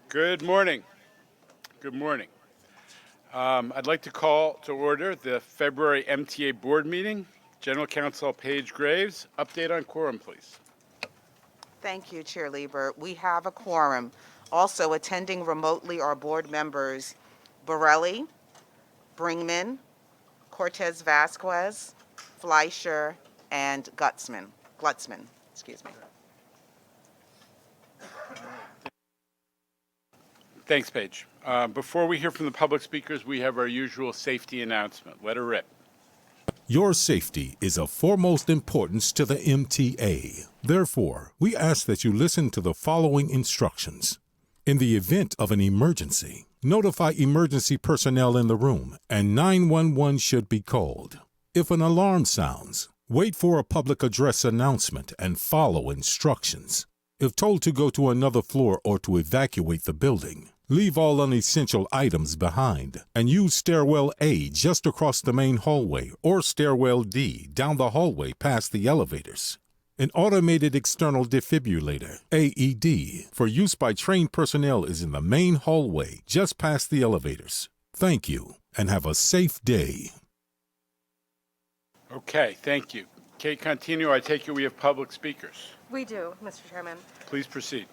Good morning. Good morning. I'd like to call to order the February MTA board meeting. General Counsel Paige Graves, update on quorum, please. Thank you, Chair Lieber. We have a quorum. Also attending remotely are board members Borelli, Bringman, Cortez Vasquez, Fleischer, and Glucksman. Excuse me. Thanks, Paige. Before we hear from the public speakers, we have our usual safety announcement. Let her rip. Your safety is of foremost importance to the MTA. Therefore, we ask that you listen to the following instructions. In the event of an emergency, notify emergency personnel in the room and 911 should be called. If an alarm sounds, wait for a public address announcement and follow instructions. If told to go to another floor or to evacuate the building, leave all unessential items behind and use stairwell A just across the main hallway or stairwell D down the hallway past the elevators. An automated external defibrillator, AED, for use by trained personnel is in the main hallway just past the elevators. Thank you and have a safe day. Okay, thank you. Kate Contino, I take it we have public speakers. We do, Mr. Chairman. Please proceed.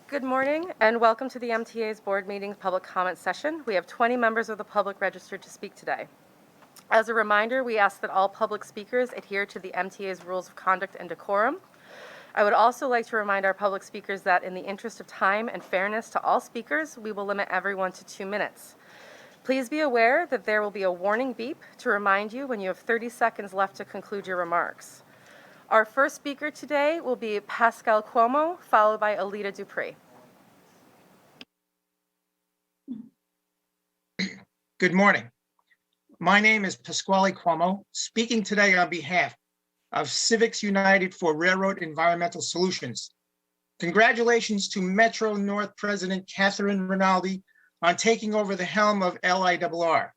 Good morning and welcome to the MTA's board meeting public comment session. We have 20 members of the public registered to speak today. As a reminder, we ask that all public speakers adhere to the MTA's rules of conduct and decorum. I would also like to remind our public speakers that in the interest of time and fairness to all speakers, we will limit everyone to 2 minutes. Please be aware that there will be a warning beep to remind you when you have 30 seconds left to conclude your remarks. Our first speaker today will be Pascal Cuomo, followed by Alida Dupree. Good morning. My name is Pasquale Cuomo, speaking today on behalf of Civics United for Railroad Environmental Solutions. Congratulations to Metro North President Catherine Rinaldi on taking over the helm of LIRR.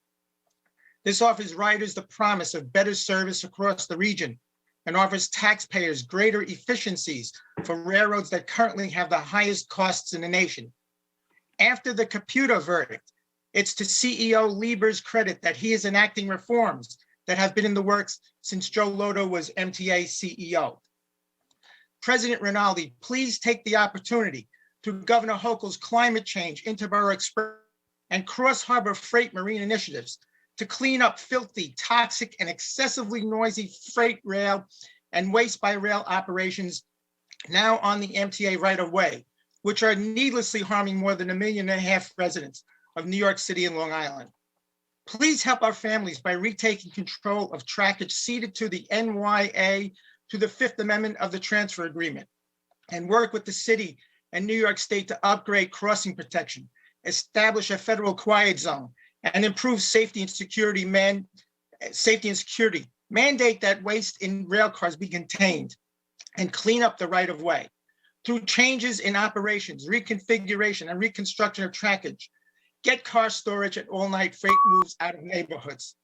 This offers riders the promise of better service across the region and offers taxpayers greater efficiencies for railroads that currently have the highest costs in the nation. After the computer verdict, it's to CEO Lieber's credit that he is enacting reforms that have been in the works since Joe Lodo was MTA CEO. President Rinaldi, please take the opportunity through Governor Hochul's climate change, interborough express, and cross-harbor freight marine initiatives to clean up filthy, toxic, and excessively noisy freight rail and waste by rail operations now on the MTA right-of-way, which are needlessly harming more than 1.5 million residents of New York City and Long Island. Please help our families by retaking control of trackage ceded to the NYA to the Fifth Amendment of the Transfer Agreement, and work with the city and New York State to upgrade crossing protection, establish a federal quiet zone, and improve safety and security. Mandate that waste in rail cars be contained and clean up the right-of-way. Through changes in operations, reconfiguration, and reconstruction of trackage, get car storage and all-night freight moves out of neighborhoods.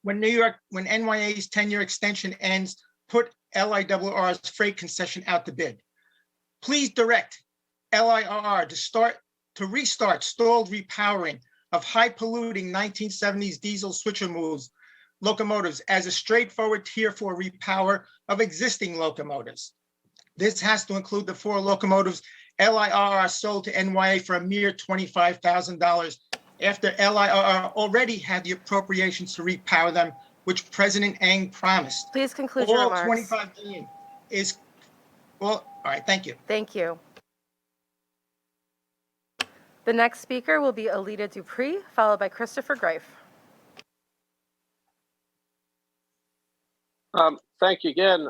When NYA's 10-year extension ends, put LIRR's freight concession out to bid. Please direct LIRR to restart stalled repowering of high-polluting 1970s diesel switcher locomotives as a straightforward Tier 4 repower of existing locomotives. This has to include the 4 locomotives LIRR sold to NYA for a mere $25,000 after LIRR already had the appropriations to repower them, which President Eng promised. Please conclude your remarks. All $25 million is, well, all right, thank you. Thank you. The next speaker will be Alida Dupree, followed by Christopher Greif. Thank you again,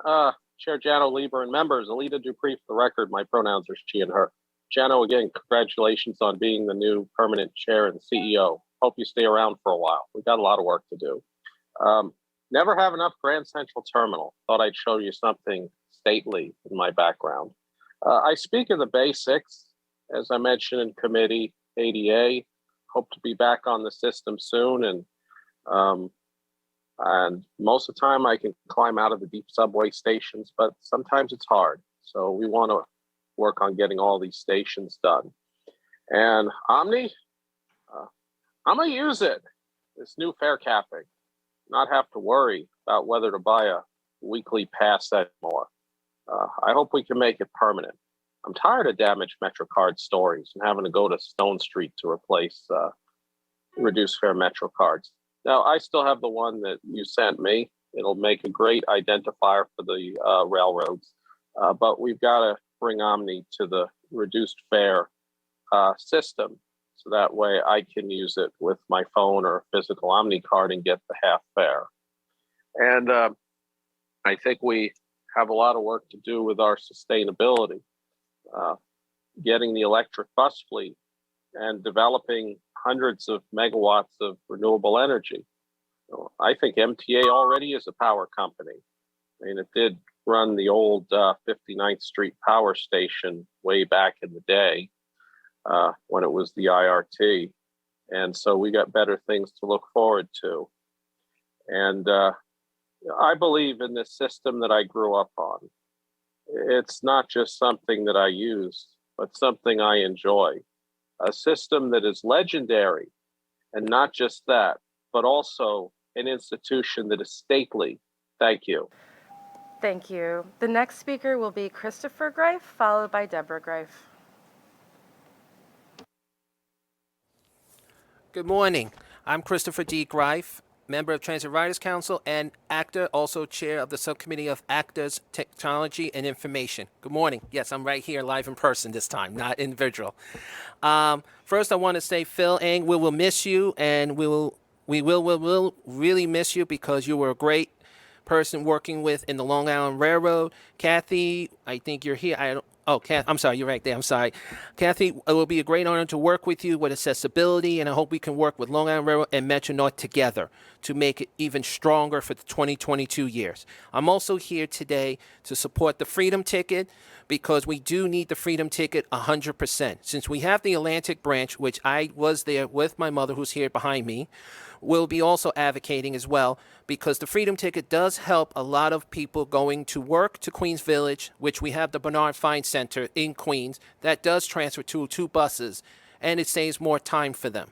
Chair Jano, Lieber, and members. Alida Dupree, for the record, my pronouns are she and her. Jano, again, congratulations on being the new permanent chair and CEO. Hope you stay around for a while. We've got a lot of work to do. Never have enough Grand Central Terminal. Thought I'd show you something stately in my background. I speak of the basics, as I mentioned in committee, ADA. Hope to be back on the system soon, and most of the time I can climb out of the deep subway stations, but sometimes it's hard. So we want to work on getting all these stations done. And Omni, I'm going to use it. This new fare capping, not have to worry about whether to buy a weekly pass anymore. I hope we can make it permanent. I'm tired of damaged MetroCard stories and having to go to Stone Street to replace reduced fare MetroCards. Now, I still have the one that you sent me. It'll make a great identifier for the railroads. But we've got to bring Omni to the reduced fare system. So that way I can use it with my phone or physical Omni card and get the half fare. And I think we have a lot of work to do with our sustainability, getting the electric bus fleet and developing hundreds of megawatts of renewable energy. I think MTA already is a power company. I mean, it did run the old 59th Street power station way back in the day when it was the IRT. And so we got better things to look forward to. And I believe in this system that I grew up on. It's not just something that I use, but something I enjoy. A system that is legendary, and not just that, but also an institution that is stately. Thank you. Thank you. The next speaker will be Christopher Greif, followed by Deborah Greif. Good morning. I'm Christopher D. Greif, member of Transit Riders Council and actor, also chair of the subcommittee of Actors, Technology, and Information. Good morning. Yes, I'm right here live in person this time, not individual. First, I want to say, Phil Eng, we will miss you, and we will really miss you because you were a great person working with in the Long Island Railroad. Kathy, I think you're here. I'm sorry, you're right there. I'm sorry. Kathy, it will be a great honor to work with you with accessibility, and I hope we can work with Long Island Railroad and Metro North together to make it even stronger for the 2022 years. I'm also here today to support the Freedom Ticket because we do need the Freedom Ticket 100%. Since we have the Atlantic branch, which I was there with my mother, who's here behind me, we'll be also advocating as well because the Freedom Ticket does help a lot of people going to work to Queens Village, which we have the Bernard Fine Center in Queens that does transfer to 2 buses, and it saves more time for them.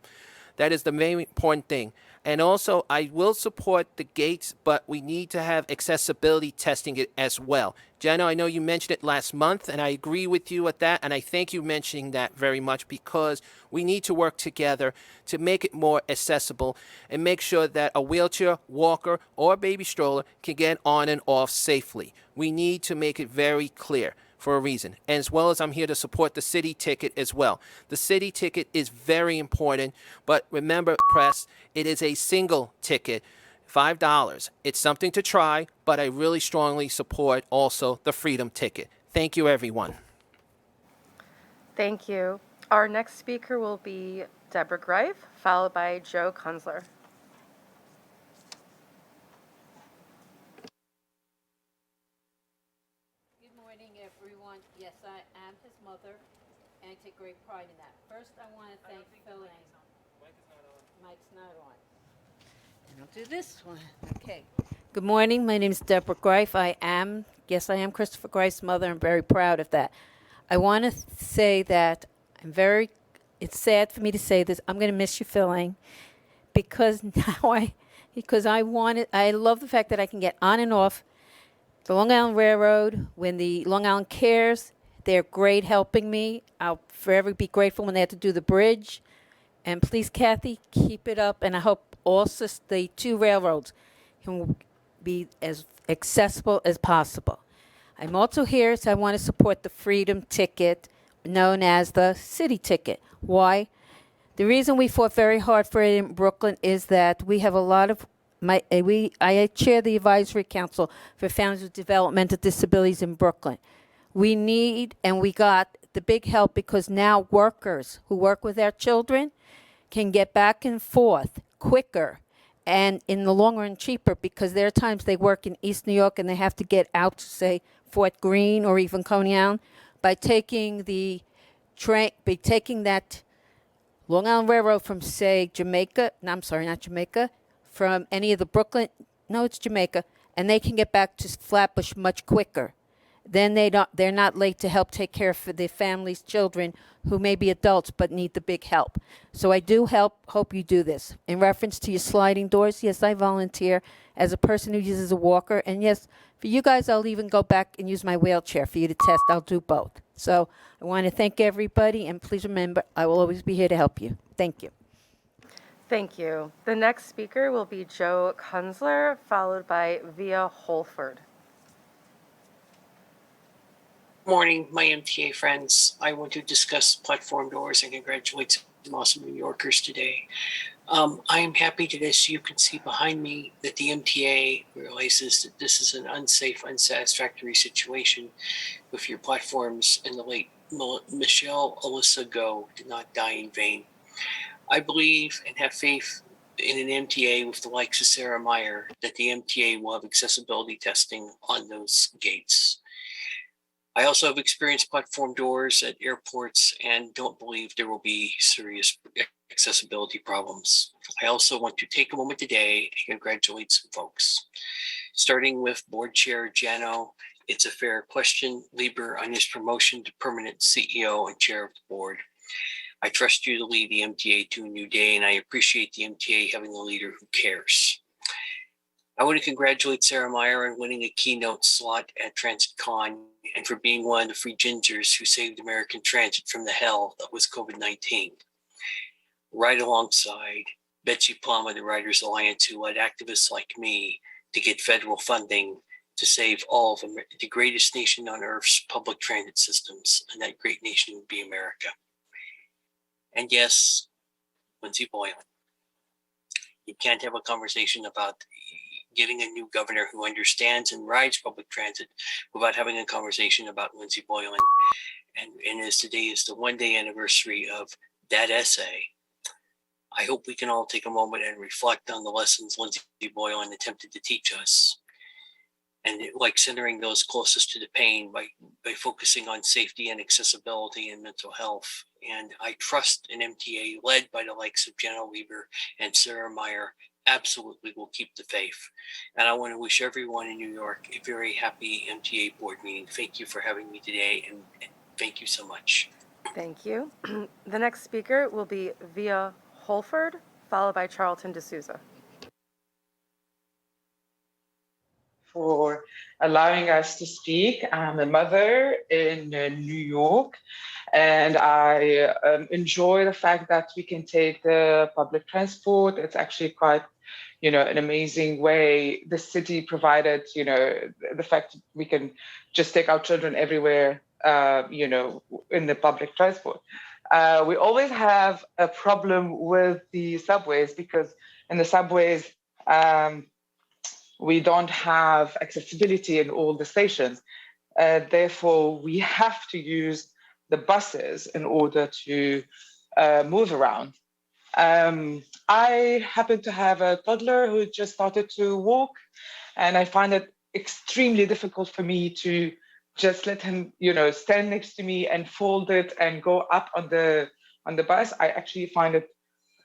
That is the main important thing. And also, I will support the gates, but we need to have accessibility testing it as well. Jenna, I know you mentioned it last month, and I agree with you at that, and I thank you mentioning that very much because we need to work together to make it more accessible and make sure that a wheelchair, walker, or baby stroller can get on and off safely. We need to make it very clear for a reason. And as well as I'm here to support the city ticket as well. The city ticket is very important, but remember, press, it is a single ticket, $5. It's something to try, but I really strongly support also the Freedom Ticket. Thank you, everyone. Thank you. Our next speaker will be Deborah Greif, followed by Joe Kunzler. Good morning, everyone. Yes, I am his mother, and I take great pride in that. First, I want to thank Phil Eng. Mike's not on. And I'll do this one. Okay. Good morning. My name is Deborah Greif. I am Christopher Greif's mother. I'm very proud of that. I want to say that it's sad for me to say this. I'm going to miss you, Phil Eng, because I love the fact that I can get on and off the Long Island Railroad. When the Long Island cares, they're great helping me. I'll forever be grateful when they have to do the bridge. And please, Kathy, keep it up. And I hope also the 2 railroads can be as accessible as possible. I'm also here, so I want to support the Freedom Ticket, known as the City Ticket. Why? The reason we fought very hard for it in Brooklyn is that we have a lot of I chair the Advisory Council for Families with Developmental Disabilities in Brooklyn. We need, and we got the big help because now workers who work with our children can get back and forth quicker and in the long run cheaper, because there are times they work in East New York and they have to get out to, say, Fort Greene or even Coney Island. By taking the train, by taking that Long Island Railroad from, say, Jamaica, no, I'm sorry, not Jamaica, from any of the Brooklyn, no, it's Jamaica, and they can get back to Flatbush much quicker. then they're not late to help take care of their family's children who may be adults but need the big help. So I do hope you do this. In reference to your sliding doors, yes, I volunteer as a person who uses a walker. And yes, for you guys, I'll even go back and use my wheelchair for you to test. I'll do both. So I want to thank everybody, and please remember, I will always be here to help you. Thank you. Thank you. The next speaker will be Joe Kunzler, followed by Via Holford. Morning, my MTA friends. I want to discuss platform doors and congratulate some awesome New Yorkers today. I am happy today, so you can see behind me that the MTA realizes that this is an unsafe, unsatisfactory situation with your platforms, and the late Michelle Alyssa Go did not die in vain. I believe and have faith in an MTA with the likes of Sarah Meyer that the MTA will have accessibility testing on those gates. I also have experienced platform doors at airports and don't believe there will be serious accessibility problems. I also want to take a moment today and congratulate some folks. Starting with Board Chair Jano, it's a fair question, Lieber, on his promotion to permanent CEO and Chair of the Board. I trust you to lead the MTA to a new day, and I appreciate the MTA having a leader who cares. I want to congratulate Sarah Meyer on winning a keynote slot at TransitCon and for being one of the free gingers who saved American transit from the hell that was COVID-19. Right alongside Betsy Plum of the Writers Alliance, who led activists like me to get federal funding to save all of the greatest nation on Earth's public transit systems, and that great nation would be America. And yes, Lindsey Boylan. You can't have a conversation about getting a new governor who understands and rides public transit without having a conversation about Lindsey Boylan. And as today is the one-day anniversary of that essay, I hope we can all take a moment and reflect on the lessons Lindsey Boylan attempted to teach us. And like centering those closest to the pain by focusing on safety and accessibility and mental health. And I trust an MTA led by the likes of Jenna Lieber and Sarah Meyer absolutely will keep the faith. And I want to wish everyone in New York a very happy MTA board meeting. Thank you for having me today, and thank you so much. Thank you. The next speaker will be Via Holford, followed by Charlton D'Souza. For allowing us to speak. I'm a mother in New York, and I enjoy the fact that we can take the public transport. It's actually quite, an amazing way the city provided, the fact that we can just take our children everywhere, in the public transport. We always have a problem with the subways because in the subways, we don't have accessibility in all the stations. Therefore, we have to use the buses in order to move around. I happen to have a toddler who just started to walk, and I find it extremely difficult for me to just let him, stand next to me and fold it and go up on the bus. I actually find it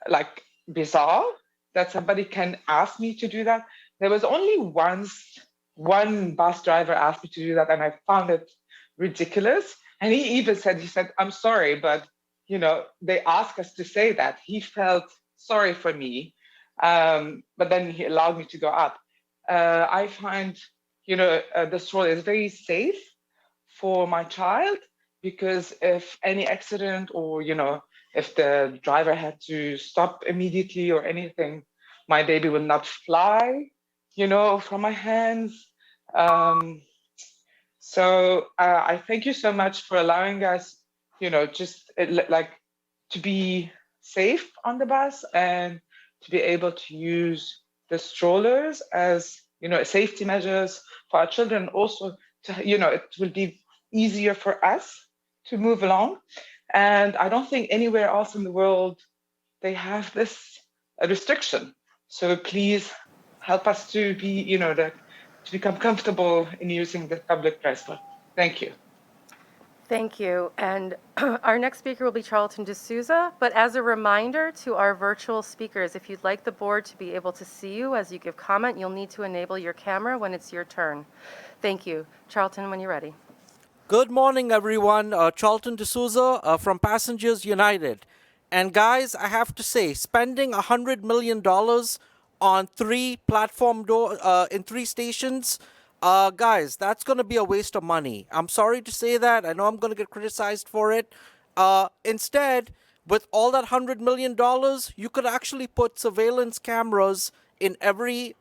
like bizarre that somebody can ask me to do that. There was only once one bus driver asked me to do that, and I found it ridiculous. And he even said, I'm sorry, but they asked us to say that. He felt sorry for me, but then he allowed me to go up. I find, the stroller is very safe for my child because if any accident or, if the driver had to stop immediately or anything, my baby will not fly, from my hands. So I thank you so much for allowing us, just to be safe on the bus and to be able to use the strollers as, safety measures for our children. Also, it will be easier for us to move along. And I don't think anywhere else in the world they have this restriction. So please help us to be, to become comfortable in using the public transport. Thank you. Thank you. And our next speaker will be Charlton D'Souza. But as a reminder to our virtual speakers, if you'd like the board to be able to see you as you give comment, you'll need to enable your camera when it's your turn. Thank you. Charlton, when you're ready. Good morning, everyone. Charlton D'Souza from Passengers United. And guys, I have to say, spending $100 million on 3 in 3 stations, guys, that's going to be a waste of money. I'm sorry to say that. I know I'm going to get criticized for it. Instead, with all that $100 million, you could actually put surveillance cameras in every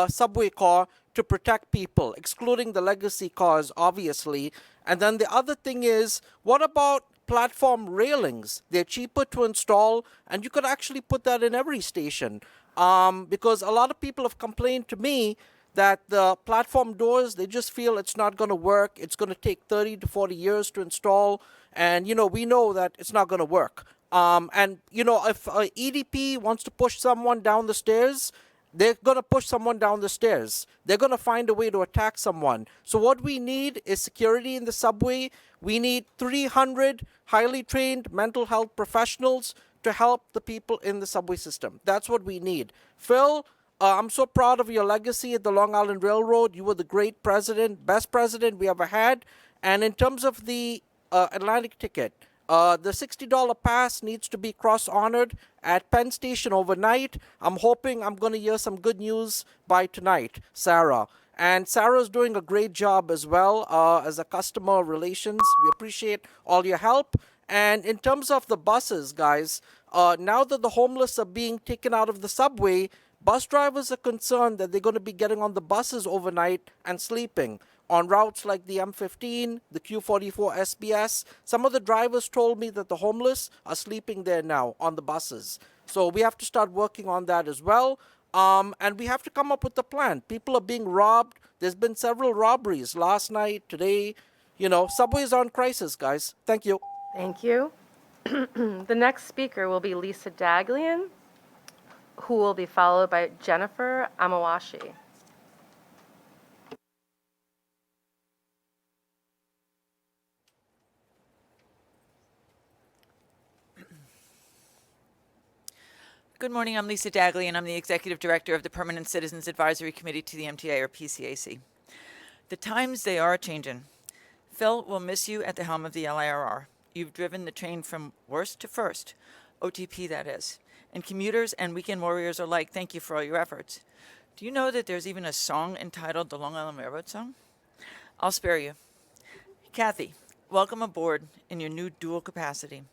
subway car to protect people, excluding the legacy cars, obviously. And then the other thing is, what about platform railings? They're cheaper to install, and you could actually put that in every station. Because a lot of people have complained to me that the platform doors, they just feel it's not going to work. It's going to take 30 to 40 years to install. And, we know that it's not going to work. And, if EDP wants to push someone down the stairs, they're going to push someone down the stairs. They're going to find a way to attack someone. So what we need is security in the subway. We need 300 highly trained mental health professionals to help the people in the subway system. That's what we need. Phil, I'm so proud of your legacy at the Long Island Railroad. You were the great president, best president we ever had. And in terms of the Atlantic ticket, the $60 pass needs to be cross-honored at Penn Station overnight. I'm hoping I'm going to hear some good news by tonight, Sarah. And Sarah's doing a great job as well as a customer relations. We appreciate all your help. And in terms of the buses, guys, now that the homeless are being taken out of the subway, bus drivers are concerned that they're going to be getting on the buses overnight and sleeping. On routes like the M15, the Q44 SBS, some of the drivers told me that the homeless are sleeping there now on the buses. So we have to start working on that as well. And we have to come up with a plan. People are being robbed. There's been several robberies last night, today. Subways are in crisis, guys. Thank you. Thank you. The next speaker will be Lisa Daglian, who will be followed by Jennifer Amawashi. Good morning, I'm Lisa Dagley, and I'm the Executive Director of the Permanent Citizens Advisory Committee to the MTA, or PCAC. The times, they are changing. Phil, will miss you at the helm of the LIRR. You've driven the train from worst to first, OTP that is. And commuters and weekend warriors alike, thank you for all your efforts. Do you know that there's even a song entitled the Long Island Railroad Song? I'll spare you. Kathy, welcome aboard in your new dual capacity.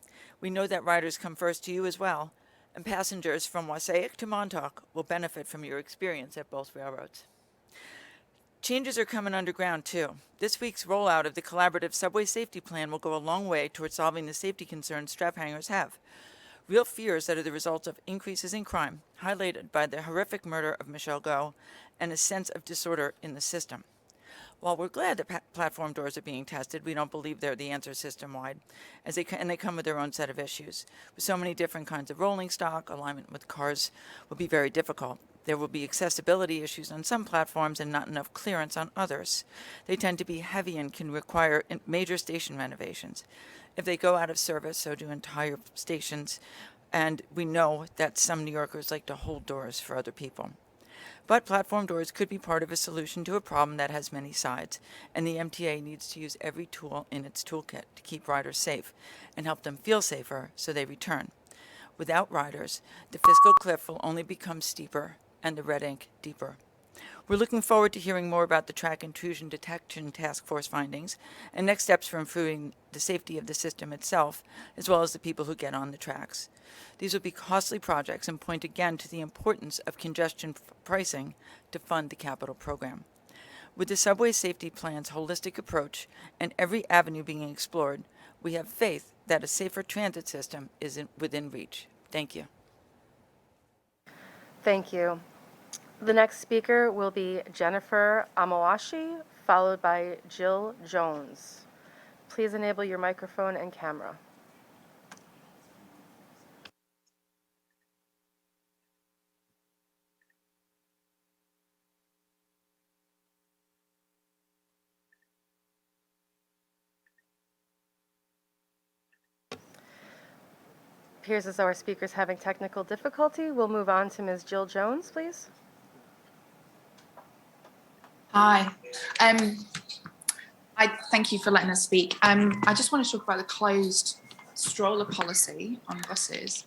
We know that riders come first to you as well, and passengers from Wassaic to Montauk will benefit from your experience at both railroads. Changes are coming underground, too. This week's rollout of the collaborative subway safety plan will go a long way towards solving the safety concerns strap hangers have. Real fears that are the result of increases in crime, highlighted by the horrific murder of Michelle Go, and a sense of disorder in the system. While we're glad that platform doors are being tested, we don't believe they're the answer system-wide, and they come with their own set of issues. With so many different kinds of rolling stock, alignment with cars will be very difficult. There will be accessibility issues on some platforms and not enough clearance on others. They tend to be heavy and can require major station renovations. If they go out of service, so do entire stations, and we know that some New Yorkers like to hold doors for other people. But platform doors could be part of a solution to a problem that has many sides, and the MTA needs to use every tool in its toolkit to keep riders safe and help them feel safer so they return. Without riders, the fiscal cliff will only become steeper and the red ink deeper. We're looking forward to hearing more about the track intrusion detection task force findings and next steps for improving the safety of the system itself, as well as the people who get on the tracks. These will be costly projects and point again to the importance of congestion pricing to fund the capital program. With the subway safety plan's holistic approach and every avenue being explored, we have faith that a safer transit system is within reach. Thank you. Thank you. The next speaker will be Jennifer Amawashi, followed by Jill Jones. Please enable your microphone and camera. Appears as though our speaker's having technical difficulty. We'll move on to Ms. Jill Jones, please. Hi. Thank you for letting us speak. I just want to talk about the closed stroller policy on buses.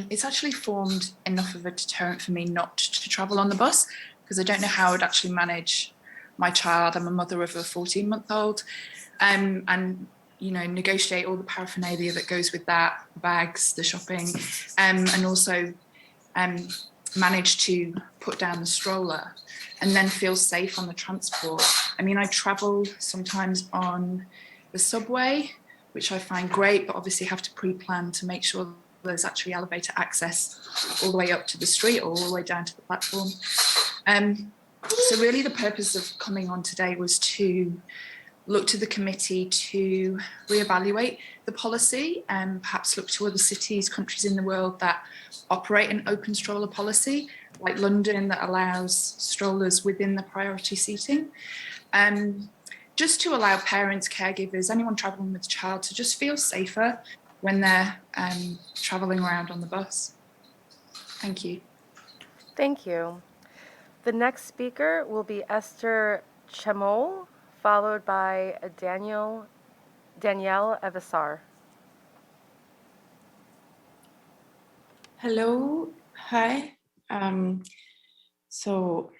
It's actually formed enough of a deterrent for me not to travel on the bus because I don't know how I'd actually manage my child. I'm a mother of a 14-month-old, and negotiate all the paraphernalia that goes with that, bags, the shopping, and also manage to put down the stroller and then feel safe on the transport. I mean, I travel sometimes on the subway, which I find great, but obviously have to pre-plan to make sure there's actually elevator access all the way up to the street or all the way down to the platform. So really the purpose of coming on today was to look to the committee to reevaluate the policy and perhaps look to other cities, countries in the world that operate an open stroller policy, like London that allows strollers within the priority seating. Just to allow parents, caregivers, anyone traveling with a child to just feel safer when they're traveling around on the bus. Thank you. Thank you. The next speaker will be Esther Chamol, followed by Danielle Evisar. Hello, hi. So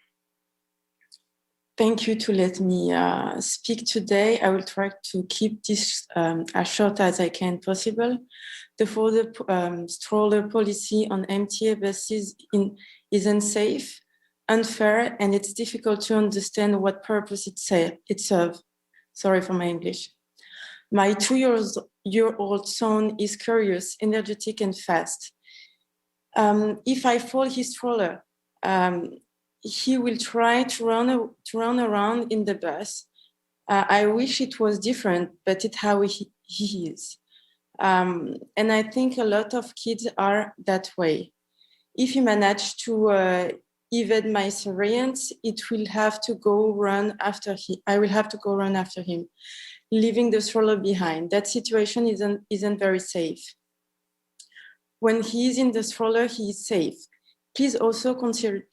thank you to let me speak today. I will try to keep this as short as I can possible. The further stroller policy on MTA buses is unsafe, unfair, and it's difficult to understand what purpose it serves. Sorry for my English. My 2-year-old son is curious, energetic, and fast. If I fall his stroller, he will try to run around in the bus. I wish it was different, but it's how he is. And I think a lot of kids are that way. If he managed to evade my surveillance, I will have to go run after him, leaving the stroller behind. That situation isn't very safe. When he is in the stroller, he is safe. Please also consider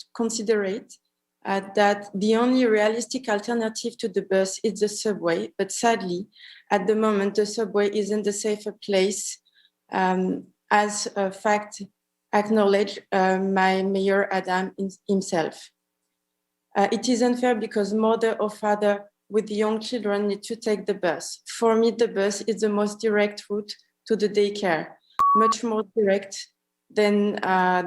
that the only realistic alternative to the bus is the subway, but sadly, at the moment, the subway isn't a safer place, as a fact acknowledged my Mayor Adam himself. It is unfair because mother or father with young children need to take the bus. For me, the bus is the most direct route to the daycare, much more direct than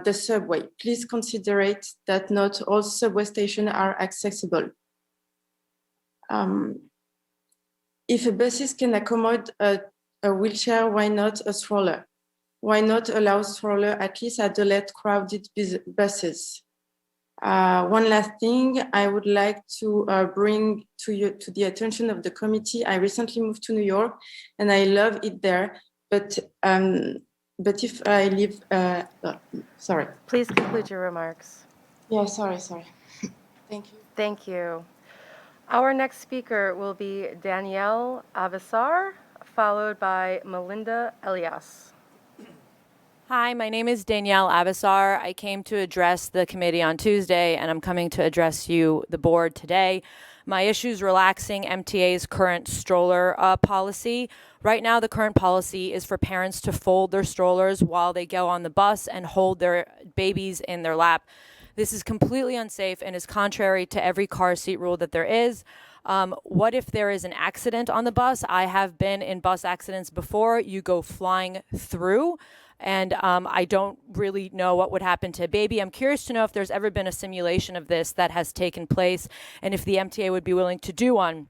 the subway. Please consider that not all subway stations are accessible. If a buses can accommodate a wheelchair, why not a stroller? Why not allow stroller at least at the less crowded buses? One last thing I would like to bring to the attention of the committee. I recently moved to New York and I love it there, but if I live, sorry. Please conclude your remarks. Yeah, sorry. Thank you. Thank you. Our next speaker will be Danielle Avisar, followed by Melinda Elias. Hi, my name is Danielle Avisar. I came to address the committee on Tuesday, and I'm coming to address you, the board, today. My issue is relaxing MTA's current stroller policy. Right now, the current policy is for parents to fold their strollers while they go on the bus and hold their babies in their lap. This is completely unsafe and is contrary to every car seat rule that there is. What if there is an accident on the bus? I have been in bus accidents before. You go flying through. And I don't really know what would happen to a baby. I'm curious to know if there's ever been a simulation of this that has taken place and if the MTA would be willing to do one.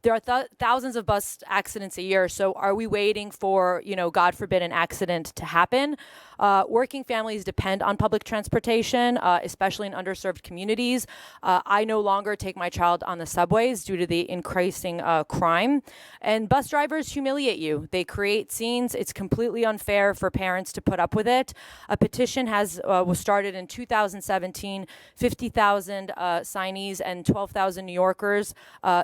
There are thousands of bus accidents a year, so are we waiting for, God forbid, an accident to happen? Working families depend on public transportation, especially in underserved communities. I no longer take my child on the subways due to the increasing crime. And bus drivers humiliate you. They create scenes. It's completely unfair for parents to put up with it. A petition was started in 2017, 50,000 signees and 12,000 New Yorkers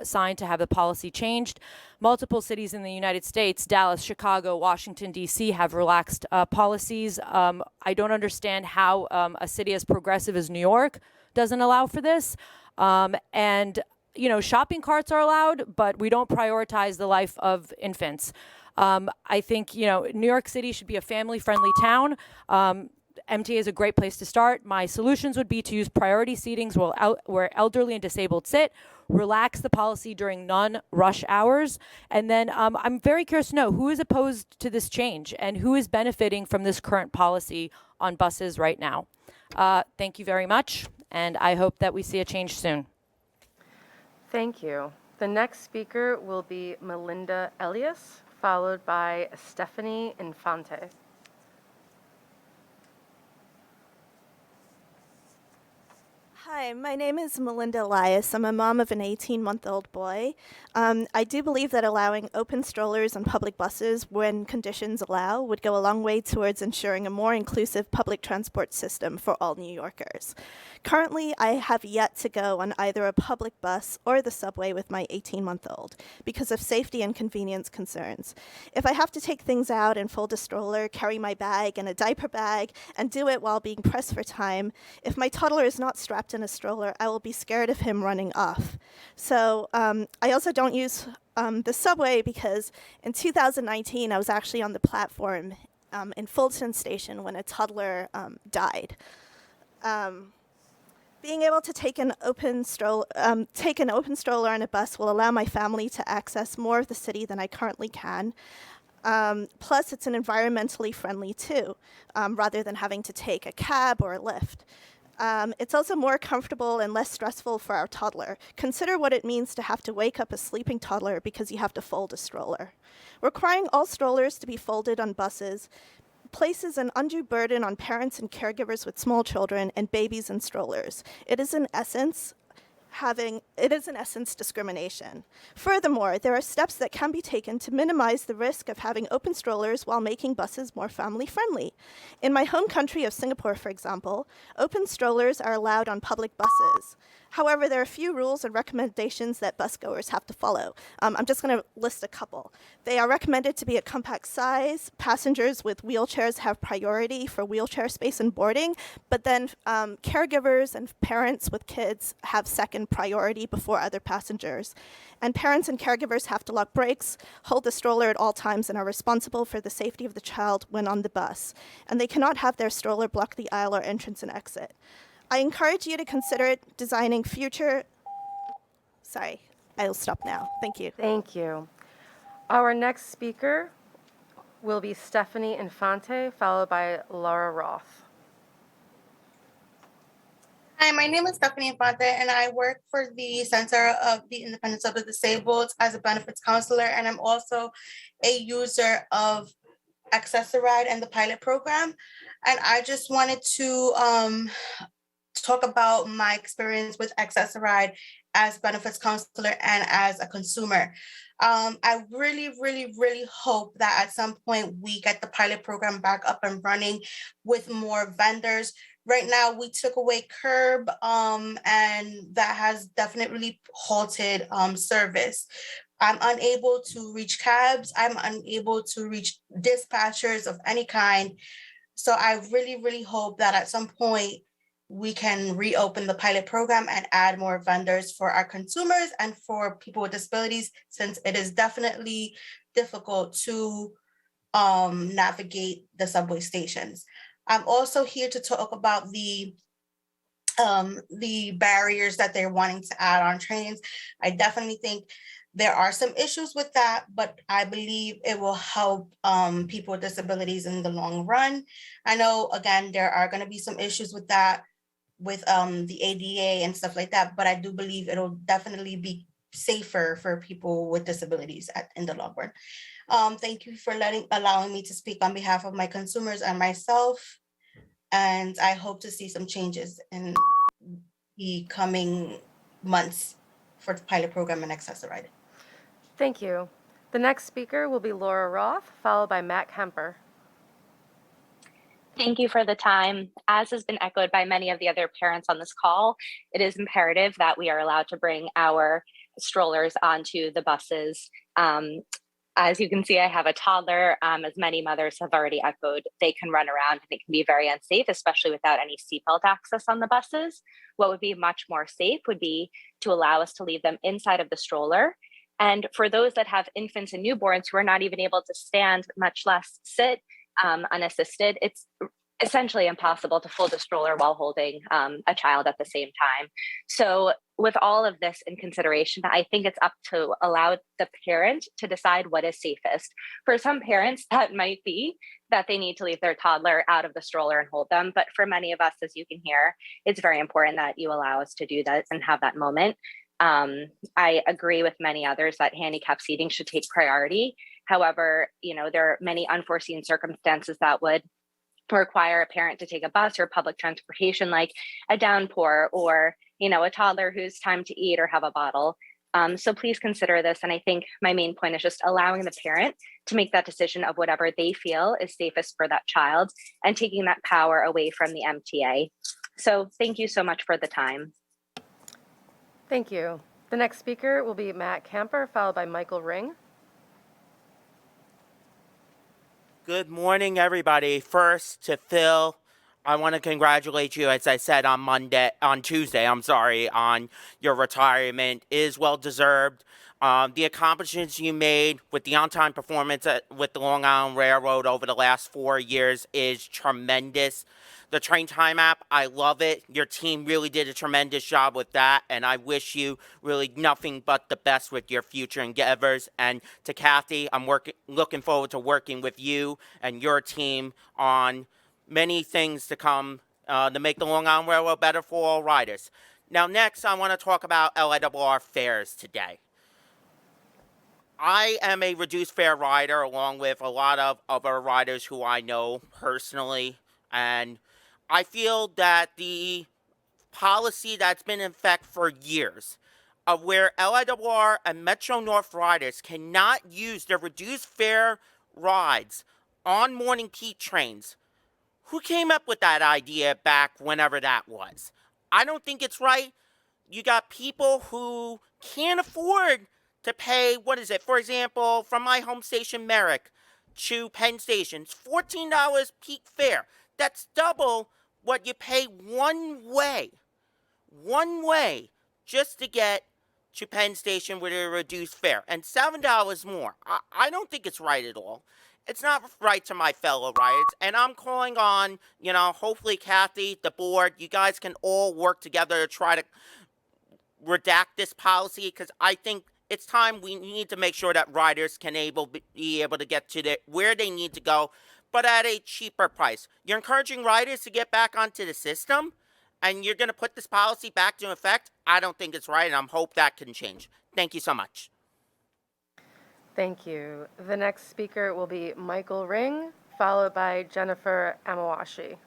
signed to have the policy changed. Multiple cities in the United States, Dallas, Chicago, Washington, D.C., have relaxed policies. I don't understand how a city as progressive as New York doesn't allow for this. And shopping carts are allowed, but we don't prioritize the life of infants. I think, New York City should be a family-friendly town. MTA is a great place to start. My solutions would be to use priority seatings where elderly and disabled sit, relax the policy during non-rush hours, and then I'm very curious to know who is opposed to this change and who is benefiting from this current policy on buses right now. Thank you very much, and I hope that we see a change soon. Thank you. The next speaker will be Melinda Elias, followed by Stephanie Infante. Hi, my name is Melinda Elias. I'm a mom of an 18-month-old boy. I do believe that allowing open strollers on public buses when conditions allow would go a long way towards ensuring a more inclusive public transport system for all New Yorkers. Currently, I have yet to go on either a public bus or the subway with my 18-month-old because of safety and convenience concerns. If I have to take things out and fold a stroller, carry my bag and a diaper bag, and do it while being pressed for time, if my toddler is not strapped in a stroller, I will be scared of him running off. So I also don't use the subway because in 2019, I was actually on the platform in Fulton Station when a toddler died. Being able to take an open stroller on a bus will allow my family to access more of the city than I currently can. Plus, it's an environmentally friendly too, rather than having to take a cab or a Lyft. It's also more comfortable and less stressful for our toddler. Consider what it means to have to wake up a sleeping toddler because you have to fold a stroller. Requiring all strollers to be folded on buses places an undue burden on parents and caregivers with small children and babies in strollers. It is in essence discrimination. Furthermore, there are steps that can be taken to minimize the risk of having open strollers while making buses more family-friendly. In my home country of Singapore, for example, open strollers are allowed on public buses. However, there are a few rules and recommendations that busgoers have to follow. I'm just going to list a couple. They are recommended to be a compact size. Passengers with wheelchairs have priority for wheelchair space and boarding, but then caregivers and parents with kids have second priority before other passengers. And parents and caregivers have to lock brakes, hold the stroller at all times, and are responsible for the safety of the child when on the bus. And they cannot have their stroller block the aisle or entrance and exit. I encourage you to consider designing future... Sorry, I'll stop now. Thank you. Thank you. Our next speaker will be Stephanie Infante, followed by Laura Roth. Hi, my name is Stephanie Infante, and I work for the Center of the Independence of the Disabled as a benefits counselor, and I'm also a user of Access-a-Ride and the pilot program. And I just wanted to talk about my experience with Access-a-Ride as benefits counselor and as a consumer. I really, really, really hope that at some point we get the pilot program back up and running with more vendors. Right now, we took away curb, and that has definitely halted service. I'm unable to reach cabs. I'm unable to reach dispatchers of any kind. So I really, really hope that at some point we can reopen the pilot program and add more vendors for our consumers and for people with disabilities, since it is definitely difficult to navigate the subway stations. I'm also here to talk about the barriers that they're wanting to add on trains. I definitely think there are some issues with that, but I believe it will help people with disabilities in the long run. I know, again, there are going to be some issues with that, with the ADA and stuff like that, but I do believe it'll definitely be safer for people with disabilities in the long run. Thank you for allowing me to speak on behalf of my consumers and myself, and I hope to see some changes in the coming months for the pilot program and Access-a-Ride. Thank you. The next speaker will be Laura Roth, followed by Matt Kemper. Thank you for the time. As has been echoed by many of the other parents on this call, it is imperative that we are allowed to bring our strollers onto the buses. As you can see, I have a toddler. As many mothers have already echoed, they can run around and it can be very unsafe, especially without any seatbelt access on the buses. What would be much more safe would be to allow us to leave them inside of the stroller. And for those that have infants and newborns who are not even able to stand, much less sit unassisted, it's essentially impossible to fold a stroller while holding a child at the same time. So with all of this in consideration, I think it's up to allow the parent to decide what is safest. For some parents, that might be that they need to leave their toddler out of the stroller and hold them. But for many of us, as you can hear, it's very important that you allow us to do that and have that moment. I agree with many others that handicap seating should take priority. However, there are many unforeseen circumstances that would require a parent to take a bus or public transportation, like a downpour or, a toddler who's time to eat or have a bottle. So please consider this. And I think my main point is just allowing the parent to make that decision of whatever they feel is safest for that child and taking that power away from the MTA. So thank you so much for the time. Thank you. The next speaker will be Matt Camper, followed by Michael Ring. Good morning, everybody. First, to Phil, I want to congratulate you, as I said on Tuesday, on your retirement. It is well deserved. The accomplishments you made with the on-time performance with the Long Island Railroad over the last 4 years is tremendous. The Train Time app, I love it. Your team really did a tremendous job with that, and I wish you really nothing but the best with your future endeavors. And to Kathy, I'm looking forward to working with you and your team on many things to come to make the Long Island Railroad better for all riders. Now, next, I want to talk about LIRR fares today. I am a reduced fare rider along with a lot of other riders who I know personally, and I feel that the policy that's been in effect for years of where LIRR and Metro North riders cannot use their reduced fare rides on morning peak trains. Who came up with that idea back whenever that was? I don't think it's right. You got people who can't afford to pay, for example, from my home station Merrick to Penn Station, it's $14 peak fare. That's double what you pay one way, just to get to Penn Station with a reduced fare, and $7 more. I don't think it's right at all. It's not right to my fellow riders, and I'm calling on, hopefully Kathy, the board, you guys can all work together to try to redact this policy, because I think it's time we need to make sure that riders can be able to get to where they need to go, but at a cheaper price. You're encouraging riders to get back onto the system, and you're going to put this policy back into effect? I don't think it's right, and I hope that can change. Thank you so much. Thank you. The next speaker will be Michael Ring, followed by Jennifer Amawashi.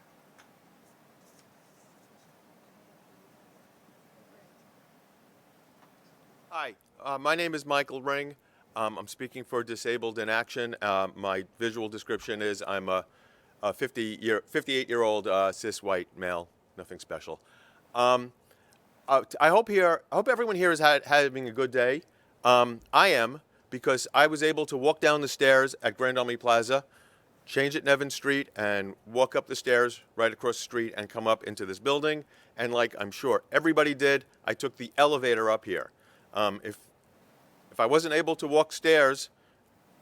Hi, my name is Michael Ring. I'm speaking for Disabled in Action. My visual description is I'm a 58-year-old cis white male, nothing special. I hope everyone here is having a good day. I am, because I was able to walk down the stairs at Grand Army Plaza, change at Nevin Street, and walk up the stairs right across the street and come up into this building. And like I'm sure everybody did, I took the elevator up here. If I wasn't able to walk stairs,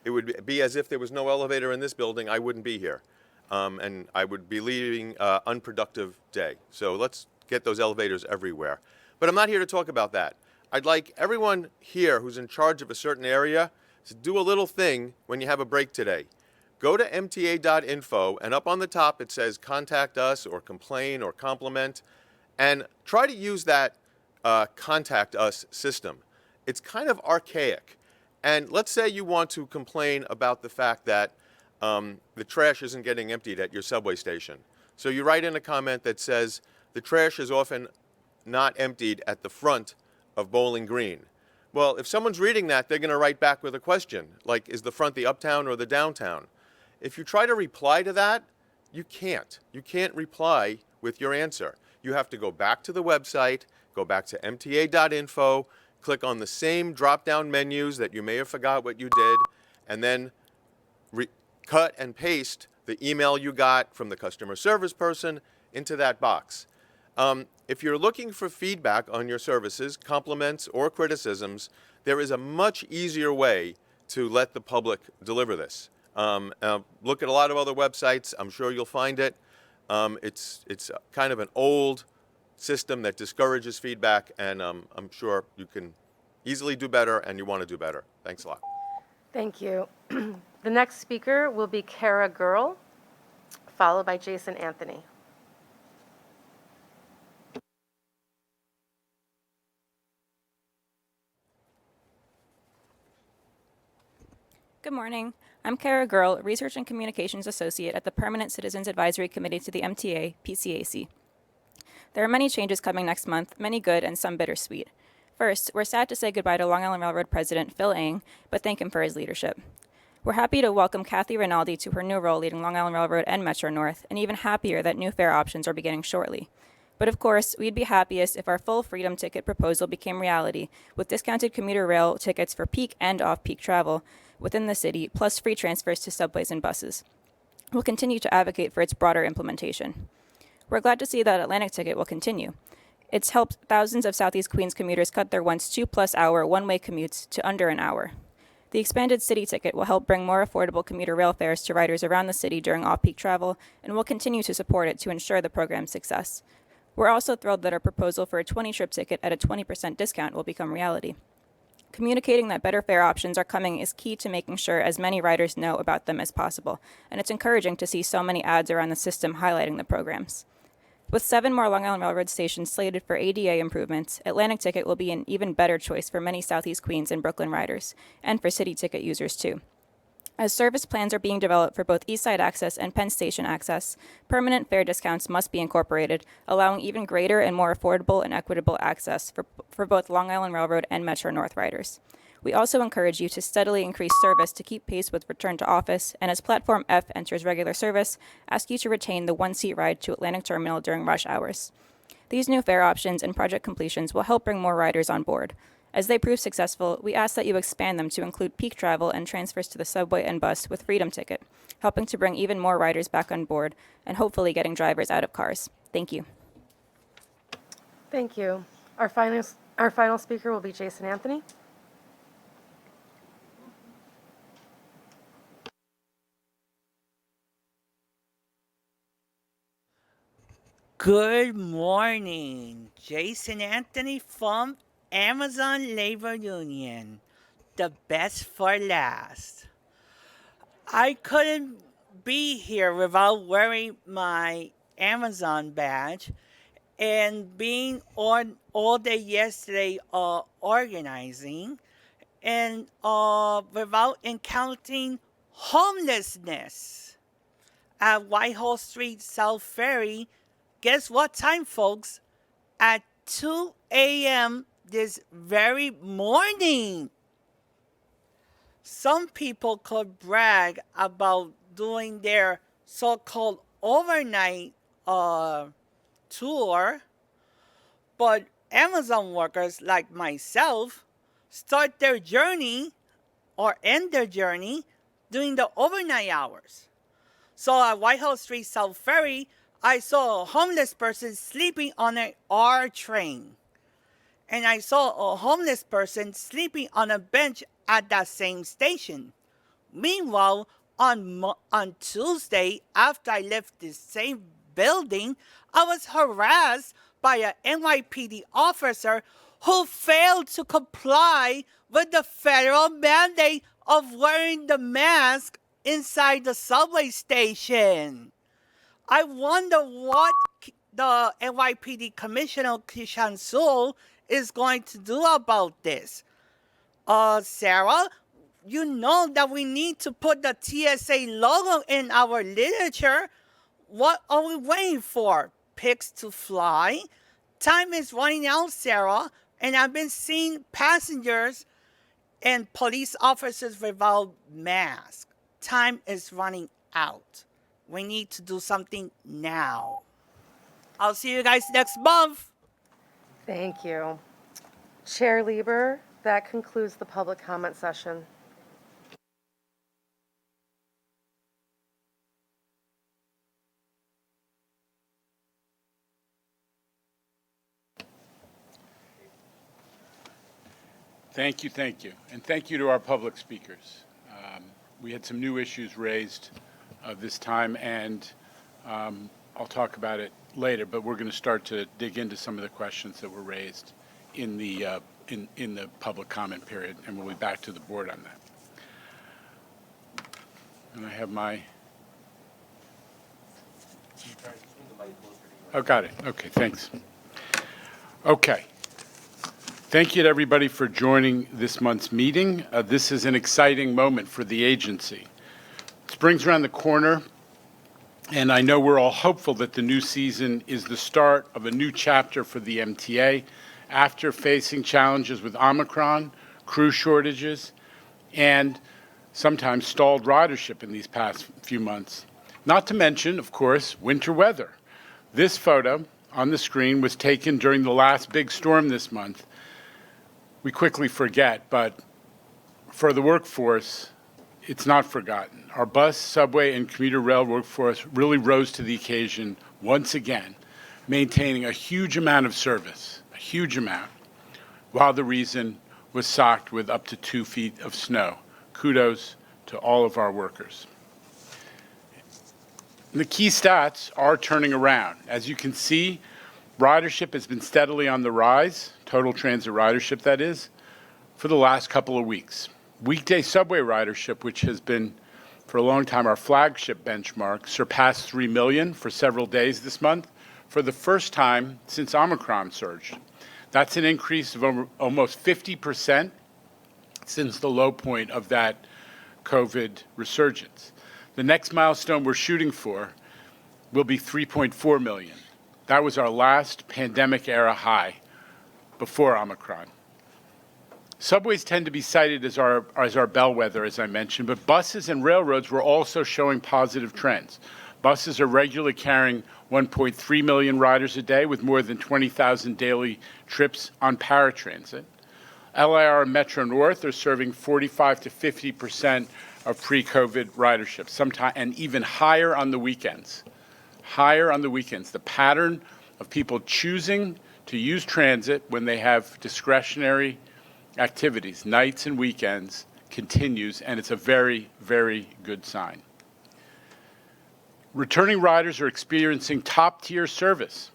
it would be as if there was no elevator in this building. I wouldn't be here, and I would be leading an unproductive day. So let's get those elevators everywhere. But I'm not here to talk about that. I'd like everyone here who's in charge of a certain area to do a little thing when you have a break today. Go to mta.info, and up on the top it says contact us or complain or compliment, and try to use that contact us system. It's kind of archaic. And let's say you want to complain about the fact that the trash isn't getting emptied at your subway station. So you write in a comment that says the trash is often not emptied at the front of Bowling Green. Well, if someone's reading that, they're going to write back with a question, like, is the front the uptown or the downtown? If you try to reply to that, you can't. You can't reply with your answer. You have to go back to the website, go back to mta.info, click on the same drop-down menus that you may have forgot what you did, and then cut and paste the email you got from the customer service person into that box. If you're looking for feedback on your services, compliments, or criticisms, there is a much easier way to let the public deliver this. Look at a lot of other websites. I'm sure you'll find it. It's kind of an old system that discourages feedback, and I'm sure you can easily do better, and you want to do better. Thanks a lot. Thank you. The next speaker will be Kara Girl, followed by Jason Anthony. Good morning. I'm Kara Girl, Research and Communications Associate at the Permanent Citizens Advisory Committee to the MTA, PCAC. There are many changes coming next month, many good and some bittersweet. First, we're sad to say goodbye to Long Island Railroad President Phil Eng, but thank him for his leadership. We're happy to welcome Kathy Rinaldi to her new role leading Long Island Railroad and Metro North, and even happier that new fare options are beginning shortly. But of course, we'd be happiest if our full Freedom Ticket proposal became reality, with discounted commuter rail tickets for peak and off-peak travel within the city, plus free transfers to subways and buses. We'll continue to advocate for its broader implementation. We're glad to see that Atlantic Ticket will continue. It's helped thousands of Southeast Queens commuters cut their once 2+ hour one-way commutes to under an hour. The expanded City Ticket will help bring more affordable commuter rail fares to riders around the city during off-peak travel, and we'll continue to support it to ensure the program's success. We're also thrilled that our proposal for a 20-trip ticket at a 20% discount will become reality. Communicating that better fare options are coming is key to making sure as many riders know about them as possible, and it's encouraging to see so many ads around the system highlighting the programs. With 7 more Long Island Railroad stations slated for ADA improvements, Atlantic Ticket will be an even better choice for many Southeast Queens and Brooklyn riders, and for City Ticket users too. As service plans are being developed for both East Side access and Penn Station access, permanent fare discounts must be incorporated, allowing even greater and more affordable and equitable access for both Long Island Railroad and Metro North riders. We also encourage you to steadily increase service to keep pace with return to office, and as Platform F enters regular service, ask you to retain the one-seat ride to Atlantic Terminal during rush hours. These new fare options and project completions will help bring more riders on board. As they prove successful, we ask that you expand them to include peak travel and transfers to the subway and bus with Freedom Ticket, helping to bring even more riders back on board and hopefully getting drivers out of cars. Thank you. Thank you. Our final speaker will be Jason Anthony. Good morning. Jason Anthony from Amazon Labor Union. The best for last. I couldn't be here without wearing my Amazon badge and being on all day yesterday organizing and without encountering homelessness at Whitehall Street, South Ferry. Guess what time, folks? At 2 a.m. this very morning. Some people could brag about doing their so-called overnight tour, but Amazon workers like myself start their journey or end their journey during the overnight hours. So at Whitehall Street, South Ferry, I saw a homeless person sleeping on an R train. And I saw a homeless person sleeping on a bench at that same station. Meanwhile, on Tuesday, after I left the same building, I was harassed by an NYPD officer who failed to comply with the federal mandate of wearing the mask inside the subway station. I wonder what the NYPD Commissioner Kishan Sewell is going to do about this. Sarah, you know that we need to put the TSA logo in our literature. What are we waiting for? Pigs to fly? Time is running out, Sarah, and I've been seeing passengers and police officers without masks. Time is running out. We need to do something now. I'll see you guys next month. Thank you. Chair Lieber, that concludes the public comment session. Thank you, and thank you to our public speakers. We had some new issues raised this time, and I'll talk about it later, but we're going to start to dig into some of the questions that were raised in the in the public comment period, and we'll be back to the board on that. And I have my... Oh, got it. Okay, thanks. Okay. Thank you to everybody for joining this month's meeting. This is an exciting moment for the agency. Spring's around the corner, and I know we're all hopeful that the new season is the start of a new chapter for the MTA after facing challenges with Omicron, crew shortages, and sometimes stalled ridership in these past few months. Not to mention, of course, winter weather. This photo on the screen was taken during the last big storm this month. We quickly forget, but for the workforce, it's not forgotten. Our bus, subway, and commuter rail workforce really rose to the occasion once again, maintaining a huge amount of service, a huge amount, while the region was socked with up to 2 feet of snow. Kudos to all of our workers. The key stats are turning around. As you can see, ridership has been steadily on the rise, total transit ridership that is, for the last couple of weeks. Weekday subway ridership, which has been for a long time our flagship benchmark, surpassed 3 million for several days this month for the first time since Omicron surged. That's an increase of almost 50% since the low point of that COVID resurgence. The next milestone we're shooting for will be 3.4 million. That was our last pandemic-era high before Omicron. Subways tend to be cited as our bellwether, as I mentioned, but buses and railroads were also showing positive trends. Buses are regularly carrying 1.3 million riders a day with more than 20,000 daily trips on paratransit. LIR and Metro North are serving 45 to 50% of pre-COVID ridership, sometimes, and even higher on the weekends. Higher on the weekends. The pattern of people choosing to use transit when they have discretionary activities, nights and weekends, continues, and it's a very, very good sign. Returning riders are experiencing top-tier service,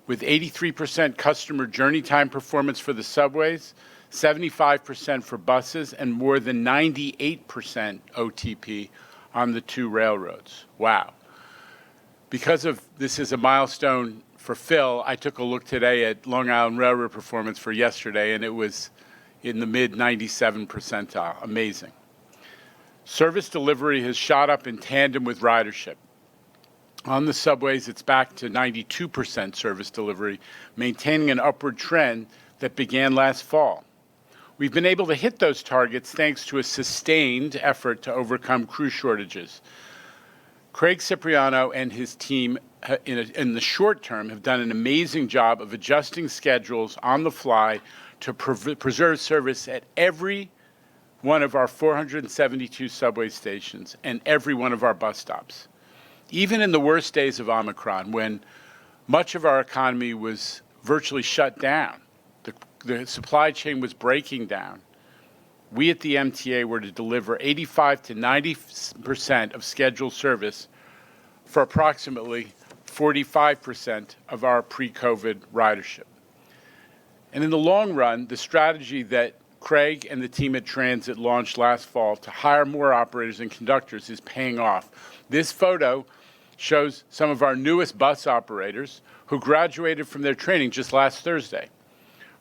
with 83% customer journey time performance for the subways, 75% for buses, and more than 98% OTP on the 2 railroads. Wow. Because of this is a milestone for Phil, I took a look today at Long Island Railroad performance for yesterday, and it was in the mid-97 percentile. Amazing. Service delivery has shot up in tandem with ridership. On the subways, it's back to 92% service delivery, maintaining an upward trend that began last fall. We've been able to hit those targets thanks to a sustained effort to overcome crew shortages. Craig Cipriano and his team in the short term have done an amazing job of adjusting schedules on the fly to preserve service at every one of our 472 subway stations and every one of our bus stops. Even in the worst days of Omicron, when much of our economy was virtually shut down, the supply chain was breaking down, we at the MTA were to deliver 85 to 90% of scheduled service for approximately 45% of our pre-COVID ridership. And in the long run, the strategy that Craig and the team at Transit launched last fall to hire more operators and conductors is paying off. This photo shows some of our newest bus operators who graduated from their training just last Thursday.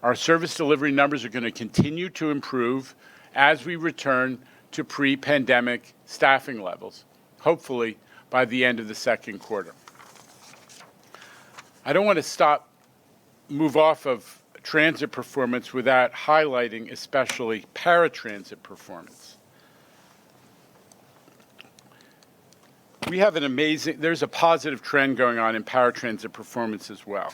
Our service delivery numbers are going to continue to improve as we return to pre-pandemic staffing levels, hopefully by the end of the second quarter. I don't want to move off of transit performance without highlighting especially paratransit performance. We have there's a positive trend going on in paratransit performance as well.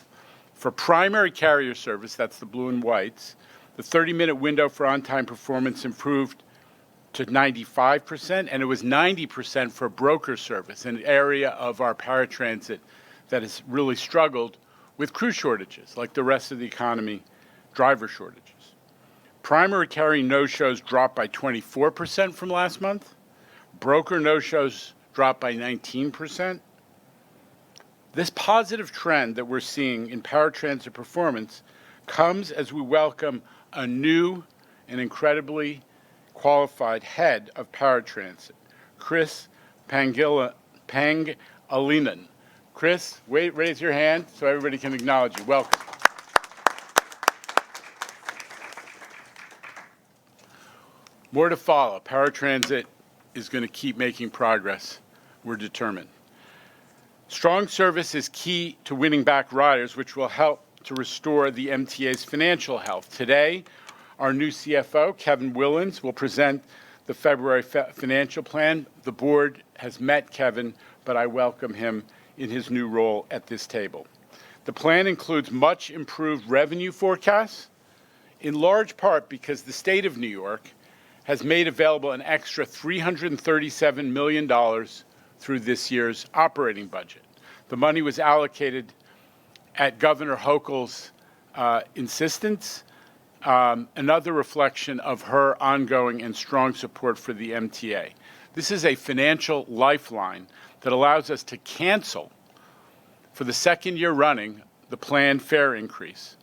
For primary carrier service, that's the blue and whites, the 30-minute window for on-time performance improved to 95%, and it was 90% for broker service, an area of our paratransit that has really struggled with crew shortages, like the rest of the economy, driver shortages. Primary carrier no-shows dropped by 24% from last month. Broker no-shows dropped by 19%. This positive trend that we're seeing in paratransit performance comes as we welcome a new and incredibly qualified head of paratransit, Chris Pangilinan. Chris, raise your hand so everybody can acknowledge you. Welcome. More to follow. Paratransit is going to keep making progress. We're determined. Strong service is key to winning back riders, which will help to restore the MTA's financial health. Today, our new CFO, Kevin Willens, will present the February financial plan. The board has met Kevin, but I welcome him in his new role at this table. The plan includes much improved revenue forecasts, in large part because the state of New York has made available an extra $337 million through this year's operating budget. The money was allocated at Governor Hochul's insistence, another reflection of her ongoing and strong support for the MTA. This is a financial lifeline that allows us to cancel, for the second year running, the planned fare increase.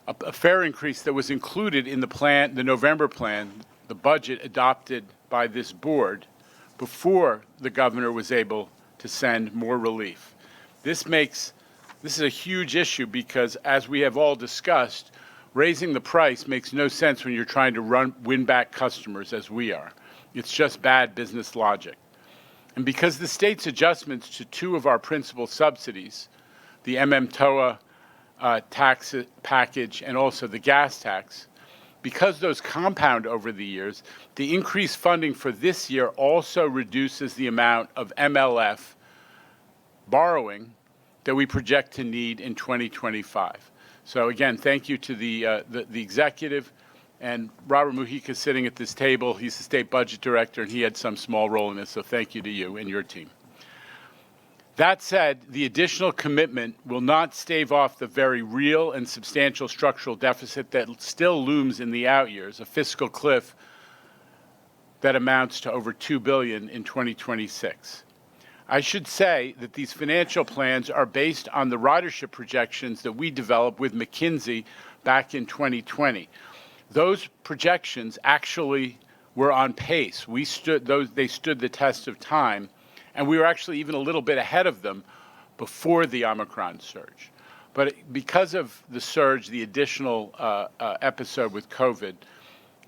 A fare increase that was included in the November plan, the budget adopted by this board, before the governor was able to send more relief. This is a huge issue because, as we have all discussed, raising the price makes no sense when you're trying to win back customers as we are. It's just bad business logic. And because the state's adjustments to two of our principal subsidies, the MMTOA tax package and also the gas tax, because those compound over the years, the increased funding for this year also reduces the amount of MLF borrowing that we project to need in 2025. So again, thank you to the executive, and Robert Mujica is sitting at this table. He's the state budget director, and he had some small role in this, so thank you to you and your team. That said, the additional commitment will not stave off the very real and substantial structural deficit that still looms in the out years, a fiscal cliff that amounts to over $2 billion in 2026. I should say that these financial plans are based on the ridership projections that we developed with McKinsey back in 2020. Those projections actually were on pace. They stood the test of time, and we were actually even a little bit ahead of them before the Omicron surge. But because of the surge, the additional episode with COVID,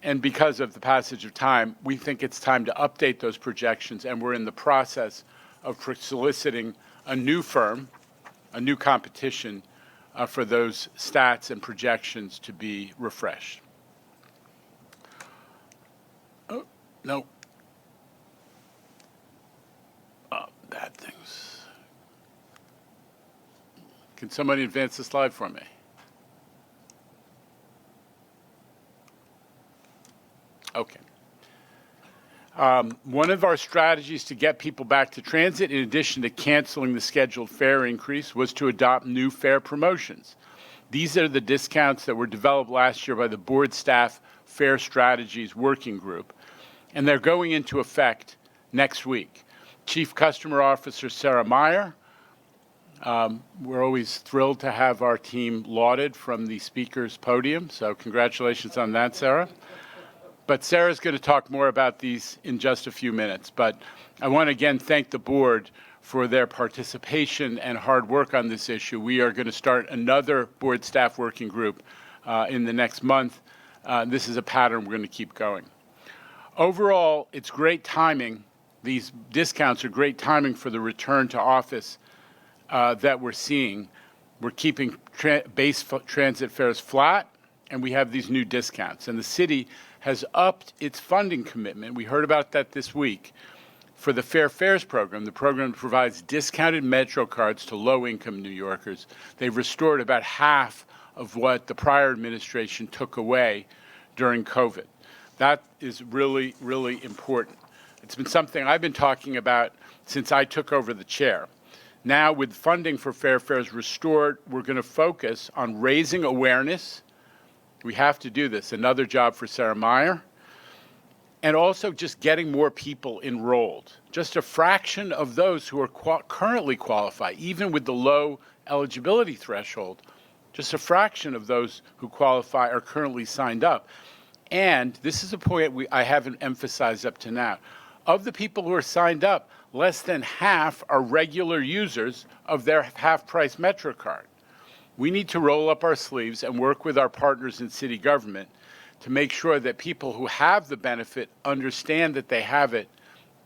and because of the passage of time, we think it's time to update those projections, and we're in the process of soliciting a new firm, a new competition for those stats and projections to be refreshed. Oh, no. Bad things. Can somebody advance the slide for me? Okay. One of our strategies to get people back to transit, in addition to canceling the scheduled fare increase, was to adopt new fare promotions. These are the discounts that were developed last year by the board staff Fare Strategies Working Group, and they're going into effect next week. Chief Customer Officer Sarah Meyer, we're always thrilled to have our team lauded from the speaker's podium, so congratulations on that, Sarah. But Sarah's going to talk more about these in just a few minutes. But I want to again thank the board for their participation and hard work on this issue. We are going to start another board staff working group in the next month. This is a pattern we're going to keep going. Overall, it's great timing. These discounts are great timing for the return to office that we're seeing. We're keeping base transit fares flat, and we have these new discounts. And the city has upped its funding commitment. We heard about that this week for the Fair Fares program. The program provides discounted Metro cards to low-income New Yorkers. They've restored about half of what the prior administration took away during COVID. That is really, really important. It's been something I've been talking about since I took over the chair. Now, with funding for Fair Fares restored, we're going to focus on raising awareness We have to do this. Another job for Sarah Meyer. And also just getting more people enrolled. Just a fraction of those who are currently qualified, even with the low eligibility threshold, just a fraction of those who qualify are currently signed up. And this is a point I haven't emphasized up to now. Of the people who are signed up, less than half are regular users of their half-price MetroCard. We need to roll up our sleeves and work with our partners in city government to make sure that people who have the benefit understand that they have it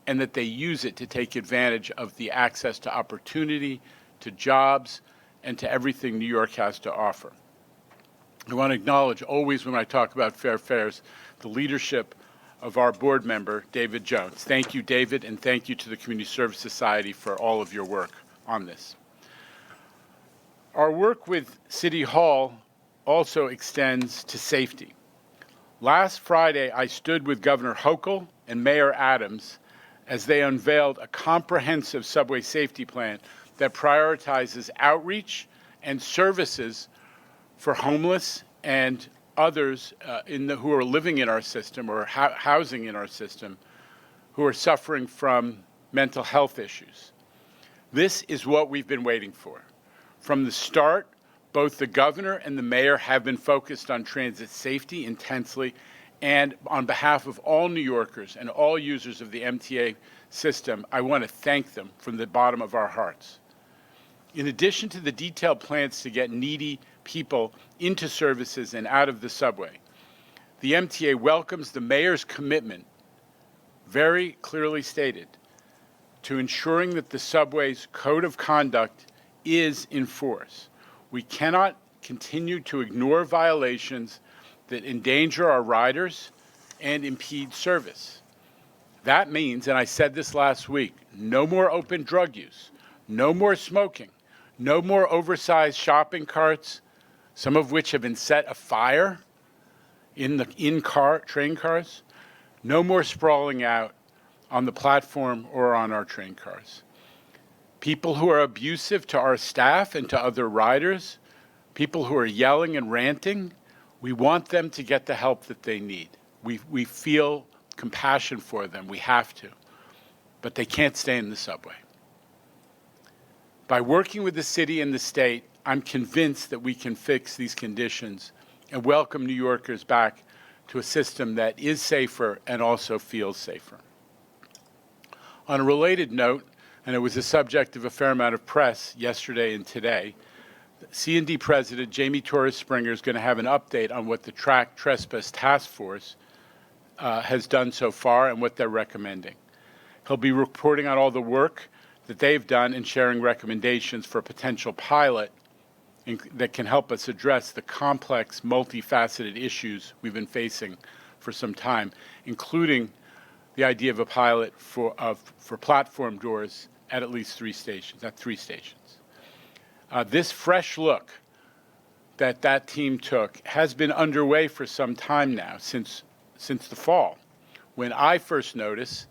and that they use it to take advantage of the access to opportunity, to jobs, and to everything New York has to offer. I want to acknowledge always when I talk about fair fares, the leadership of our board member, David Jones. Thank you, David, and thank you to the Community Service Society for all of your work on this. Our work with City Hall also extends to safety. Last Friday, I stood with Governor Hochul and Mayor Adams as they unveiled a comprehensive subway safety plan that prioritizes outreach and services for homeless and others who are living in our system or housing in our system who are suffering from mental health issues. This is what we've been waiting for. From the start, both the governor and the mayor have been focused on transit safety intensely, and on behalf of all New Yorkers and all users of the MTA system, I want to thank them from the bottom of our hearts. In addition to the detailed plans to get needy people into services and out of the subway, the MTA welcomes the mayor's commitment, very clearly stated, to ensuring that the subway's code of conduct is in force. We cannot continue to ignore violations that endanger our riders and impede service. That means, and I said this last week, no more open drug use, no more smoking, no more oversized shopping carts, some of which have been set afire in train cars, no more sprawling out on the platform or on our train cars. People who are abusive to our staff and to other riders, people who are yelling and ranting, we want them to get the help that they need. We feel compassion for them, we have to, but they can't stay in the subway. By working with the city and the state, I'm convinced that we can fix these conditions and welcome New Yorkers back to a system that is safer and also feels safer. On a related note, and it was the subject of a fair amount of press yesterday and today, C&D President Jamie Torres Springer is going to have an update on what the Track Trespass Task Force has done so far and what they're recommending. He'll be reporting on all the work that they've done and sharing recommendations for a potential pilot that can help us address the complex, multifaceted issues we've been facing for some time, including the idea of a pilot for platform doors at least 3 stations, at 3 stations. This fresh look that team took has been underway for some time now, since the fall, when I first noticed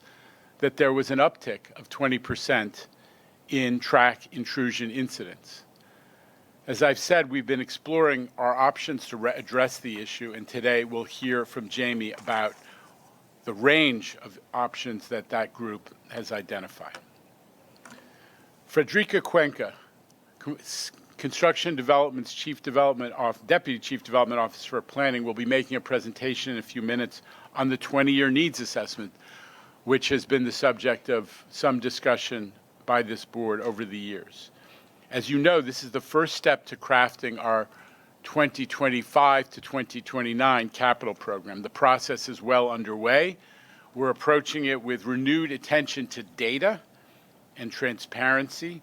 that there was an uptick of 20% in track intrusion incidents. As I've said, we've been exploring our options to address the issue, and today we'll hear from Jamie about the range of options that group has identified. Frederica Cuenca, Construction Development's Deputy Chief Development Officer for Planning, will be making a presentation in a few minutes on the 20-year needs assessment, which has been the subject of some discussion by this board over the years. As you know, this is the first step to crafting our 2025 to 2029 capital program. The process is well underway. We're approaching it with renewed attention to data and transparency,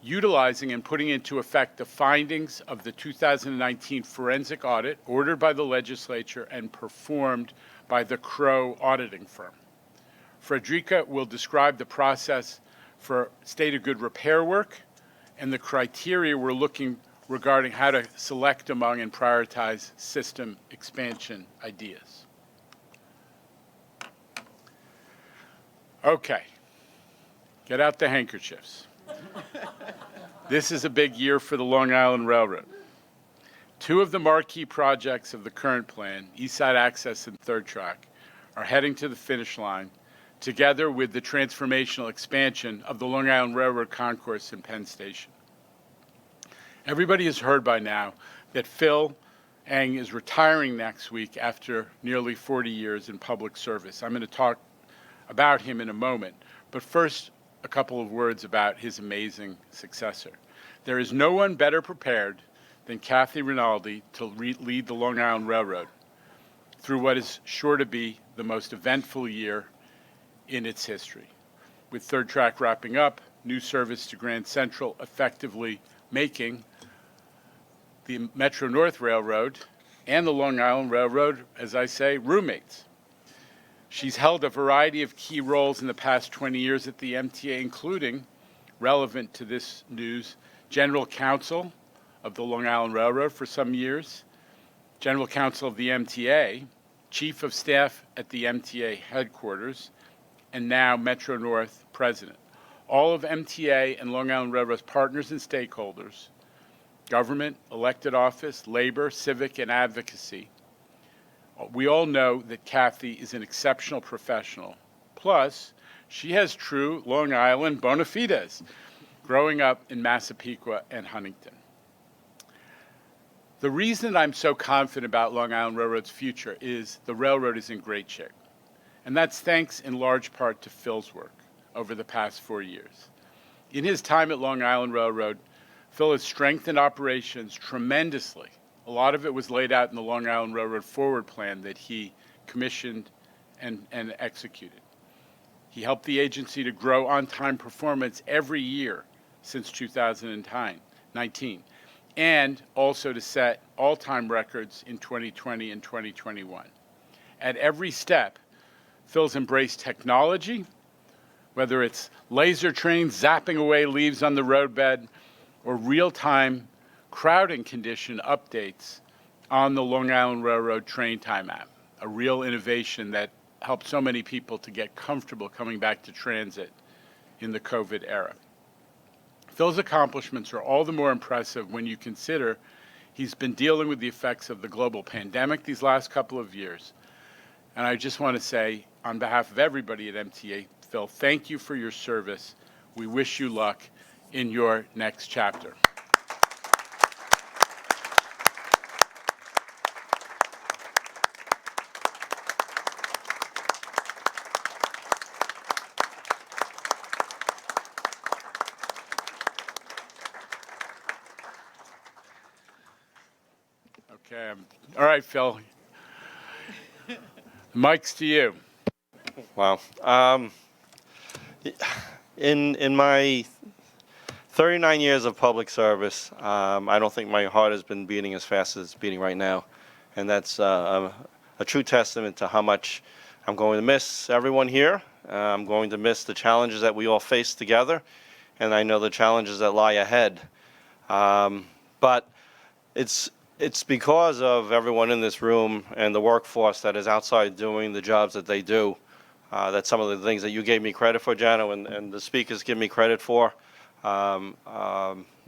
utilizing and putting into effect the findings of the 2019 forensic audit ordered by the legislature and performed by the Crow auditing firm. Frederica will describe the process for state of good repair work and the criteria we're looking regarding how to select among and prioritize system expansion ideas. Okay, get out the handkerchiefs. This is a big year for the Long Island Railroad. Two of the marquee projects of the current plan, East Side Access and Third Track, are heading to the finish line, together with the transformational expansion of the Long Island Railroad Concourse in Penn Station. Everybody has heard by now that Phil Eng is retiring next week after nearly 40 years in public service. I'm going to talk about him in a moment, but first, a couple of words about his amazing successor. There is no one better prepared than Kathy Rinaldi to lead the Long Island Railroad through what is sure to be the most eventful year in its history. With Third Track wrapping up, new service to Grand Central effectively making the Metro-North Railroad and the Long Island Railroad, as I say, roommates. She's held a variety of key roles in the past 20 years at the MTA, including, relevant to this news, General Counsel of the Long Island Railroad for some years, General Counsel of the MTA, Chief of Staff at the MTA headquarters, and now Metro-North President. All of MTA and Long Island Railroad's partners and stakeholders, government, elected office, labor, civic, and advocacy. We all know that Kathy is an exceptional professional. Plus, she has true Long Island bona fides, growing up in Massapequa and Huntington. The reason I'm so confident about Long Island Railroad's future is the railroad is in great shape. And that's thanks in large part to Phil's work over the past 4 years. In his time at Long Island Railroad, Phil has strengthened operations tremendously. A lot of it was laid out in the Long Island Railroad Forward Plan that he commissioned and executed. He helped the agency to grow on-time performance every year since 2019, and also to set all-time records in 2020 and 2021. At every step, Phil's embraced technology, whether it's laser trains zapping away leaves on the roadbed or real-time crowding condition updates on the Long Island Railroad train time app, a real innovation that helped so many people to get comfortable coming back to transit in the COVID era. Phil's accomplishments are all the more impressive when you consider he's been dealing with the effects of the global pandemic these last couple of years. And I just want to say, on behalf of everybody at MTA, Phil, thank you for your service. We wish you luck in your next chapter. Okay. All right, Phil. Mike's to you. Wow. In my 39 years of public service, I don't think my heart has been beating as fast as it's beating right now. And that's a true testament to how much I'm going to miss everyone here. I'm going to miss the challenges that we all face together. And I know the challenges that lie ahead. But it's because of everyone in this room and the workforce that is outside doing the jobs that they do. That some of the things that you gave me credit for, Jano, and the speakers give me credit for,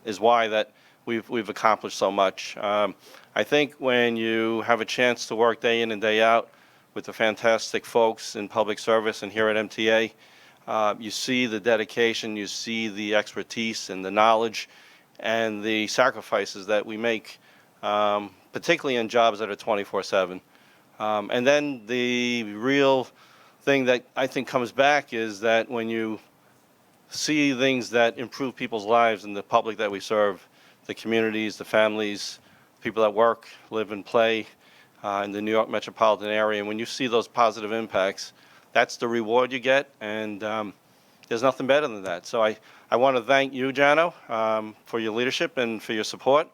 is why that we've accomplished so much. I think when you have a chance to work day in and day out with the fantastic folks in public service and here at MTA, you see the dedication, you see the expertise and the knowledge and the sacrifices that we make, particularly in jobs that are 24/7. And then the real thing that I think comes back is that when you see things that improve people's lives and the public that we serve, the communities, the families, people that work, live, and play in the New York metropolitan area, and when you see those positive impacts, that's the reward you get, and there's nothing better than that. So I want to thank you, Jano, for your leadership and for your support.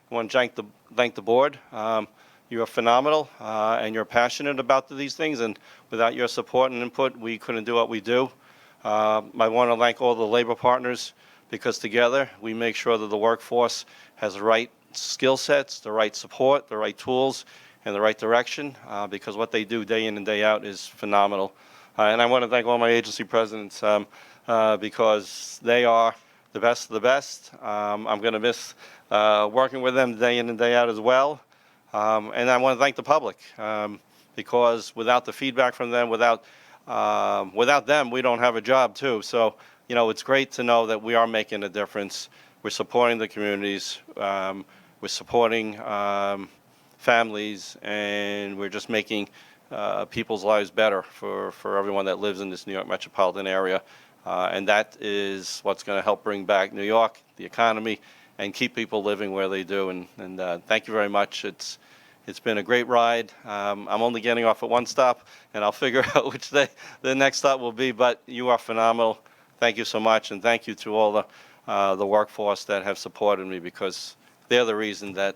I want to thank the board. You are phenomenal, and you're passionate about these things, and without your support and input, we couldn't do what we do. I want to thank all the labor partners, because together we make sure that the workforce has the right skill sets, the right support, the right tools, and the right direction, because what they do day in and day out is phenomenal. And I want to thank all my agency presidents, because they are the best of the best. I'm going to miss working with them day in and day out as well. And I want to thank the public because without the feedback from them, without them, we don't have a job too. So, you know, it's great to know that we are making a difference. We're supporting the communities. We're supporting families, and we're just making people's lives better for everyone that lives in this New York metropolitan area. And that is what's going to help bring back New York, the economy, and keep people living where they do. And thank you very much. It's been a great ride. I'm only getting off at one stop, and I'll figure out which day the next stop will be. But you are phenomenal. Thank you so much, and thank you to all the workforce that have supported me, because they're the reason that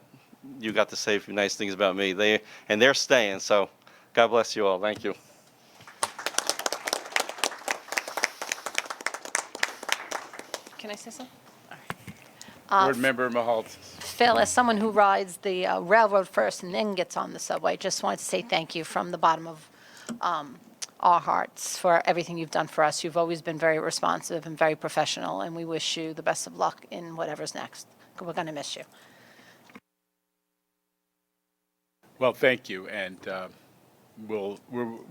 you got to say a few nice things about me. They're staying. So God bless you all. Thank you. Can I say something? Board Member Mahaltis. Phil, as someone who rides the railroad first and then gets on the subway, just wanted to say thank you from the bottom of our hearts for everything you've done for us. You've always been very responsive and very professional, and we wish you the best of luck in whatever's next. We're going to miss you. Well, thank you, and we're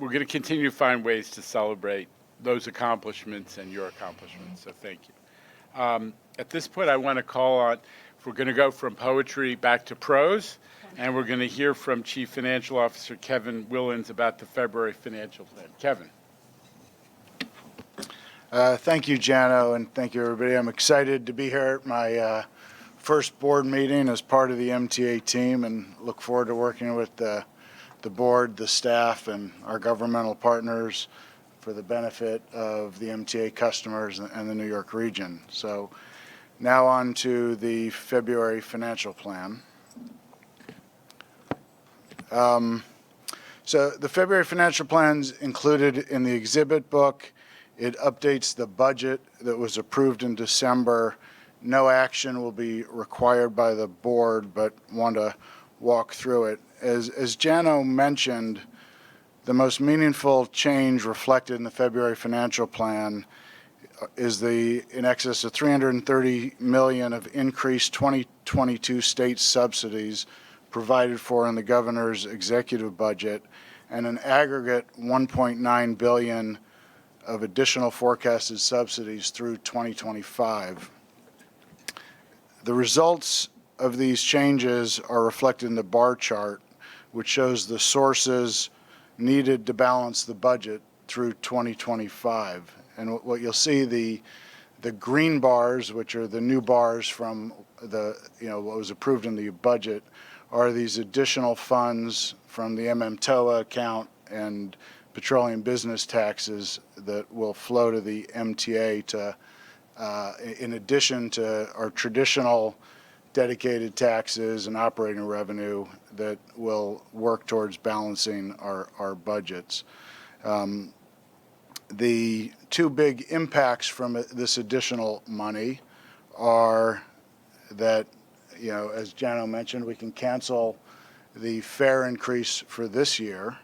going to continue to find ways to celebrate those accomplishments and your accomplishments. So thank you. At this point, I want to call on. We're going to go from poetry back to prose, and we're going to hear from Chief Financial Officer Kevin Willens about the February financial plan. Kevin. Thank you, Jano, and thank you, everybody. I'm excited to be here at my first board meeting as part of the MTA team, and look forward to working with the board, the staff, and our governmental partners for the benefit of the MTA customers and the New York region. So now on to the February financial plan. So the February financial plan's included in the exhibit book. It updates the budget that was approved in December. No action will be required by the board, but want to walk through it. As Jano mentioned, the most meaningful change reflected in the February financial plan is the in excess of $330 million of increased 2022 state subsidies provided for in the governor's executive budget, and an aggregate $1.9 billion of additional forecasted subsidies through 2025. The results of these changes are reflected in the bar chart, which shows the sources needed to balance the budget through 2025. And what you'll see, the green bars, which are the new bars from what was approved in the budget, are these additional funds from the MMTOA account and petroleum business taxes that will flow to the MTA to, in addition to our traditional dedicated taxes and operating revenue that will work towards balancing our budgets. The two big impacts from this additional money are that, as Jano mentioned, we can cancel the fare increase for this year,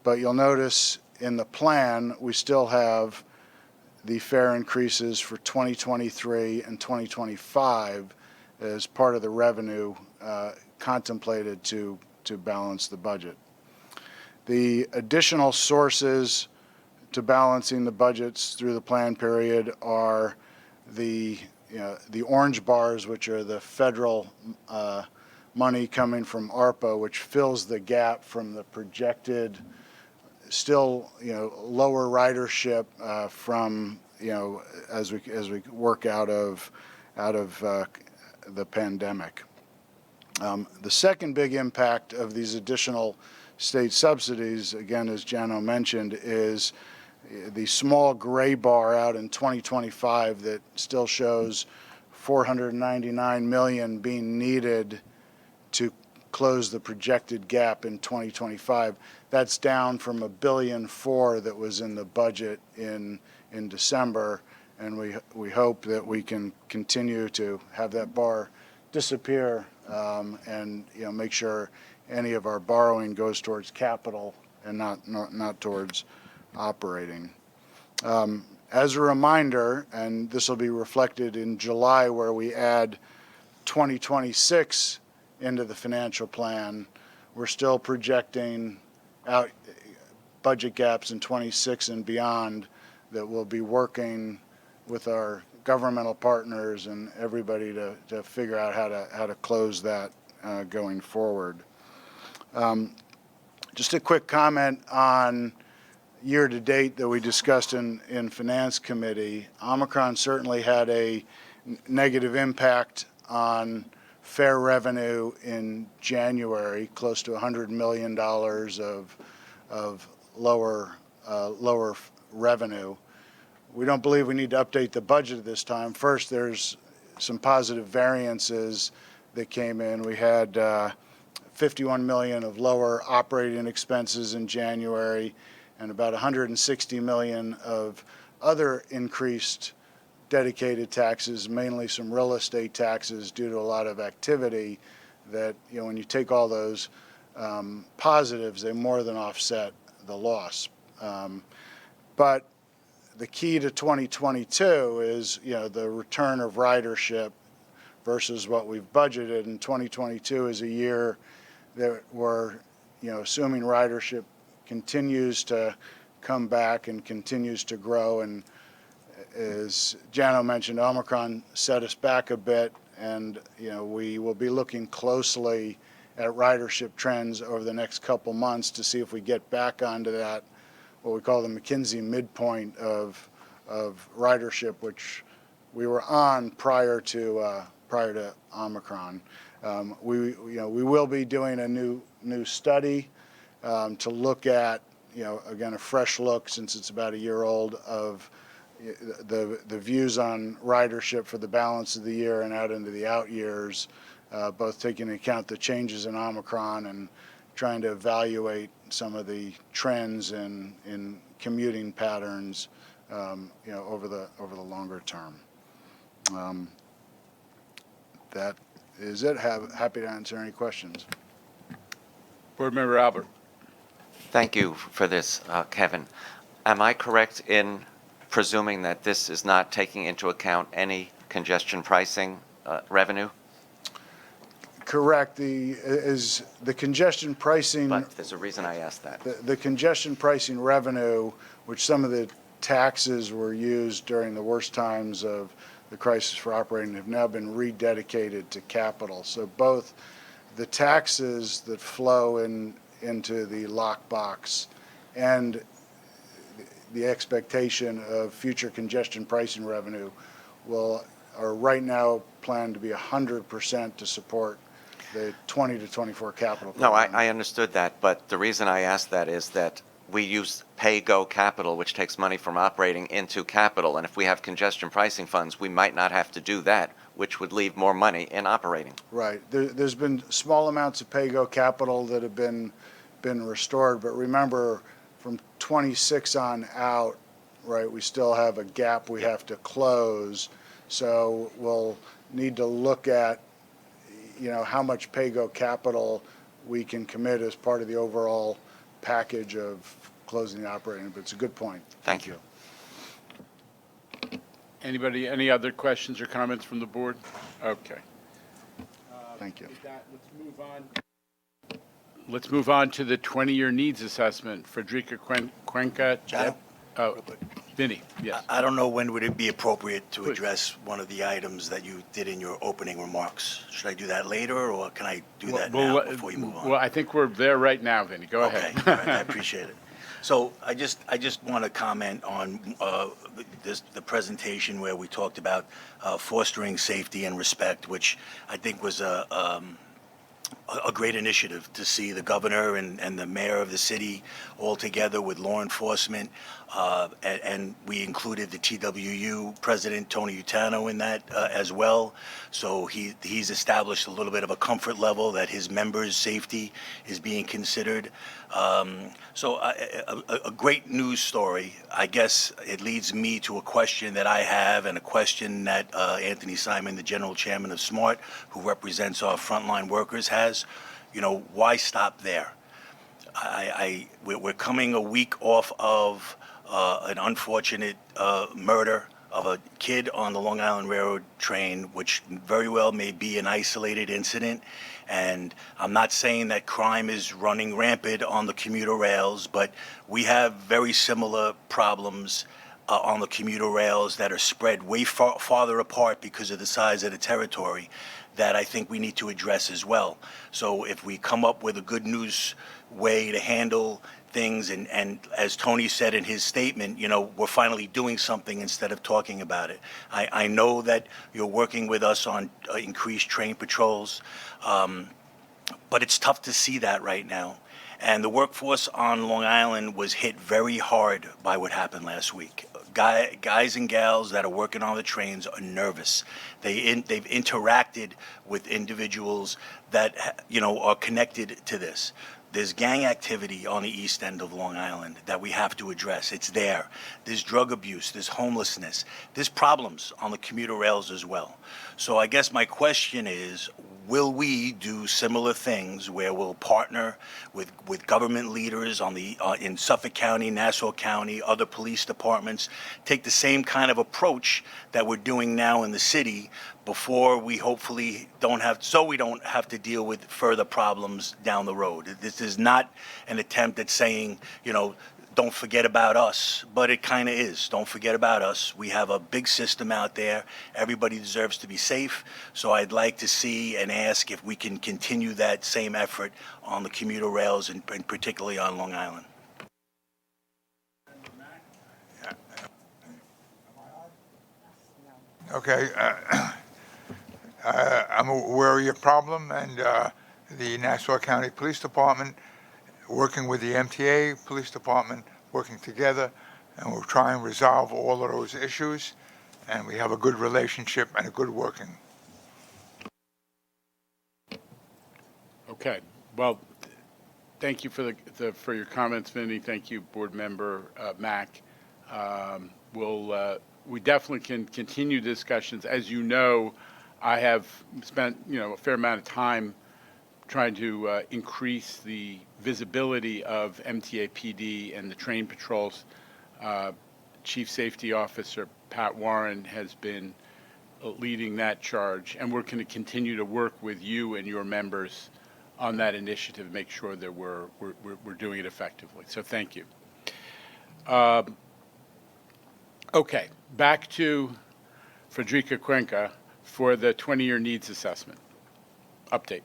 but you'll notice in the plan we still have the fare increases for 2023 and 2025 as part of the revenue contemplated to balance the budget. The additional sources to balancing the budgets through the plan period are the orange bars, which are the federal money coming from ARPA, which fills the gap from the projected still lower ridership from as we work out of the pandemic. The second big impact of these additional state subsidies, again, as Jano mentioned, is the small gray bar out in 2025 that still shows $499 million being needed to close the projected gap in 2025. That's down from $1.4 billion that was in the budget in December, and we hope that we can continue to have that bar disappear and make sure any of our borrowing goes towards capital and not towards operating. As a reminder, and this will be reflected in July where we add 2026 into the financial plan, we're still projecting out budget gaps in 26 and beyond that we'll be working with our governmental partners and everybody to figure out how to close that going forward. Just a quick comment on year to date that we discussed in Finance Committee. Omicron certainly had a negative impact on fare revenue in January, close to $100 million of lower revenue. We don't believe we need to update the budget at this time. First, there's some positive variances that came in. We had 51 million of lower operating expenses in January and about 160 million of other increased dedicated taxes, mainly some real estate taxes due to a lot of activity that, when you take all those positives, they more than offset the loss. But the key to 2022 is, the return of ridership versus what we've budgeted. And 2022 is a year that we're, assuming ridership continues to come back and continues to grow. And as Jano mentioned, Omicron set us back a bit, and, we will be looking closely at ridership trends over the next couple months to see if we get back onto that, what we call the McKinsey midpoint of ridership, which we were on prior to Omicron. We will be doing a new study to look at, again, a fresh look, since it's about a year old, of the views on ridership for the balance of the year and out into the out years, both taking into account the changes in Omicron and trying to evaluate some of the trends in commuting patterns, over the longer term. That is it. Happy to answer any questions. Board Member Albert. Thank you for this, Kevin. Am I correct in presuming that this is not taking into account any congestion pricing revenue? Correct. The congestion pricing. But there's a reason I asked that. The congestion pricing revenue, which some of the taxes were used during the worst times of the crisis for operating, have now been rededicated to capital. So both the taxes that flow into the lockbox and the expectation of future congestion pricing revenue are right now planned to be 100% to support the 20 to 24 capital program. No, I understood that, but the reason I asked that is that we use pay-go capital, which takes money from operating into capital, and if we have congestion pricing funds, we might not have to do that, which would leave more money in operating. Right. There's been small amounts of pay-go capital that have been restored, but remember, from 26 on out, right, we still have a gap we have to close. So we'll need to look at, how much pay-go capital we can commit as part of the overall package of closing the operating. But it's a good point. Thank you. Anybody, any other questions or comments from the board? Okay. Thank you. With that, let's move on to the 20-year needs assessment. Frederica Cuenca. John? Vinny, yes. I don't know when would it be appropriate to address one of the items that you did in your opening remarks. Should I do that later, or can I do that now before you move on? Well, I think we're there right now, Vinny. Go ahead. Okay, all right, I appreciate it. So I just want to comment on the presentation where we talked about fostering safety and respect, which I think was a great initiative to see the governor and the mayor of the city all together with law enforcement. And we included the TWU president, Tony Utano, in that as well. So he's established a little bit of a comfort level that his members' safety is being considered. So a great news story. I guess it leads me to a question that I have, and a question that Anthony Simon, the general chairman of SMART, who represents our frontline workers, has. Why stop there? We're coming a week off of an unfortunate murder of a kid on the Long Island Railroad train, which very well may be an isolated incident. And I'm not saying that crime is running rampant on the commuter rails, but we have very similar problems on the commuter rails that are spread way farther apart because of the size of the territory that I think we need to address as well. So if we come up with a good news way to handle things, and as Tony said in his statement, you know, we're finally doing something instead of talking about it. I know that you're working with us on increased train patrols, but it's tough to see that right now. And the workforce on Long Island was hit very hard by what happened last week. Guys and gals that are working on the trains are nervous. They've interacted with individuals that, you know, are connected to this. There's gang activity on the east end of Long Island that we have to address. It's there. There's drug abuse. There's homelessness. There's problems on the commuter rails as well. So I guess my question is, will we do similar things where we'll partner with government leaders on the in Suffolk County, Nassau County, other police departments, take the same kind of approach that we're doing now in the city before we hopefully don't have to deal with further problems down the road. This is not an attempt at saying, you know, don't forget about us, but it kind of is. Don't forget about us. We have a big system out there. Everybody deserves to be safe. So I'd like to see and ask if we can continue that same effort on the commuter rails and particularly on Long Island. Okay. I'm aware of your problem, and the Nassau County Police Department, working with the MTA Police Department, working together, and we'll try and resolve all of those issues, and we have a good relationship and a good working. Okay. Well, thank you for for your comments, Vinny. Thank you, Board Member Mack. We definitely can continue discussions. As you know, I have spent, you know, a fair amount of time trying to increase the visibility of MTA PD and the train patrols. Chief Safety Officer Pat Warren has been leading that charge, and we're going to continue to work with you and your members on that initiative, make sure that we're doing it effectively. So thank you. Okay, back to Frederica Cuenca for the 20-year needs assessment. Update.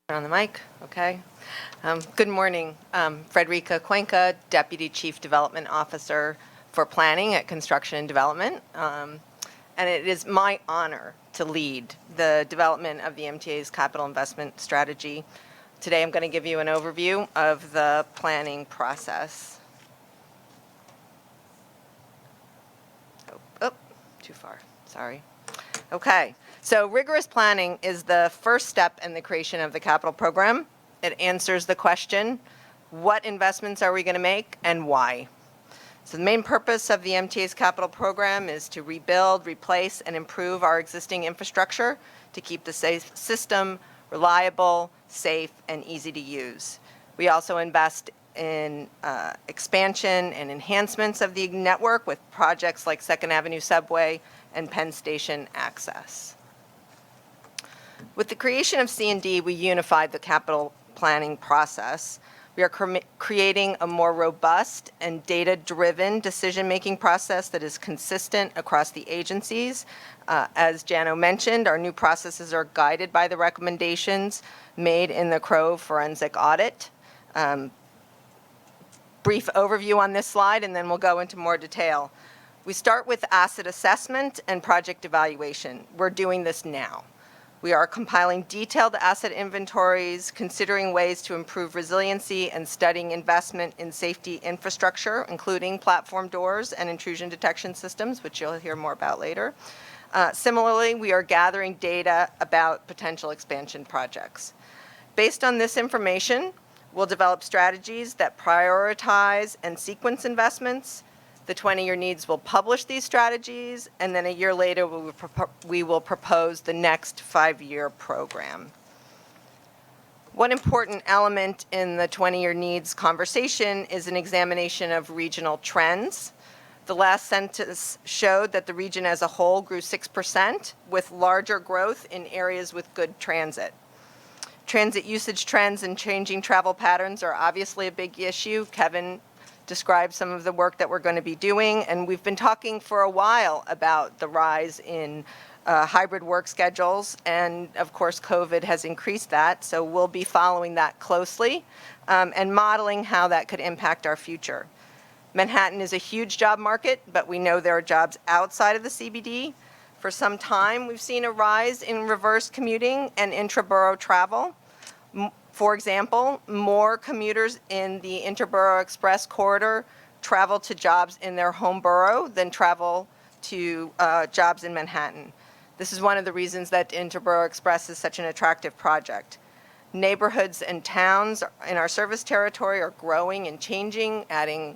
On the mic, okay. Good morning. Frederica Cuenca, Deputy Chief Development Officer for Planning at Construction and Development. And it is my honor to lead the development of the MTA's capital investment strategy. Today I'm going to give you an overview of the planning process. Oh, too far, sorry. Okay, so rigorous planning is the first step in the creation of the capital program. It answers the question, what investments are we going to make and why? So the main purpose of the MTA's capital program is to rebuild, replace, and improve our existing infrastructure to keep the system reliable, safe, and easy to use. We also invest in expansion and enhancements of the network with projects like 2nd Avenue Subway and Penn Station access. With the creation of C&D, we unified the capital planning process. We are creating a more robust and data-driven decision-making process that is consistent across the agencies. As Jano mentioned, our new processes are guided by the recommendations made in the Crow forensic audit. Brief overview on this slide, and then we'll go into more detail. We start with asset assessment and project evaluation. We're doing this now. We are compiling detailed asset inventories, considering ways to improve resiliency, and studying investment in safety infrastructure, including platform doors and intrusion detection systems, which you'll hear more about later. Similarly, we are gathering data about potential expansion projects. Based on this information, we'll develop strategies that prioritize and sequence investments. The 20-year needs will publish these strategies, and then a year later, we will propose the next 5-year program. One important element in the 20-year needs conversation is an examination of regional trends. The last census showed that the region as a whole grew 6%, with larger growth in areas with good transit. Transit usage trends and changing travel patterns are obviously a big issue. Kevin described some of the work that we're going to be doing, and we've been talking for a while about the rise in hybrid work schedules, and of course COVID has increased that, so we'll be following that closely and modeling how that could impact our future. Manhattan is a huge job market, but we know there are jobs outside of the CBD. For some time, we've seen a rise in reverse commuting and intra-borough travel. For example, more commuters in the Interborough Express corridor travel to jobs in their home borough than travel to jobs in Manhattan. This is one of the reasons that Interborough Express is such an attractive project. Neighborhoods and towns in our service territory are growing and changing, adding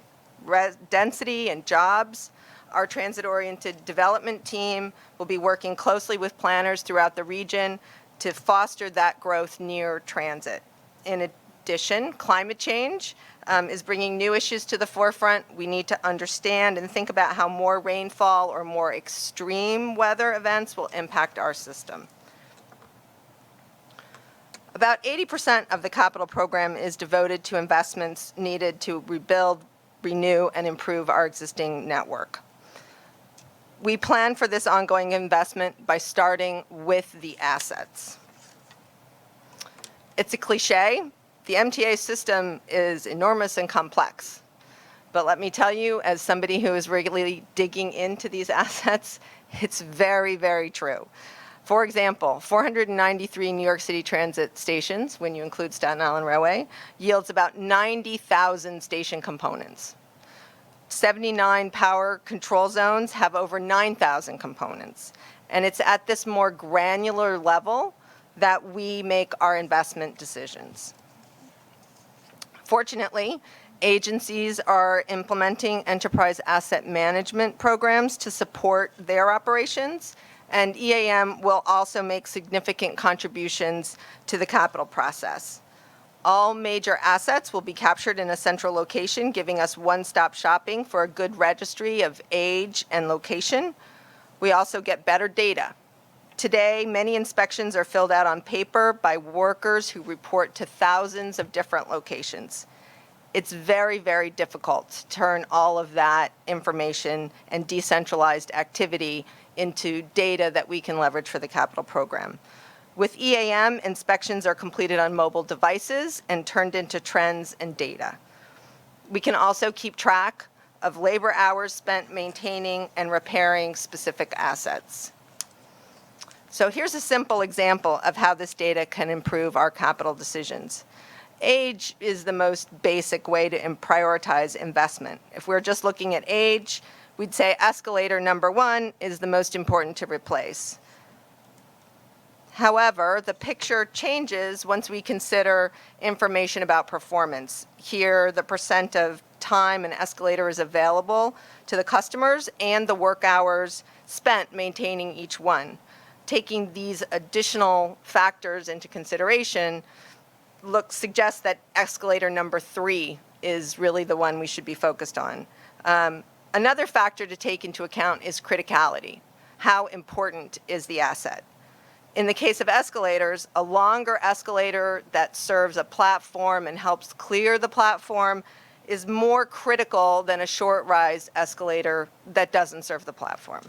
density and jobs. Our transit-oriented development team will be working closely with planners throughout the region to foster that growth near transit. In addition, climate change is bringing new issues to the forefront. We need to understand and think about how more rainfall or more extreme weather events will impact our system. About 80% of the capital program is devoted to investments needed to rebuild, renew, and improve our existing network. We plan for this ongoing investment by starting with the assets. It's a cliche. The MTA system is enormous and complex. But let me tell you, as somebody who is regularly digging into these assets, it's very, very true. For example, 493 New York City transit stations, when you include Staten Island Railway, yields about 90,000 station components. 79 power control zones have over 9,000 components. And it's at this more granular level that we make our investment decisions. Fortunately, agencies are implementing enterprise asset management programs to support their operations, and EAM will also make significant contributions to the capital process. All major assets will be captured in a central location, giving us one-stop shopping for a good registry of age and location. We also get better data. Today, many inspections are filled out on paper by workers who report to thousands of different locations. It's very, very difficult to turn all of that information and decentralized activity into data that we can leverage for the capital program. With EAM, inspections are completed on mobile devices and turned into trends and data. We can also keep track of labor hours spent maintaining and repairing specific assets. So here's a simple example of how this data can improve our capital decisions. Age is the most basic way to prioritize investment. If we're just looking at age, we'd say escalator number 1 is the most important to replace. However, the picture changes once we consider information about performance. Here, the percent of time an escalator is available to the customers and the work hours spent maintaining each one. Taking these additional factors into consideration suggests that escalator number 3 is really the one we should be focused on. Another factor to take into account is criticality. How important is the asset? In the case of escalators, a longer escalator that serves a platform and helps clear the platform is more critical than a short rise escalator that doesn't serve the platform.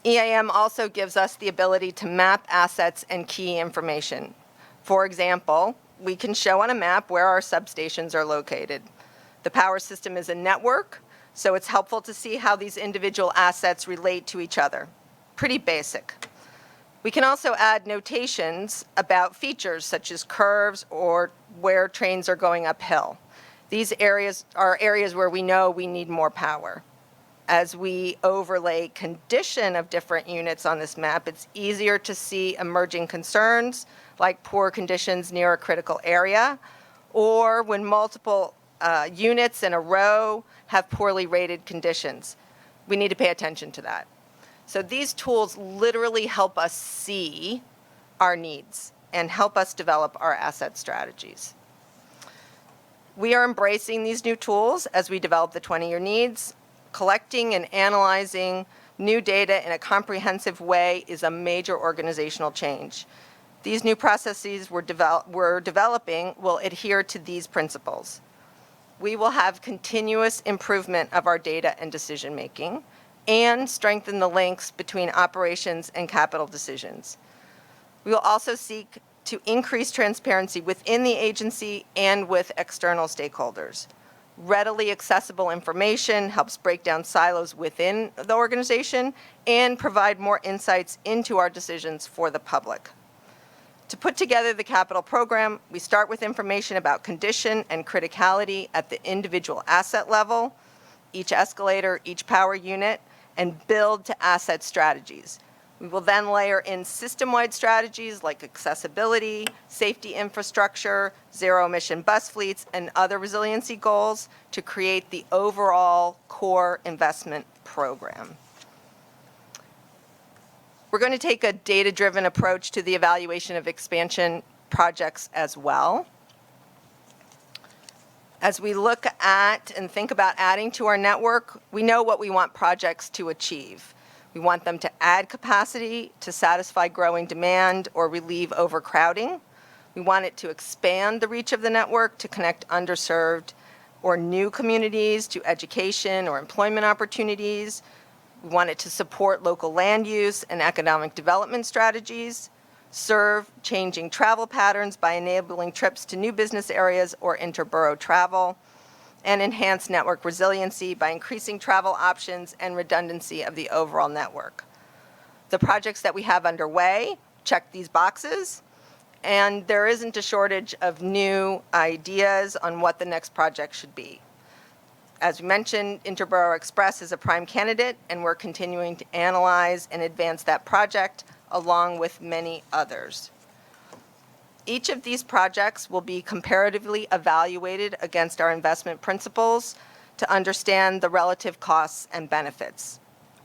EAM also gives us the ability to map assets and key information. For example, we can show on a map where our substations are located. The power system is a network, so it's helpful to see how these individual assets relate to each other. Pretty basic. We can also add notations about features such as curves or where trains are going uphill. These areas are areas where we know we need more power. As we overlay condition of different units on this map, it's easier to see emerging concerns like poor conditions near a critical area, or when multiple units in a row have poorly rated conditions. We need to pay attention to that. So these tools literally help us see our needs and help us develop our asset strategies. We are embracing these new tools as we develop the 20-year needs. Collecting and analyzing new data in a comprehensive way is a major organizational change. These new processes we're developing will adhere to these principles. We will have continuous improvement of our data and decision-making and strengthen the links between operations and capital decisions. We will also seek to increase transparency within the agency and with external stakeholders. Readily accessible information helps break down silos within the organization and provide more insights into our decisions for the public. To put together the capital program, we start with information about condition and criticality at the individual asset level, each escalator, each power unit, and build to asset strategies. We will then layer in system-wide strategies like accessibility, safety infrastructure, zero-emission bus fleets, and other resiliency goals to create the overall core investment program. We're going to take a data-driven approach to the evaluation of expansion projects as well. As we look at and think about adding to our network, we know what we want projects to achieve. We want them to add capacity to satisfy growing demand or relieve overcrowding. We want it to expand the reach of the network to connect underserved or new communities to education or employment opportunities. We want it to support local land use and economic development strategies, serve changing travel patterns by enabling trips to new business areas or interborough travel, and enhance network resiliency by increasing travel options and redundancy of the overall network. The projects that we have underway check these boxes, and there isn't a shortage of new ideas on what the next project should be. As we mentioned, Interborough Express is a prime candidate, and we're continuing to analyze and advance that project along with many others. Each of these projects will be comparatively evaluated against our investment principles to understand the relative costs and benefits.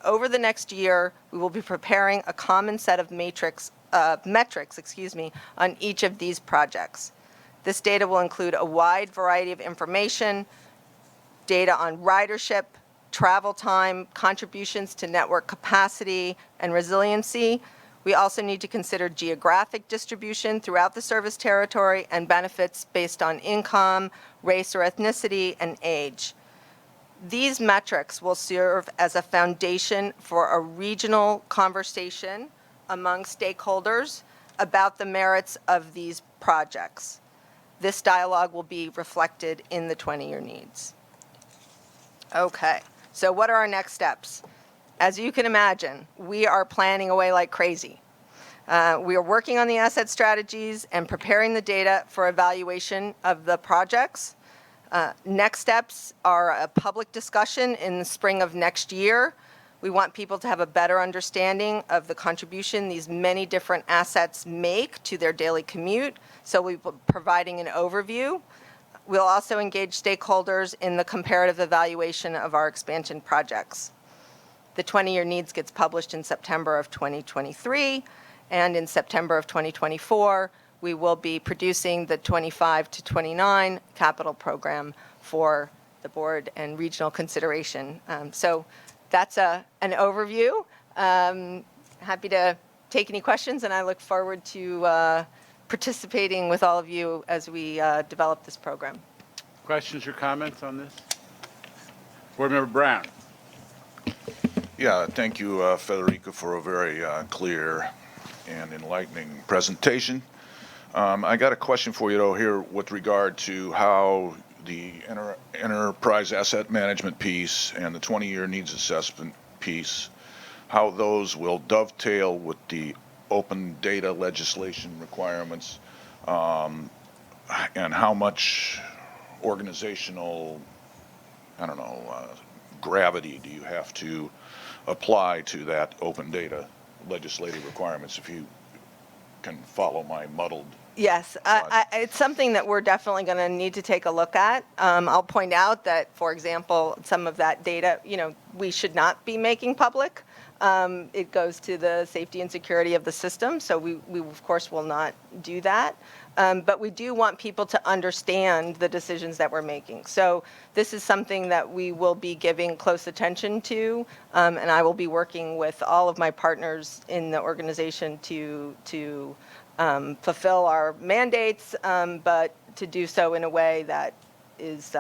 Over the next year, we will be preparing a common set of metrics on each of these projects. This data will include a wide variety of information, data on ridership, travel time, contributions to network capacity, and resiliency. We also need to consider geographic distribution throughout the service territory and benefits based on income, race or ethnicity, and age. These metrics will serve as a foundation for a regional conversation among stakeholders about the merits of these projects. This dialogue will be reflected in the 20-year needs. Okay, so what are our next steps? As you can imagine, we are planning away like crazy. We are working on the asset strategies and preparing the data for evaluation of the projects. Next steps are a public discussion in the spring of next year. We want people to have a better understanding of the contribution these many different assets make to their daily commute, so we'll be providing an overview. We'll also engage stakeholders in the comparative evaluation of our expansion projects. The 20-year needs gets published in September of 2023, and in September of 2024, we will be producing the 25 to 29 capital program for the board and regional consideration. So that's an overview. Happy to take any questions, and I look forward to participating with all of you as we develop this program. Questions or comments on this? Board Member Brown. Yeah, thank you, Federica, for a very clear and enlightening presentation. I got a question for you, though, here with regard to how the enterprise asset management piece and the 20-year needs assessment piece, how those will dovetail with the open data legislation requirements, and how much organizational, gravity do you have to apply to that open data legislative requirements, if you can follow my muddled. Yes, it's something that we're definitely going to need to take a look at. I'll point out that, for example, some of that data, we should not be making public. it goes to the safety and security of the system. So we of course will not do that. But we do want people to understand the decisions that we're making. So this is something that we will be giving close attention to, and I will be working with all of my partners in the organization to fulfill our mandates, but to do so in a way that is,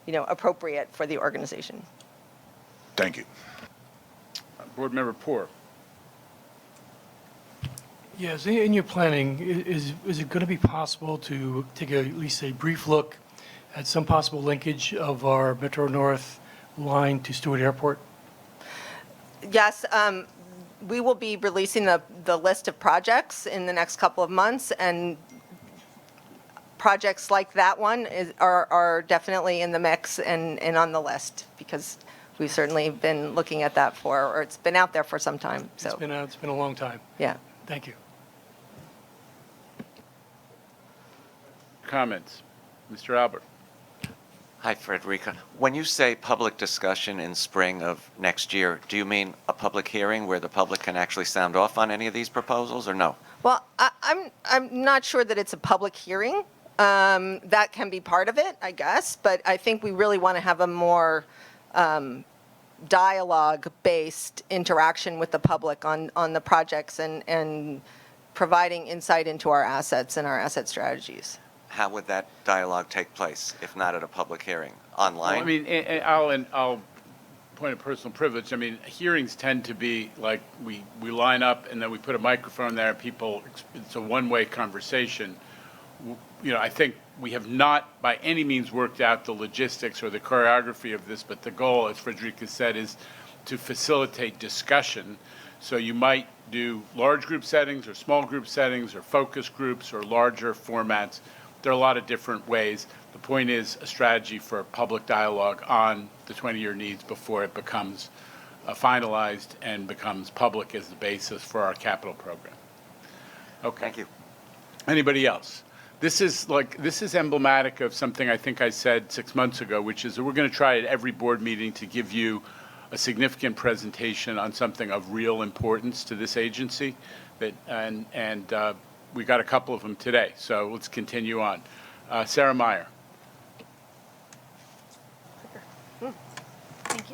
appropriate for the organization. Thank you. Board Member Poor. Yes, in your planning, is it going to be possible to take at least a brief look at some possible linkage of our Metro North line to Stewart Airport? Yes, we will be releasing the list of projects in the next couple of months, and projects like that one are definitely in the mix and on the list, because we've certainly been looking at that or it's been out there for some time. So It's been a long time. Yeah. Thank you. Comments? Mr. Albert. Hi, Frederica. When you say public discussion in spring of next year, do you mean a public hearing where the public can actually sound off on any of these proposals, or no? Well, I'm not sure that it's a public hearing. That can be part of it, I guess, but I think we really want to have a more dialogue-based interaction with the public on the projects and providing insight into our assets and our asset strategies. How would that dialogue take place, if not at a public hearing? Online? Well, I mean, I'll point of personal privilege. I mean, hearings tend to be like we line up and then we put a microphone there and people, it's a one-way conversation. I think we have not by any means worked out the logistics or the choreography of this, but the goal, as Frederica said, is to facilitate discussion. So you might do large group settings or small group settings or focus groups or larger formats. There are a lot of different ways. The point is a strategy for public dialogue on the 20-year needs before it becomes finalized and becomes public as the basis for our capital program. Okay. Thank you. Anybody else? This is emblematic of something I think I said 6 months ago, which is that we're going to try at every board meeting to give you a significant presentation on something of real importance to this agency. We got a couple of them today, so let's continue on. Sarah Meyer.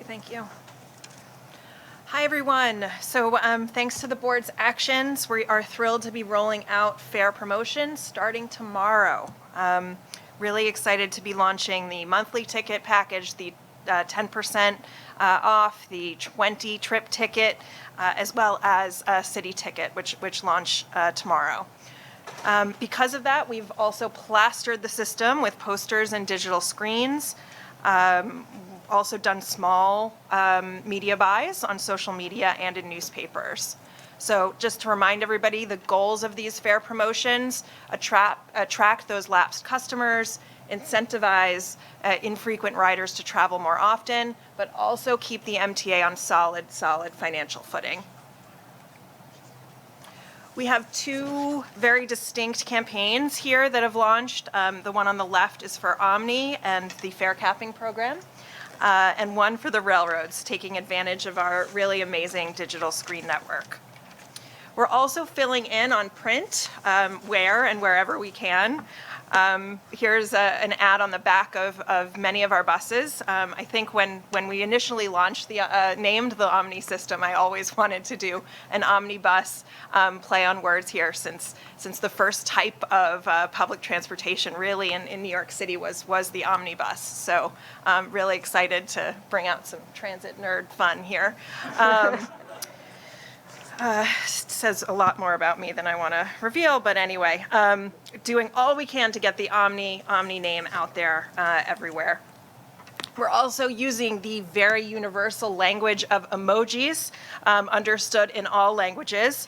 Thank you. Hi, everyone. So thanks to the board's actions, we are thrilled to be rolling out fare promotions starting tomorrow. Really excited to be launching the monthly ticket package, the 10% off, the 20 trip ticket, as well as a city ticket, which launch tomorrow. Because of that, we've also plastered the system with posters and digital screens. Also done small media buys on social media and in newspapers. So just to remind everybody, the goals of these fare promotions: attract those lapsed customers, incentivize infrequent riders to travel more often, but also keep the MTA on solid financial footing. We have two very distinct campaigns here that have launched. The one on the left is for Omni and the fare capping program, and one for the railroads, taking advantage of our really amazing digital screen network. We're also filling in on print where and wherever we can. Here's an ad on the back of many of our buses. I think when we initially launched named the Omni system, I always wanted to do an omnibus play on words here, since the first type of public transportation really in New York City was the omnibus. So really excited to bring out some transit nerd fun here. Says a lot more about me than I want to reveal, but anyway, doing all we can to get the Omni name out there everywhere. We're also using the very universal language of emojis, understood in all languages.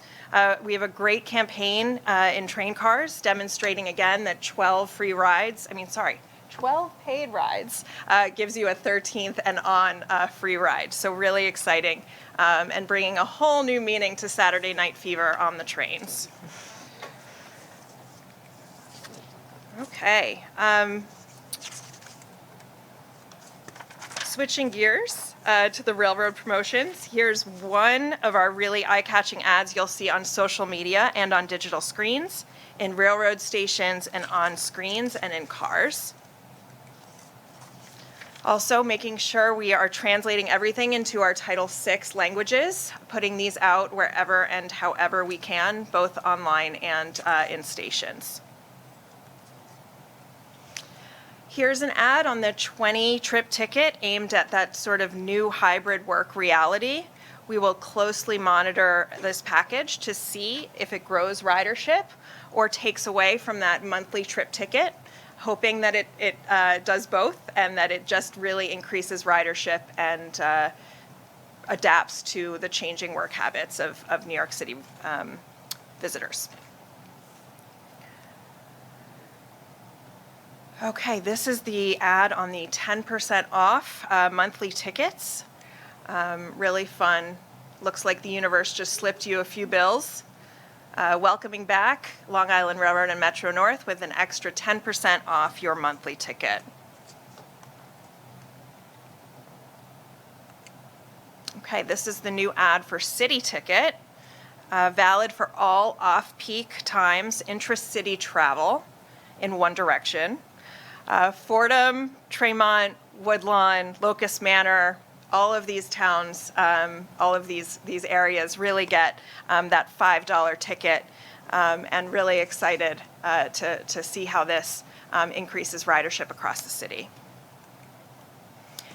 We have a great campaign in train cars demonstrating again that 12 paid rides gives you a 13th and on free ride. So really exciting, and bringing a whole new meaning to Saturday Night Fever on the trains. Okay. Switching gears, to the railroad promotions. Here's one of our really eye-catching ads you'll see on social media and on digital screens, in railroad stations and on screens and in cars. Also, making sure we are translating everything into our Title VI languages, putting these out wherever and however we can, both online and in stations. Here's an ad on the 20-trip ticket aimed at that sort of new hybrid work reality. We will closely monitor this package to see if it grows ridership or takes away from that monthly trip ticket, hoping that it does both and that it just really increases ridership and adapts to the changing work habits of New York City visitors. Okay, this is the ad on the 10% off monthly tickets. Really fun. Looks like the universe just slipped you a few bills. Welcoming back Long Island Railroad and Metro North with an extra 10% off your monthly ticket. Okay, this is the new ad for City Ticket, valid for all off-peak times intra-city travel in one direction. Fordham, Tremont, Woodlawn, Locust Manor, all of these towns, all of these areas really get that $5 ticket, and really excited to see how this increases ridership across the city.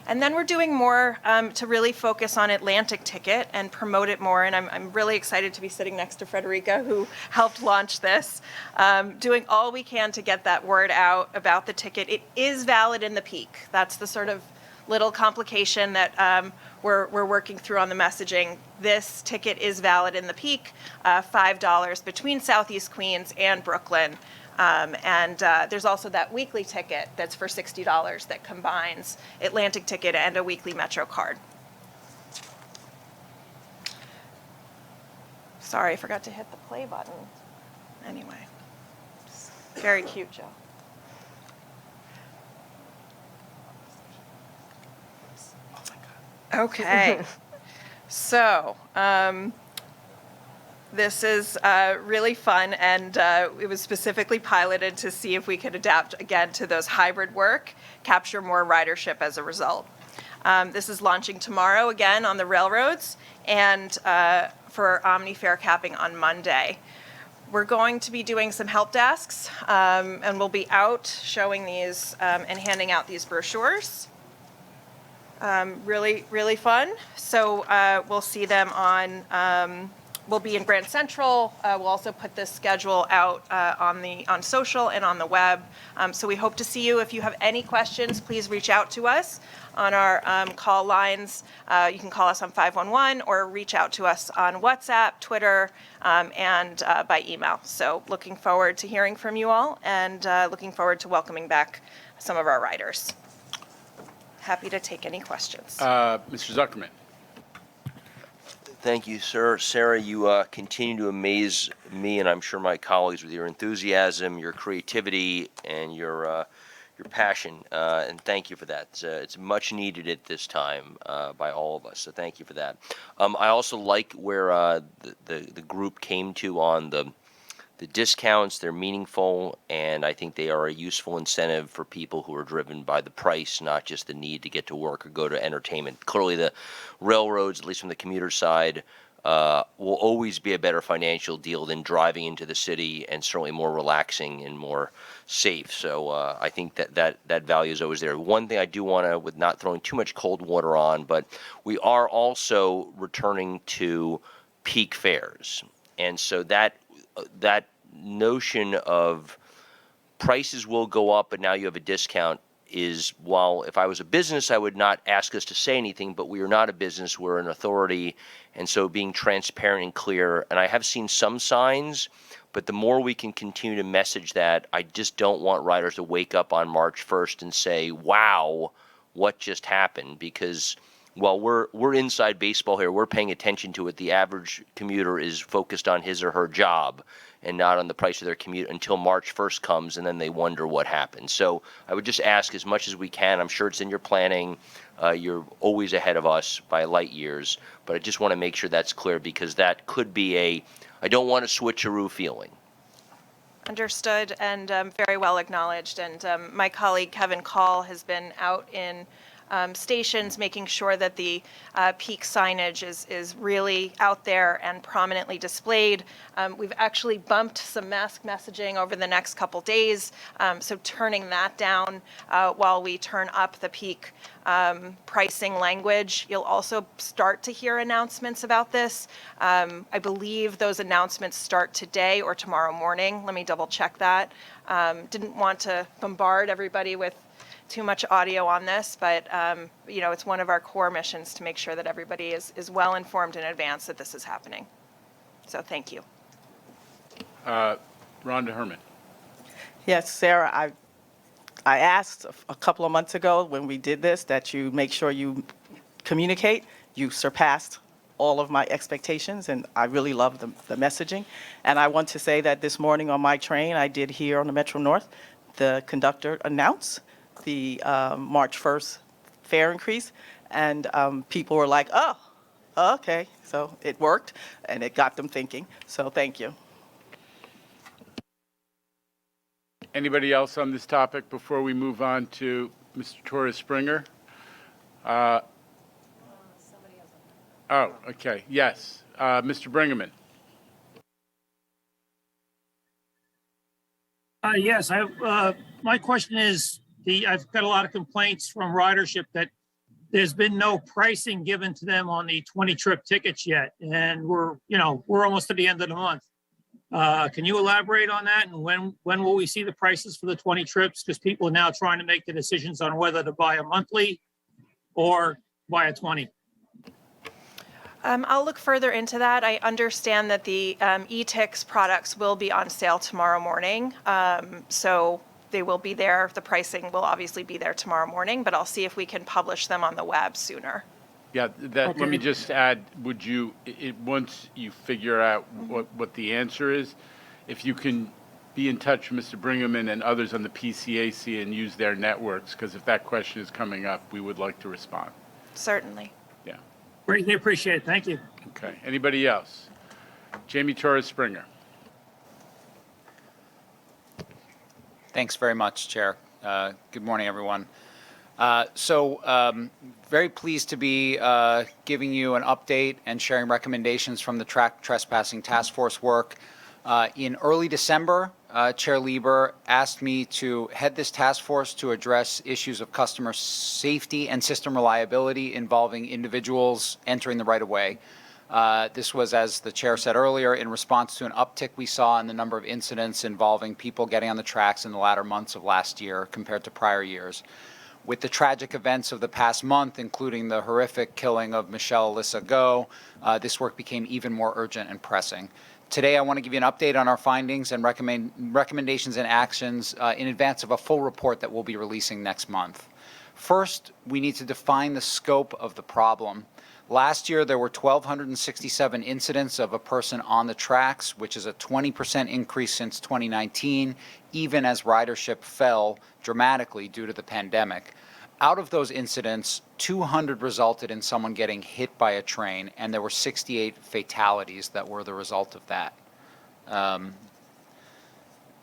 And then we're doing more to really focus on Atlantic Ticket and promote it more. And I'm really excited to be sitting next to Frederica, who helped launch this, doing all we can to get that word out about the ticket. It is valid in the peak. That's the sort of little complication that we're working through on the messaging. This ticket is valid in the peak, $5 between Southeast Queens and Brooklyn. And there's also that weekly ticket that's for $60 that combines Atlantic Ticket and a weekly Metro card. Sorry, I forgot to hit the play button. Anyway, very cute, Joe. Okay, so this is really fun, and it was specifically piloted to see if we could adapt again to those hybrid work, capture more ridership as a result. This is launching tomorrow again on the railroads and for Omni fare capping on Monday. We're going to be doing some help desks, and we'll be out showing these and handing out these brochures. Really fun. So we'll see them on, we'll be in Grand Central. We'll also put this schedule out on social and on the web. So we hope to see you. If you have any questions, please reach out to us on our call lines. You can call us on 511 or reach out to us on WhatsApp, Twitter, and by email. So looking forward to hearing from you all, and looking forward to welcoming back some of our riders. Happy to take any questions. Mr. Zuckerman. Thank you, sir. Sarah, you continue to amaze me, and I'm sure my colleagues, with your enthusiasm, your creativity, and your passion. And thank you for that. It's much needed at this time by all of us. So thank you for that. I also like where the group came to on the discounts. They're meaningful, and I think they are a useful incentive for people who are driven by the price, not just the need to get to work or go to entertainment. Clearly, the railroads, at least from the commuter side, will always be a better financial deal than driving into the city, and certainly more relaxing and more safe. So I think that value is always there. One thing I do want to, with not throwing too much cold water on, but we are also returning to peak fares. And so that notion of prices will go up, but now you have a discount is, while if I was a business, I would not ask us to say anything, but we are not a business, we're an authority. And so being transparent and clear, and I have seen some signs, but the more we can continue to message that, I just don't want riders to wake up on March 1st and say, wow, what just happened? Because while we're inside baseball here, we're paying attention to it. The average commuter is focused on his or her job and not on the price of their commute until March 1st comes, and then they wonder what happened. So I would just ask as much as we can. I'm sure it's in your planning. You're always ahead of us by light years, but I just want to make sure that's clear because that could be I don't want a switcheroo feeling. Understood and very well acknowledged. And my colleague Kevin Call has been out in stations making sure that the peak signage is really out there and prominently displayed. We've actually bumped some mask messaging over the next couple days, so turning that down while we turn up the peak pricing language. You'll also start to hear announcements about this. I believe those announcements start today or tomorrow morning. Let me double check that. Didn't want to bombard everybody with too much audio on this, but it's one of our core missions to make sure that everybody is well informed in advance that this is happening. So thank you. Rhonda Herman. Yes, Sarah, I asked a couple of months ago when we did this that you make sure you communicate. You surpassed all of my expectations, and I really love the messaging. And I want to say that this morning on my train, I did hear on the Metro North, the conductor announce the March 1st fare increase, and people were like, oh, okay. So it worked, and it got them thinking. So thank you. Anybody else on this topic before we move on to Mr. Torres Springer? Oh, okay. Yes. Mr. Bringerman. Yes, my question is, I've got a lot of complaints from ridership that there's been no pricing given to them on the 20-trip tickets yet, and we're almost at the end of the month. Can you elaborate on that, and when will we see the prices for the 20 trips? Because people are now trying to make the decisions on whether to buy a monthly or buy a 20. I'll look further into that. I understand that the e-Tix products will be on sale tomorrow morning. So they will be there. The pricing will obviously be there tomorrow morning, but I'll see if we can publish them on the web sooner. Yeah, let me just add, would you, once you figure out what the answer is, if you can be in touch with Mr. Bringerman and others on the PCAC and use their networks, because if that question is coming up, we would like to respond. Certainly. Yeah. Greatly appreciate it. Thank you. Okay. Anybody else? Jamie Torres Springer. Thanks very much, Chair. Good morning, everyone. Very pleased to be giving you an update and sharing recommendations from the Track Trespassing Task Force work. In early December, Chair Lieber asked me to head this task force to address issues of customer safety and system reliability involving individuals entering the right-of-way. This was, as the chair said earlier, in response to an uptick we saw in the number of incidents involving people getting on the tracks in the latter months of last year compared to prior years. With the tragic events of the past month, including the horrific killing of Michelle Alyssa Go, this work became even more urgent and pressing. Today, I want to give you an update on our findings and recommendations and actions in advance of a full report that we'll be releasing next month. First, we need to define the scope of the problem. Last year, there were 1,267 incidents of a person on the tracks, which is a 20% increase since 2019, even as ridership fell dramatically due to the pandemic. Out of those incidents, 200 resulted in someone getting hit by a train, and there were 68 fatalities that were the result of that.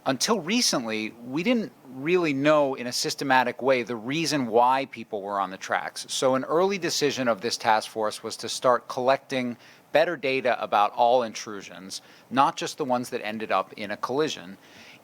Until recently, we didn't really know in a systematic way the reason why people were on the tracks. So an early decision of this task force was to start collecting better data about all intrusions, not just the ones that ended up in a collision.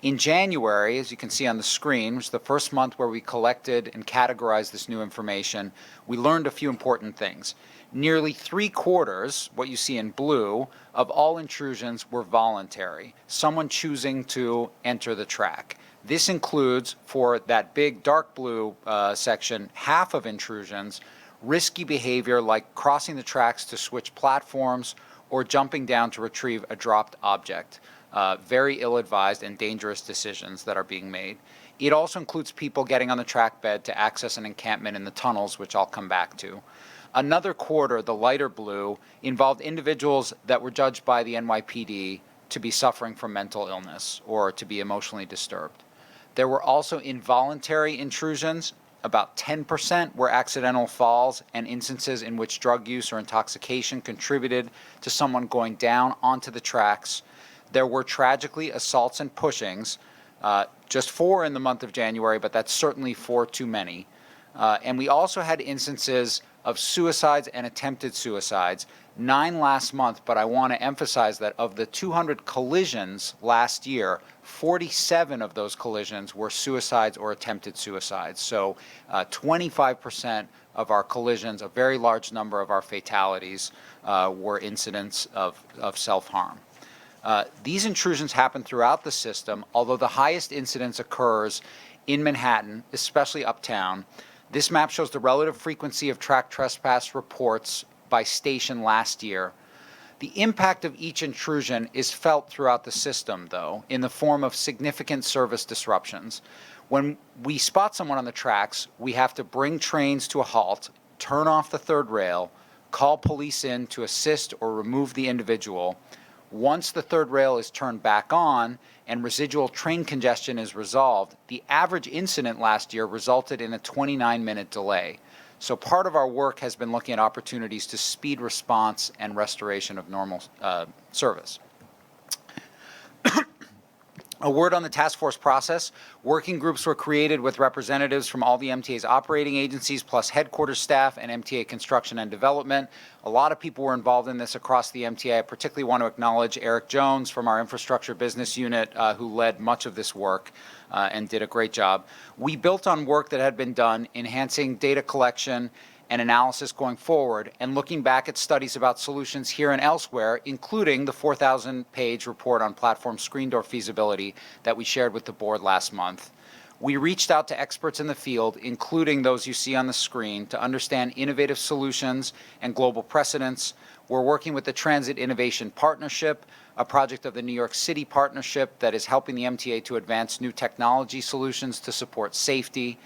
In January, as you can see on the screen, which is the first month where we collected and categorized this new information, we learned a few important things. Nearly 3/4, what you see in blue, of all intrusions were voluntary, someone choosing to enter the track. This includes, for that big dark blue section, half of intrusions, risky behavior like crossing the tracks to switch platforms or jumping down to retrieve a dropped object. Very ill-advised and dangerous decisions that are being made. It also includes people getting on the track bed to access an encampment in the tunnels, which I'll come back to. Another quarter, the lighter blue, involved individuals that were judged by the NYPD to be suffering from mental illness or to be emotionally disturbed. There were also involuntary intrusions, About 10% were accidental falls and instances in which drug use or intoxication contributed to someone going down onto the tracks. There were tragically assaults and pushings, just 4 in the month of January, but that's certainly 4 too many. And we also had instances of suicides and attempted suicides, 9 last month, but I want to emphasize that of the 200 collisions last year, 47 of those collisions were suicides or attempted suicides. So 25% of our collisions, a very large number of our fatalities, were incidents of self-harm. These intrusions happen throughout the system, although the highest incidence occurs in Manhattan, especially uptown. This map shows the relative frequency of track trespass reports by station last year. The impact of each intrusion is felt throughout the system, though, in the form of significant service disruptions. When we spot someone on the tracks, we have to bring trains to a halt, turn off the third rail, call police in to assist or remove the individual. Once the third rail is turned back on and residual train congestion is resolved, the average incident last year resulted in a 29-minute delay. So part of our work has been looking at opportunities to speed response and restoration of normal service. A word on the task force process. Working groups were created with representatives from all the MTA's operating agencies, plus headquarters staff and MTA construction and development. A lot of people were involved in this across the MTA. I particularly want to acknowledge Eric Jones from our infrastructure business unit, who led much of this work and did a great job. We built on work that had been done, enhancing data collection and analysis going forward, and looking back at studies about solutions here and elsewhere, including the 4,000-page report on platform screen door feasibility that we shared with the board last month. We reached out to experts in the field, including those you see on the screen, to understand innovative solutions and global precedents. We're working with the Transit Innovation Partnership, a project of the New York City Partnership that is helping the MTA to advance new technology solutions to support safety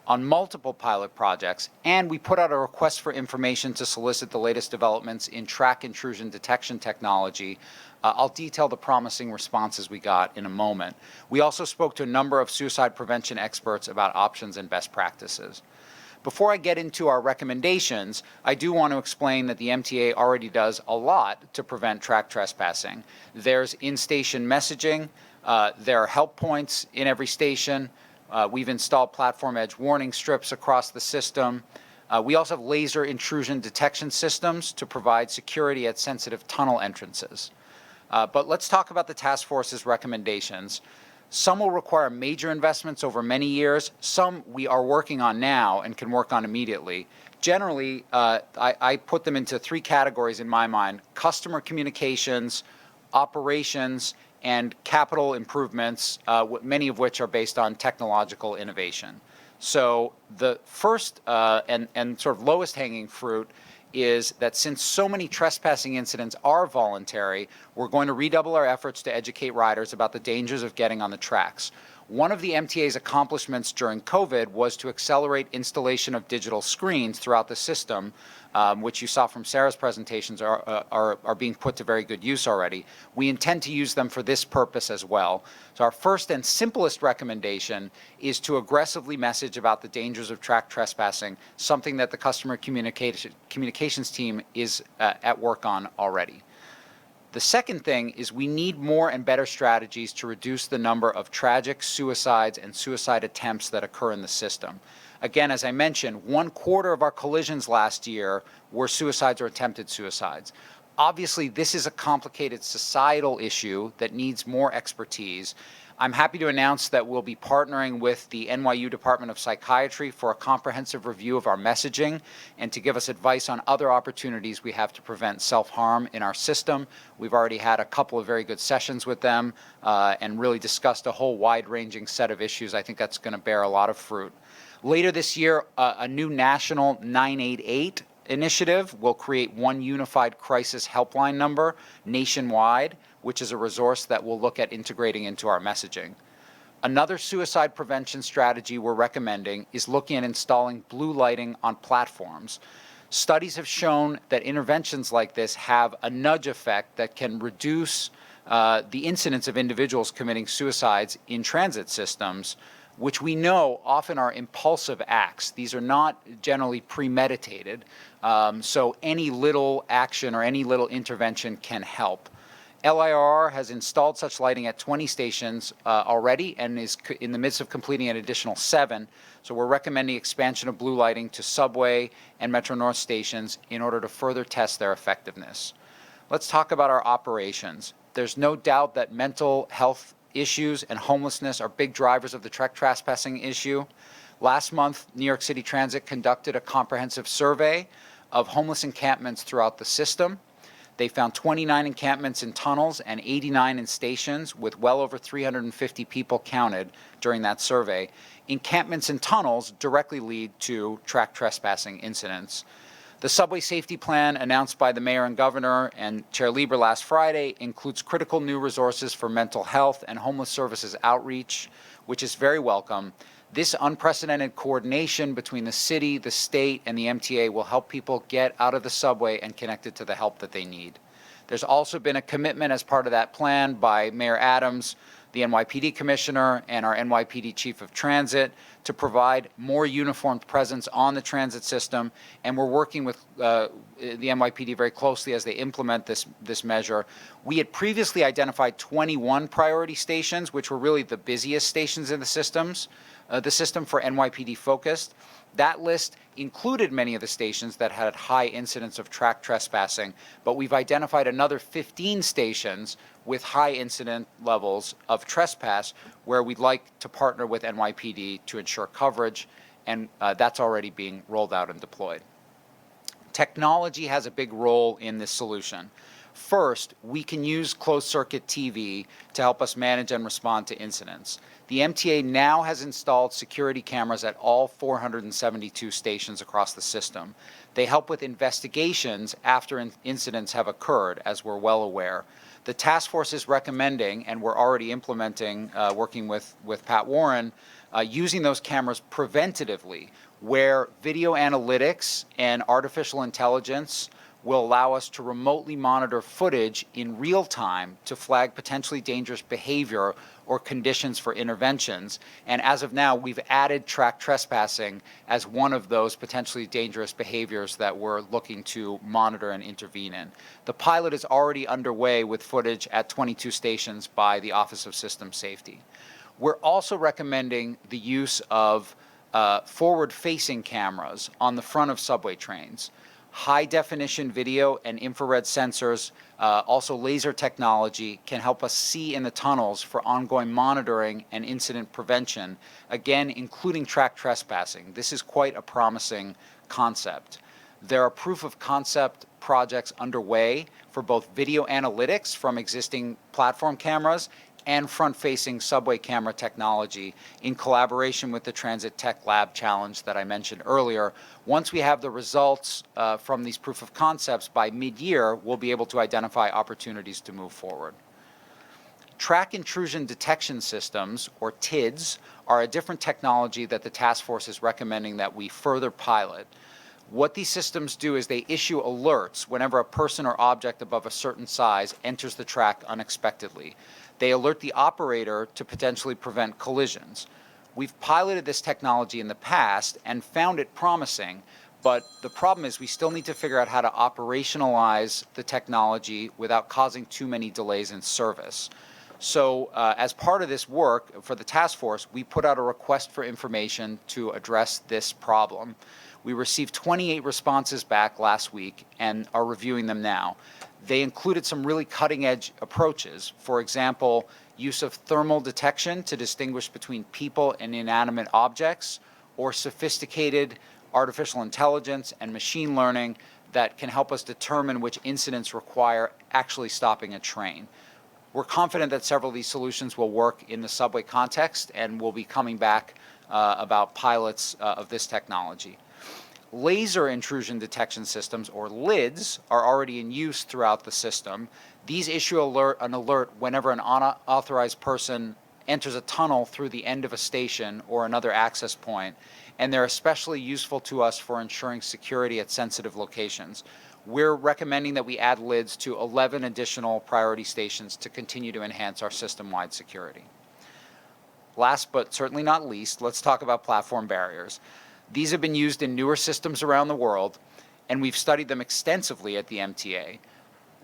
on multiple pilot projects, and we put out a request for information to solicit the latest developments in track intrusion detection technology. I'll detail the promising responses we got in a moment. We also spoke to a number of suicide prevention experts about options and best practices. Before I get into our recommendations, I do want to explain that the MTA already does a lot to prevent track trespassing. There's in-station messaging, there are help points in every station. We've installed platform edge warning strips across the system. We also have laser intrusion detection systems to provide security at sensitive tunnel entrances. But let's talk about the task force's recommendations. Some will require major investments over many years. Some we are working on now and can work on immediately. Generally, I put them into 3 categories in my mind: customer communications, operations, and capital improvements, many of which are based on technological innovation. So the first and sort of lowest hanging fruit is that since so many trespassing incidents are voluntary, we're going to redouble our efforts to educate riders about the dangers of getting on the tracks. One of the MTA's accomplishments during COVID was to accelerate installation of digital screens throughout the system, which you saw from Sarah's presentations are being put to very good use already. We intend to use them for this purpose as well. So our first and simplest recommendation is to aggressively message about the dangers of track trespassing, something that the customer communications team is at work on already. The second thing is we need more and better strategies to reduce the number of tragic suicides and suicide attempts that occur in the system. Again, as I mentioned, 1/4 of our collisions last year were suicides or attempted suicides. Obviously, this is a complicated societal issue that needs more expertise. I'm happy to announce that we'll be partnering with the NYU Department of Psychiatry for a comprehensive review of our messaging and to give us advice on other opportunities we have to prevent self-harm in our system. We've already had a couple of very good sessions with them and really discussed a whole wide-ranging set of issues. I think that's going to bear a lot of fruit. Later this year, a new national 988 initiative will create one unified crisis helpline number nationwide, which is a resource that we'll look at integrating into our messaging. Another suicide prevention strategy we're recommending is looking at installing blue lighting on platforms. Studies have shown that interventions like this have a nudge effect that can reduce the incidence of individuals committing suicides in transit systems. which we know often are impulsive acts. These are not generally premeditated, so any little action or any little intervention can help. LIRR has installed such lighting at 20 stations already and is in the midst of completing an additional 7. So we're recommending expansion of blue lighting to subway and Metro North stations in order to further test their effectiveness. Let's talk about our operations. There's no doubt that mental health issues and homelessness are big drivers of the track trespassing issue. Last month, New York City Transit conducted a comprehensive survey of homeless encampments throughout the system. They found 29 encampments in tunnels and 89 in stations, with well over 350 people counted during that survey. Encampments in tunnels directly lead to track trespassing incidents. The subway safety plan announced by the mayor and governor and Chair Lieber last Friday includes critical new resources for mental health and homeless services outreach, which is very welcome. This unprecedented coordination between the city, the state, and the MTA will help people get out of the subway and connected to the help that they need. There's also been a commitment as part of that plan by Mayor Adams, the NYPD Commissioner, and our NYPD Chief of Transit to provide more uniformed presence on the transit system, and we're working with the NYPD very closely as they implement this measure. We had previously identified 21 priority stations, which were really the busiest stations in the system for NYPD focused. That list included many of the stations that had high incidents of track trespassing, but we've identified another 15 stations with high incident levels of trespass where we'd like to partner with NYPD to ensure coverage, and that's already being rolled out and deployed. Technology has a big role in this solution. First, we can use closed-circuit TV to help us manage and respond to incidents. The MTA now has installed security cameras at all 472 stations across the system. They help with investigations after incidents have occurred, as we're well aware. The task force is recommending, and we're already implementing, working with Pat Warren, using those cameras preventatively, where video analytics and artificial intelligence will allow us to remotely monitor footage in real time to flag potentially dangerous behavior or conditions for interventions. And as of now, we've added track trespassing as one of those potentially dangerous behaviors that we're looking to monitor and intervene in. The pilot is already underway with footage at 22 stations by the Office of System Safety. We're also recommending the use of forward-facing cameras on the front of subway trains. High-definition video and infrared sensors, also laser technology, can help us see in the tunnels for ongoing monitoring and incident prevention, again, including track trespassing. This is quite a promising concept. There are proof-of-concept projects underway for both video analytics from existing platform cameras and front-facing subway camera technology in collaboration with the Transit Tech Lab Challenge that I mentioned earlier. Once we have the results from these proof of concepts by mid-year, we'll be able to identify opportunities to move forward. Track intrusion detection systems, or TIDs, are a different technology that the task force is recommending that we further pilot. What these systems do is they issue alerts whenever a person or object above a certain size enters the track unexpectedly. They alert the operator to potentially prevent collisions. We've piloted this technology in the past and found it promising, but the problem is we still need to figure out how to operationalize the technology without causing too many delays in service. So as part of this work for the task force, we put out a request for information to address this problem. We received 28 responses back last week and are reviewing them now. They included some really cutting-edge approaches. For example, use of thermal detection to distinguish between people and inanimate objects, or sophisticated artificial intelligence and machine learning that can help us determine which incidents require actually stopping a train. We're confident that several of these solutions will work in the subway context, and we'll be coming back about pilots of this technology. Laser intrusion detection systems, or LIDs, are already in use throughout the system. These issue an alert whenever an unauthorized person enters a tunnel through the end of a station or another access point, and they're especially useful to us for ensuring security at sensitive locations. We're recommending that we add LIDs to 11 additional priority stations to continue to enhance our system-wide security. last but certainly not least, let's talk about platform barriers. These have been used in newer systems around the world, and we've studied them extensively at the MTA.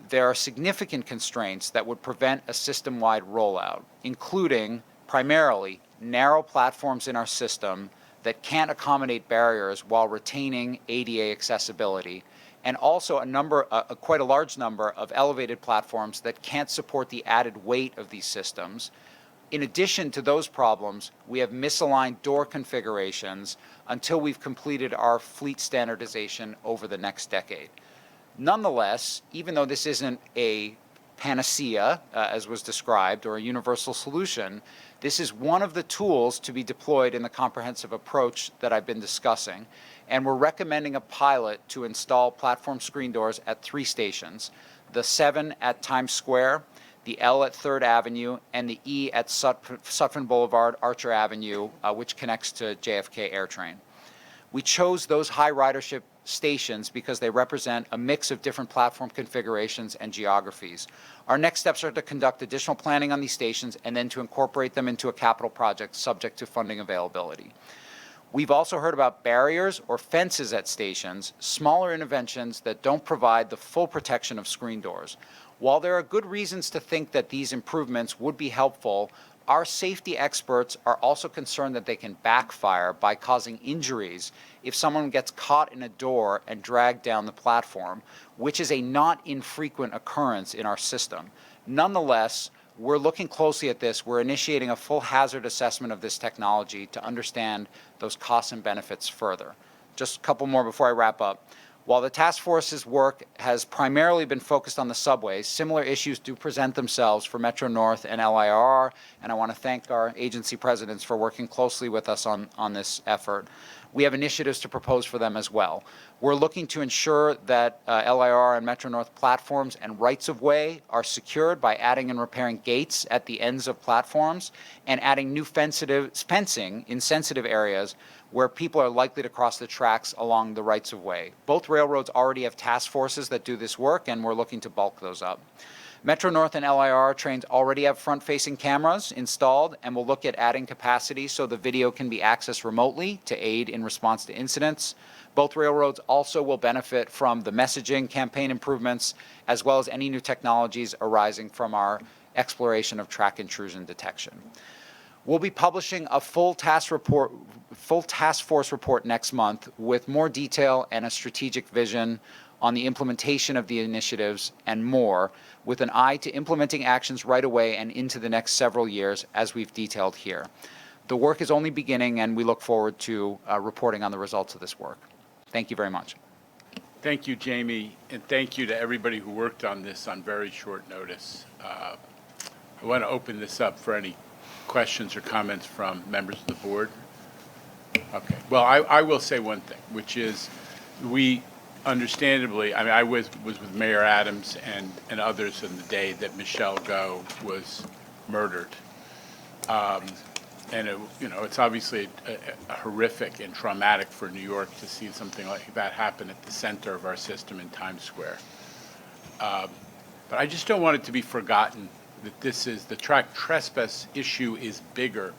There are significant constraints that would prevent a system-wide rollout, including primarily narrow platforms in our system that can't accommodate barriers while retaining ADA accessibility, and also quite a large number of elevated platforms that can't support the added weight of these systems. In addition to those problems, we have misaligned door configurations until we've completed our fleet standardization over the next decade. Nonetheless, even though this isn't a panacea, as was described, or a universal solution, this is one of the tools to be deployed in the comprehensive approach that I've been discussing. And we're recommending a pilot to install platform screen doors at 3 stations, the 7 at Times Square, the L at 3rd Avenue, and the E at Sutphin Boulevard, Archer Avenue, which connects to JFK AirTrain. We chose those high ridership stations because they represent a mix of different platform configurations and geographies. Our next steps are to conduct additional planning on these stations and then to incorporate them into a capital project subject to funding availability. We've also heard about barriers or fences at stations, smaller interventions that don't provide the full protection of screen doors. While there are good reasons to think that these improvements would be helpful, our safety experts are also concerned that they can backfire by causing injuries if someone gets caught in a door and dragged down the platform, which is a not infrequent occurrence in our system. Nonetheless, we're looking closely at this. We're initiating a full hazard assessment of this technology to understand those costs and benefits further. Just a couple more before I wrap up. While the task force's work has primarily been focused on the subways, similar issues do present themselves for Metro North and LIRR, and I want to thank our agency presidents for working closely with us on this effort. We have initiatives to propose for them as well. We're looking to ensure that LIRR and Metro North platforms and rights-of-way are secured by adding and repairing gates at the ends of platforms and adding new fencing in sensitive areas where people are likely to cross the tracks along the rights-of-way. Both railroads already have task forces that do this work, and we're looking to bulk those up. Metro North and LIR trains already have front-facing cameras installed, and we'll look at adding capacity so the video can be accessed remotely to aid in response to incidents. Both railroads also will benefit from the messaging campaign improvements, as well as any new technologies arising from our exploration of track intrusion detection. We'll be publishing a full task force report next month with more detail and a strategic vision on the implementation of the initiatives and more, with an eye to implementing actions right away and into the next several years, as we've detailed here. The work is only beginning, and we look forward to reporting on the results of this work. Thank you very much. Thank you, Jamie, and thank you to everybody who worked on this on very short notice. I want to open this up for any questions or comments from members of the board. Okay. Well, I will say one thing, which is we understandably, I mean, I was with Mayor Adams and others on the day that Michelle Go was murdered. And it's obviously a horrific and traumatic for New York to see something like that happen at the center of our system in Times Square. But I just don't want it to be forgotten that the track trespass issue is bigger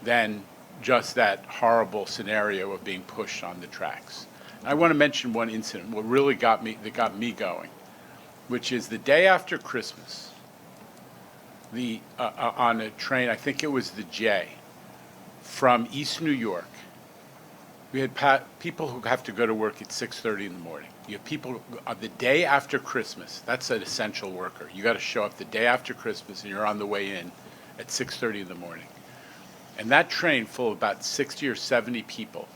than just that horrible scenario of being pushed on the tracks. And I want to mention one incident, what really got me going, which is the day after Christmas, on a train, I think it was the J, from East New York. We had people who have to go to work at 6:30 in the morning. You have people the day after Christmas. That's an essential worker. You got to show up the day after Christmas, and you're on the way in at 6:30 in the morning. And that train, full of about 60 or 70 people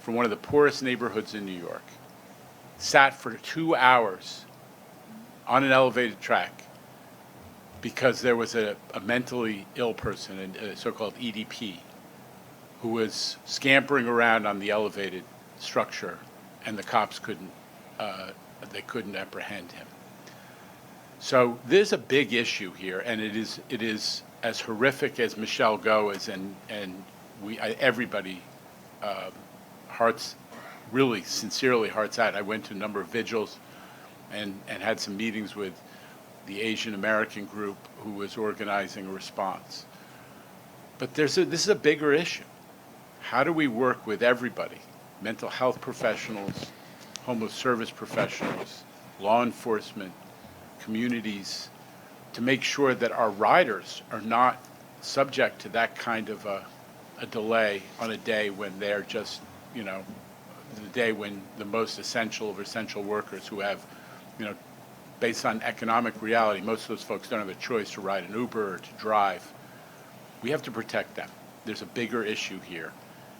from one of the poorest neighborhoods in New York, sat for 2 hours on an elevated track because there was a mentally ill person, a so-called EDP, who was scampering around on the elevated structure, and the cops couldn't apprehend him. So there's a big issue here, and it is as horrific as Michelle Go is, and everybody hearts really sincerely hearts out. I went to a number of vigils and had some meetings with the Asian American group who was organizing a response. But this is a bigger issue. How do we work with everybody? Mental health professionals, homeless service professionals, law enforcement, communities, to make sure that our riders are not subject to that kind of a delay on a day when they're just, the day when the most essential of essential workers who have, based on economic reality, most of those folks don't have a choice to ride an Uber or to drive. We have to protect them. There's a bigger issue here.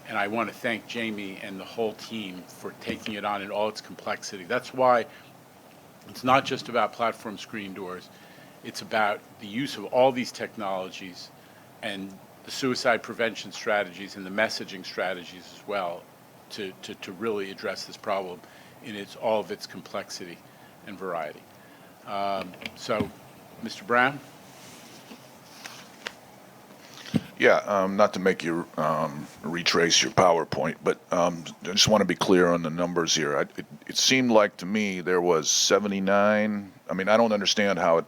And I want to thank Jamie and the whole team for taking it on in all its complexity. That's why it's not just about platform screen doors. It's about the use of all these technologies and the suicide prevention strategies and the messaging strategies as well to really address this problem in all of its complexity and variety. So, Mr. Brown? Yeah, not to make you retrace your PowerPoint, but I just want to be clear on the numbers here. It seemed like to me there was 79. I mean, I don't understand how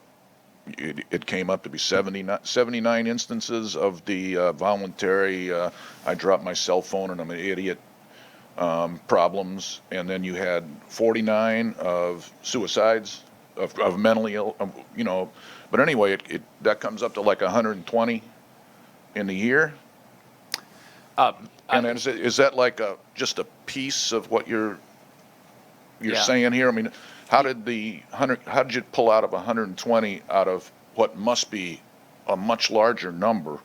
it came up to be 79 instances of the voluntary, I dropped my cell phone and I'm an idiot problems, and then you had 49 of suicides, of mentally ill, but anyway, that comes up to like 120 in a year? And is that like just a piece of what you're saying here? I mean, how did you pull out of 120 out of what must be a much larger number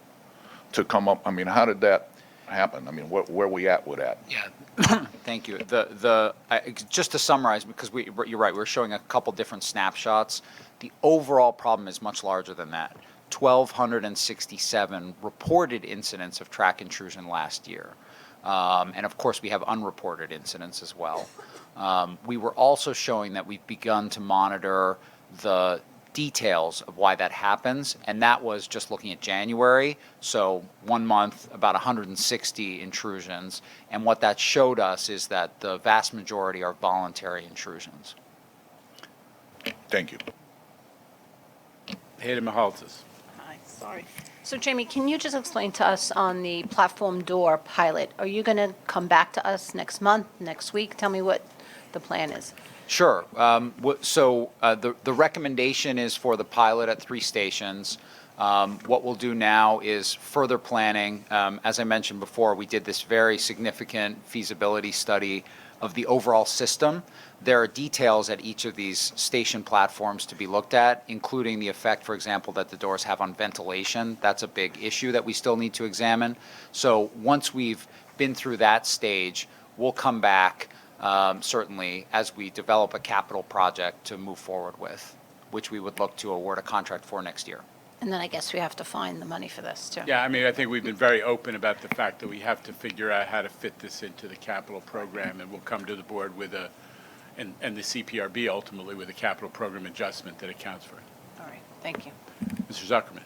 to come up? I mean, how did that happen? I mean, where we at with that? Yeah, thank you. Just to summarize, because you're right, we're showing a couple different snapshots. The overall problem is much larger than that. 1,267 reported incidents of track intrusion last year. And of course, we have unreported incidents as well. We were also showing that we've begun to monitor the details of why that happens, and that was just looking at January. So 1 month, about 160 intrusions. And what that showed us is that the vast majority are voluntary intrusions. Thank you. Hayden Mahaltis. Sorry. So Jamie, can you just explain to us on the platform door pilot, are you going to come back to us next month, next week? Tell me what the plan is. Sure. So the recommendation is for the pilot at 3 stations. What we'll do now is further planning. As I mentioned before, we did this very significant feasibility study of the overall system. There are details at each of these station platforms to be looked at, including the effect, for example, that the doors have on ventilation. That's a big issue that we still need to examine. So once we've been through that stage, we'll come back, certainly, as we develop a capital project to move forward with, which we would look to award a contract for next year. And then I guess we have to find the money for this, too. Yeah, I mean, I think we've been very open about the fact that we have to figure out how to fit this into the capital program, and we'll come to the board with and the CPRB ultimately with a capital program adjustment that accounts for it. All right, thank you. Mr. Zuckerman.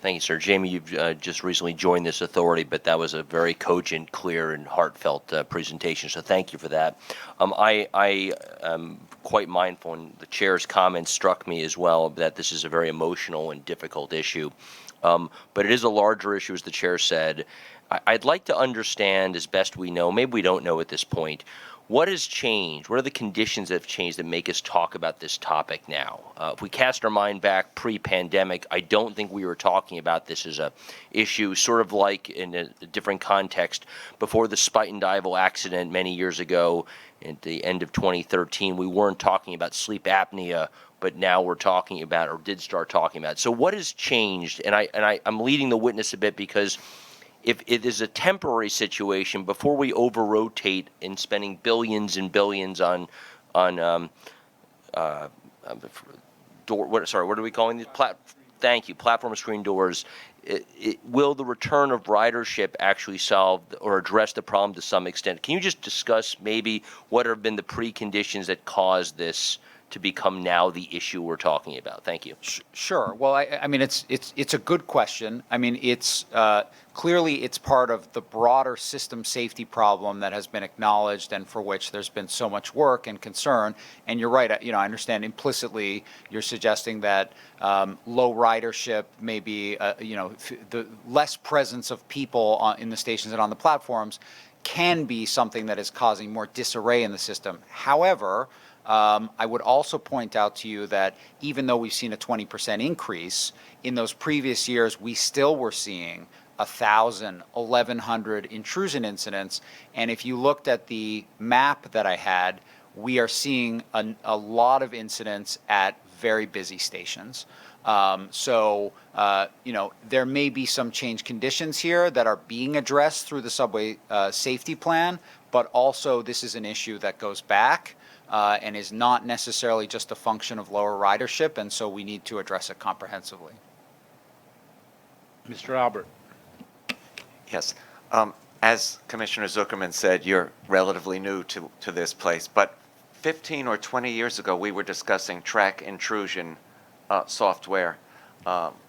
Thank you, sir. Jamie, you've just recently joined this authority, but that was a very cogent, clear, and heartfelt presentation, so thank you for that. I am quite mindful, and the chair's comments struck me as well, that this is a very emotional and difficult issue. But it is a larger issue, as the chair said. I'd like to understand, as best we know, maybe we don't know at this point, what has changed? What are the conditions that have changed that make us talk about this topic now? If we cast our mind back pre-pandemic, I don't think we were talking about this as a issue, sort of like in a different context. Before the Spuyten-Duyvil accident many years ago, at the end of 2013, we weren't talking about sleep apnea, but now we're talking about, or did start talking about. So what has changed? And I'm leading the witness a bit because if it is a temporary situation, before we over-rotate in spending billions and billions on what are we calling these? Thank you, platform screen doors. Will the return of ridership actually solve or address the problem to some extent? Can you just discuss maybe what have been the preconditions that caused this to become now the issue we're talking about? Thank you. Sure. Well, I mean, it's a good question. I mean, it's clearly it's part of the broader system safety problem that has been acknowledged and for which there's been so much work and concern. And you're right. You know, I understand implicitly you're suggesting that low ridership, maybe the less presence of people in the stations and on the platforms, can be something that is causing more disarray in the system. However, I would also point out to you that even though we've seen a 20% increase, in those previous years, we still were seeing 1,000, 1,100 intrusion incidents. And if you looked at the map that I had, we are seeing a lot of incidents at very busy stations. There may be some change conditions here that are being addressed through the subway safety plan, but also this is an issue that goes back and is not necessarily just a function of lower ridership, and so we need to address it comprehensively. Mr. Albert. Yes. As Commissioner Zuckerman said, you're relatively new to this place, but 15 or 20 years ago, we were discussing track intrusion software,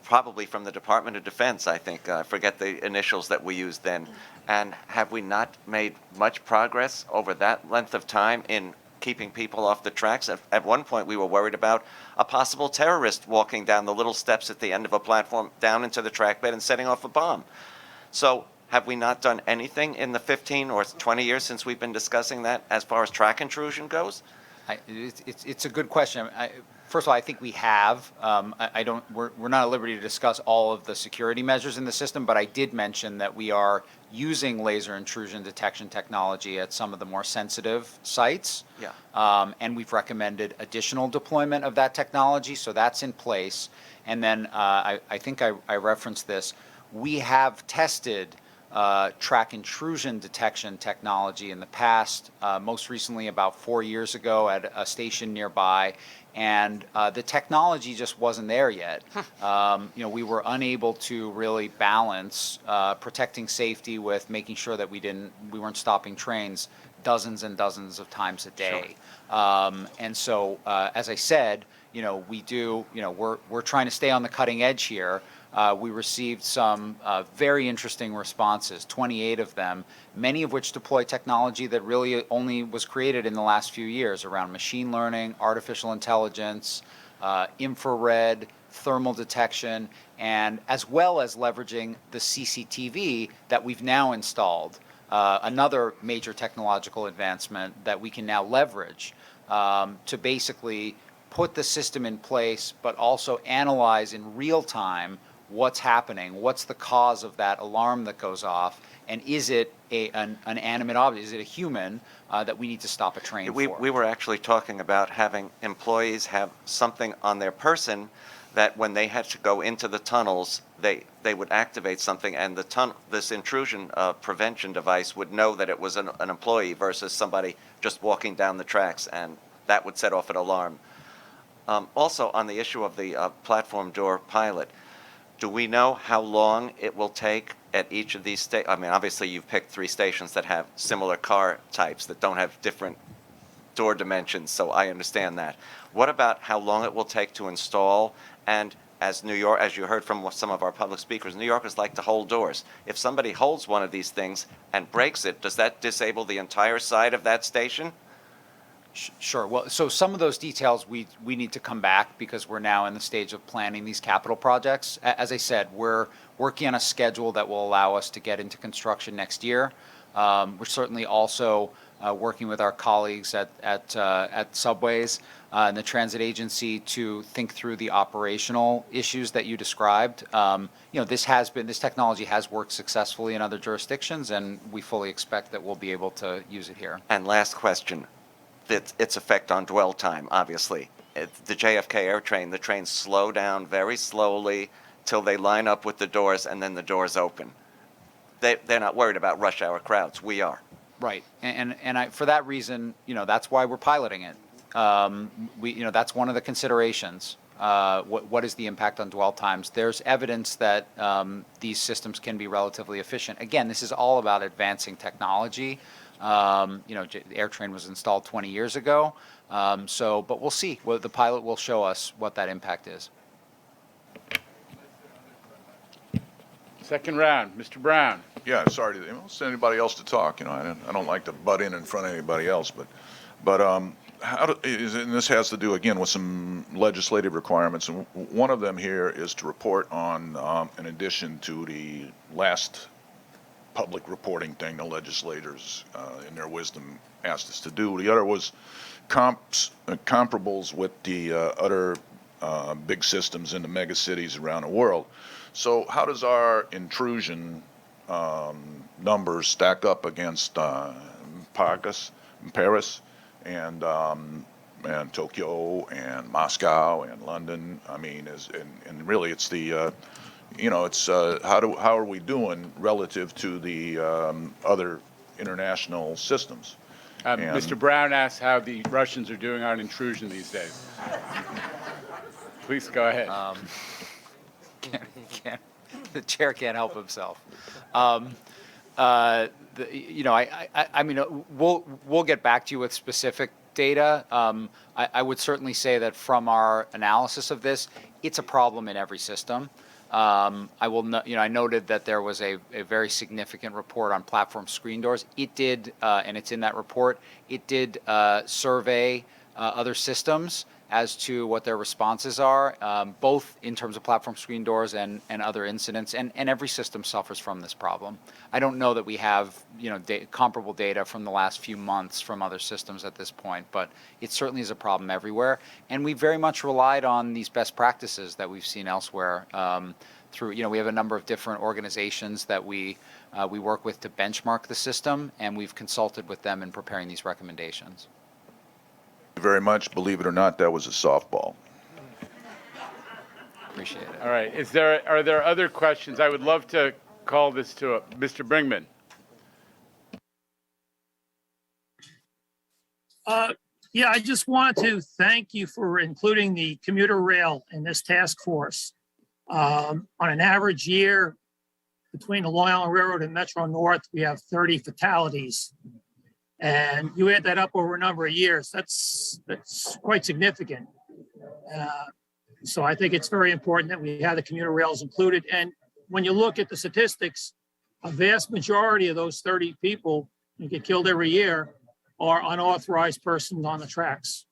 probably from the Department of Defense, I think. I forget the initials that we used then. And have we not made much progress over that length of time in keeping people off the tracks? At one point, we were worried about a possible terrorist walking down the little steps at the end of a platform down into the track bed and setting off a bomb. So have we not done anything in the 15 or 20 years since we've been discussing that as far as track intrusion goes? It's a good question. First of all, I think we have. We're not at liberty to discuss all of the security measures in the system, but I did mention that we are using laser intrusion detection technology at some of the more sensitive sites. Yeah. And we've recommended additional deployment of that technology, so that's in place. And then I think I referenced this. We have tested track intrusion detection technology in the past, most recently about 4 years ago at a station nearby, and the technology just wasn't there yet. We were unable to really balance protecting safety with making sure that we weren't stopping trains dozens and dozens of times a day. Sure. And so, as I said, we're trying to stay on the cutting edge here. We received some very interesting responses, 28 of them, many of which deploy technology that really only was created in the last few years around machine learning, artificial intelligence, infrared, thermal detection, and as well as leveraging the CCTV that we've now installed. Another major technological advancement that we can now leverage to basically put the system in place, but also analyze in real time what's happening, what's the cause of that alarm that goes off, and is it an animate object, is it a human that we need to stop a train for? We were actually talking about having employees have something on their person that when they had to go into the tunnels, they would activate something, and this intrusion prevention device would know that it was an employee versus somebody just walking down the tracks, and that would set off an alarm. Also, on the issue of the platform door pilot, do we know how long it will take at each of these I mean, obviously you've picked 3 stations that have similar car types that don't have different door dimensions, so I understand that. What about how long it will take to install? And as you heard from some of our public speakers, New Yorkers like to hold doors. If somebody holds one of these things and breaks it, does that disable the entire side of that station? Sure. Well, so some of those details we need to come back because we're now in the stage of planning these capital projects. As I said, we're working on a schedule that will allow us to get into construction next year. We're certainly also working with our colleagues at Subways and the transit agency to think through the operational issues that you described. This technology has worked successfully in other jurisdictions, and we fully expect that we'll be able to use it here. And last question. Its effect on dwell time, obviously. The JFK Air train, the trains slow down very slowly till they line up with the doors, and then the doors open. They're not worried about rush hour crowds. We are. Right, and for that reason, that's why we're piloting it. That's one of the considerations. What is the impact on dwell times? There's evidence that these systems can be relatively efficient. Again, this is all about advancing technology. The AirTrain was installed 20 years ago. But we'll see. Well, the pilot will show us what that impact is. Second round, Mr. Brown. Yeah, sorry to send anybody else to talk. I don't like to butt in front of anybody else, but and this has to do again with some legislative requirements, and one of them here is to report on, in addition to the last public reporting thing the legislators, in their wisdom, asked us to do. The other was comparables with the other big systems in the mega cities around the world. So how does our intrusion numbers stack up against Paris and Tokyo and Moscow and London? I mean, and really it's the how are we doing relative to the other international systems? Mr. Brown asked how the Russians are doing on intrusion these days. Please go ahead. The chair can't help himself. We'll get back to you with specific data. I would certainly say that from our analysis of this, it's a problem in every system. I noted that there was a very significant report on platform screen doors. It did, and it's in that report, it did survey other systems as to what their responses are, both in terms of platform screen doors and other incidents, and every system suffers from this problem. I don't know that we have comparable data from the last few months from other systems at this point, but it certainly is a problem everywhere, and we very much relied on these best practices that we've seen elsewhere. We have a number of different organizations that we work with to benchmark the system, and we've consulted with them in preparing these recommendations. Very much. Believe it or not, that was a softball. Appreciate it. All right. Are there other questions? I would love to call this to Mr. Bringman. Yeah, I just wanted to thank you for including the commuter rail in this task force. On an average year, between the Long Island Railroad and Metro North, we have 30 fatalities. And you add that up over a number of years, that's quite significant. So I think it's very important that we have the commuter rails included. And when you look at the statistics, a vast majority of those 30 people who get killed every year are unauthorized persons on the tracks.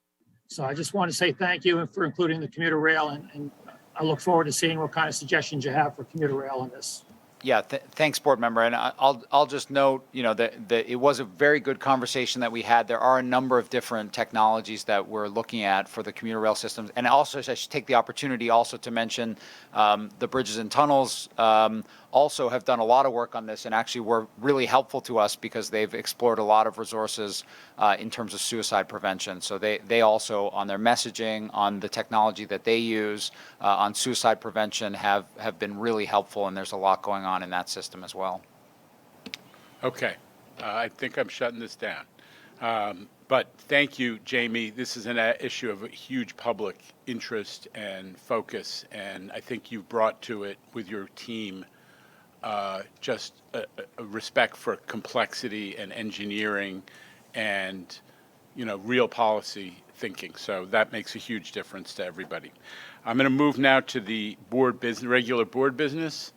So I just want to say thank you for including the commuter rail, and I look forward to seeing what kind of suggestions you have for commuter rail in this. Yeah, thanks, board member. And I'll just note, that it was a very good conversation that we had. There are a number of different technologies that we're looking at for the commuter rail systems. And also, I should take the opportunity also to mention the bridges and tunnels also have done a lot of work on this and actually were really helpful to us because they've explored a lot of resources in terms of suicide prevention. So they also, on their messaging, on the technology that they use, on suicide prevention have been really helpful, and there's a lot going on in that system as well. Okay. I think I'm shutting this down. But thank you, Jamie. This is an issue of huge public interest and focus, and I think you've brought to it with your team just a respect for complexity and engineering and, real policy thinking. So that makes a huge difference to everybody. I'm going to move now to the regular board business.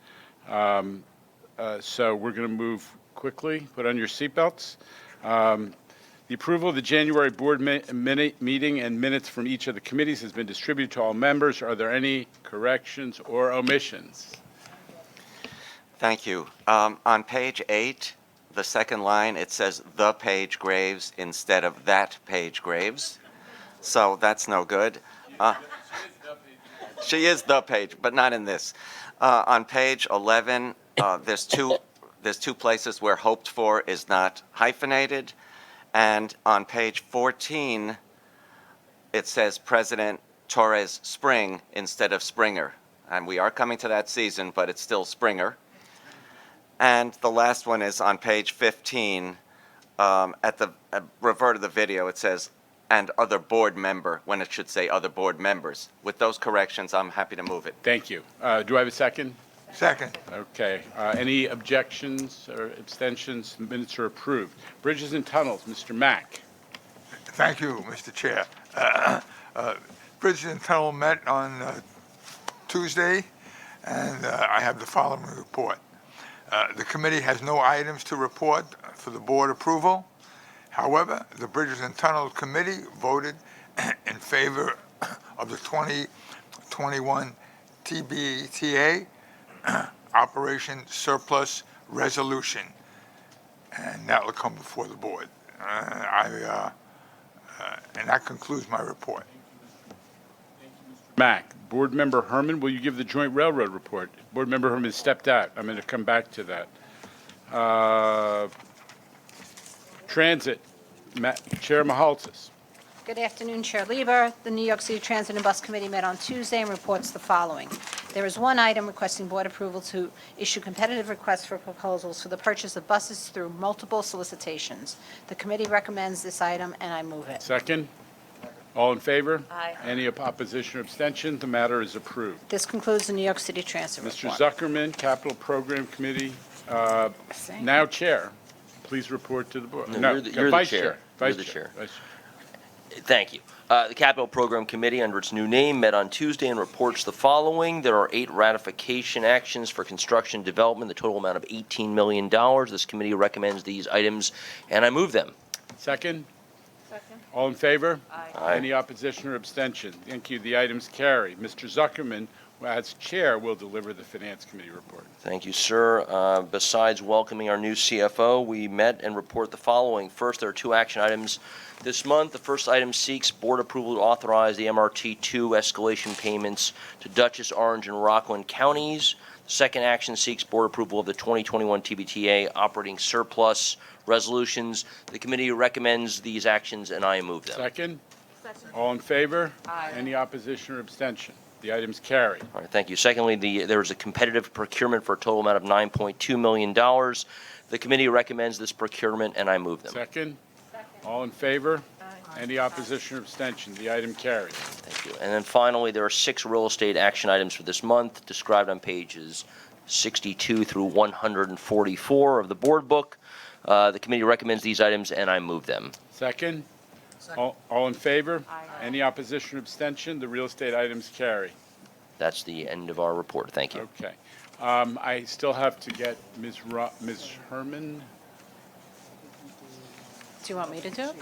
So we're going to move quickly. Put on your seatbelts. The approval of the January board meeting and minutes from each of the committees has been distributed to all members. Are there any corrections or omissions? Thank you. On page 8, the second line, it says the Page Graves instead of that Page Graves. So that's no good. She is the Page, but not in this. On page 11, there's two places where hoped for is not hyphenated. And on page 14, it says President Torres Spring instead of Springer. And we are coming to that season, but it's still Springer. And the last one is on page 15, at the revert of the video, it says, and other board member, when it should say other board members. With those corrections, I'm happy to move it. Thank you. Do I have a second? Second. Okay. Any objections or abstentions? The minutes are approved. Bridges and Tunnels, Mr. Mack. Thank you, Mr. Chair. Bridges and Tunnel met on Tuesday, and I have the following report. The committee has no items to report for the board approval. However, the Bridges and Tunnel Committee voted in favor of the 2021 TBTA Operation Surplus Resolution, and that will come before the board. And that concludes my report. Mack. Board Member Herman, will you give the Joint Railroad report? Board Member Herman stepped out. I'm going to come back to that. Transit, Chair Mahaltzis. Good afternoon, Chair Lieber. The New York City Transit and Bus Committee met on Tuesday and reports the following. There is one item requesting board approval to issue competitive requests for proposals for the purchase of buses through multiple solicitations. The committee recommends this item, and I move it. Second. All in favor? Aye. Any opposition or abstention? The matter is approved. This concludes the New York City Transit Mr. report. Zuckerman, Capital Program Committee, now Chair. Please report to the board. No, you're the Vice chair. Chair. You're the chair. Thank you. The Capital Program Committee, under its new name, met on Tuesday and reports the following. There are 8 ratification actions for construction development, the total amount of $18 million. This committee recommends these items, and I move them. Second? Second. All in favor? Aye. Any opposition or abstention? Thank you. The items carry. Mr. Zuckerman, as Chair, will deliver the Finance Committee report. Thank you, sir. Besides welcoming our new CFO, we met and report the following. First, there are 2 action items this month. The first item seeks board approval to authorize the MRT2 escalation payments to Dutchess, Orange, and Rockland counties. The second action seeks board approval of the 2021 TBTA operating surplus resolutions. The committee recommends these actions, and I move them. Second? All in favor? Aye. Any opposition or abstention? The items carry. All right, thank you. Secondly, there is a competitive procurement for a total amount of $9.2 million. The committee recommends this procurement, and I move them. Second? All in favor? Any opposition or abstention? The item carries. Thank you. And then finally, there are 6 real estate action items for this month, described on pages 62 through 144 of the board book. The committee recommends these items, and I move them. Second? All in favor? Any opposition or abstention? The real estate items carry. That's the end of our report. Thank you. Okay. I still have to get Ms. Herman. Do you want me to do it?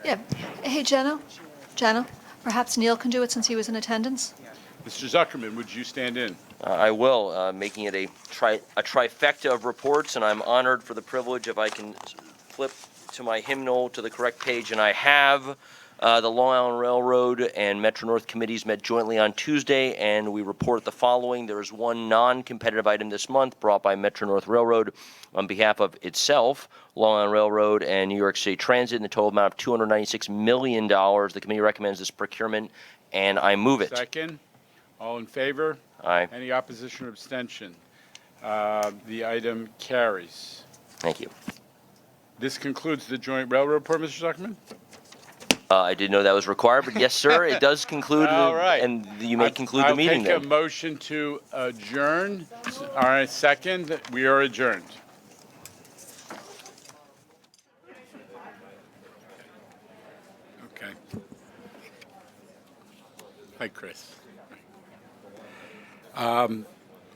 Yeah. Hey, Jenna, perhaps Neil can do it since he was in attendance? Mr. Zuckerman, would you stand in? I will, making it a trifecta of reports, and I'm honored for the privilege if I can flip to my hymnal to the correct page, and I have. The Long Island Railroad and Metro North committees met jointly on Tuesday, and we report the following. There is one non-competitive item this month brought by Metro North Railroad on behalf of itself, Long Island Railroad, and New York City Transit in the total amount of $296 million. The committee recommends this procurement, and I move it. Second. All in favor? Aye. Any opposition or abstention? The item carries. Thank you. This concludes the joint railroad report, Mr. Zuckerman? I didn't know that was required, but yes, sir, it does conclude, All right. and you may conclude the meeting I'll take then. a motion to adjourn. All right, second. We are adjourned. Okay. Hi, Chris.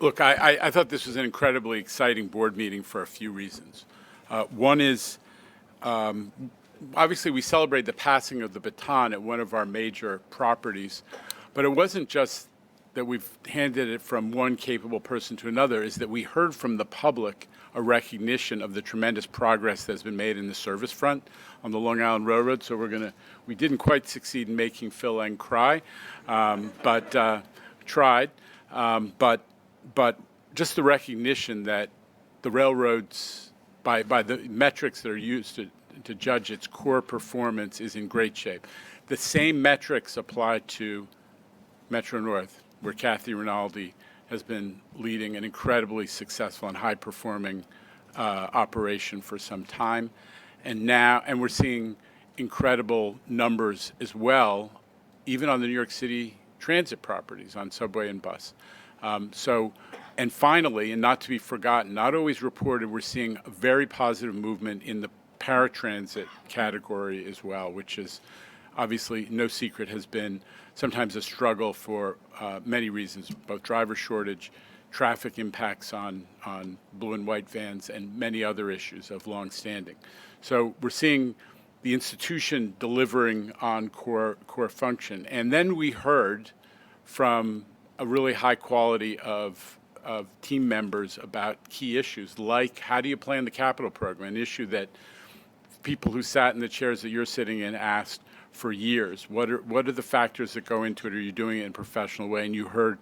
Look, I thought this was an incredibly exciting board meeting for a few reasons. One is, obviously, we celebrate the passing of the baton at one of our major properties, but it wasn't just that we've handed it from one capable person to another, is that we heard from the public a recognition of the tremendous progress that's been made in the service front on the Long Island Railroad. So we didn't quite succeed in making Phil Eng cry, but tried. But just the recognition that the railroads, by the metrics that are used to judge its core performance, is in great shape. The same metrics apply to Metro North, where Kathy Rinaldi has been leading an incredibly successful and high-performing operation for some time. And we're seeing incredible numbers as well, even on the New York City Transit properties, on subway and bus. And finally, and not to be forgotten, not always reported, we're seeing a very positive movement in the paratransit category as well, which is obviously no secret has been sometimes a struggle for many reasons, both driver shortage, traffic impacts on blue and white vans, and many other issues of long standing. So we're seeing the institution delivering on core function. And then we heard from a really high quality of team members about key issues, like how do you plan the capital program, an issue that people who sat in the chairs that you're sitting in asked for years. What are the factors that go into it? Are you doing it in a professional way? And you heard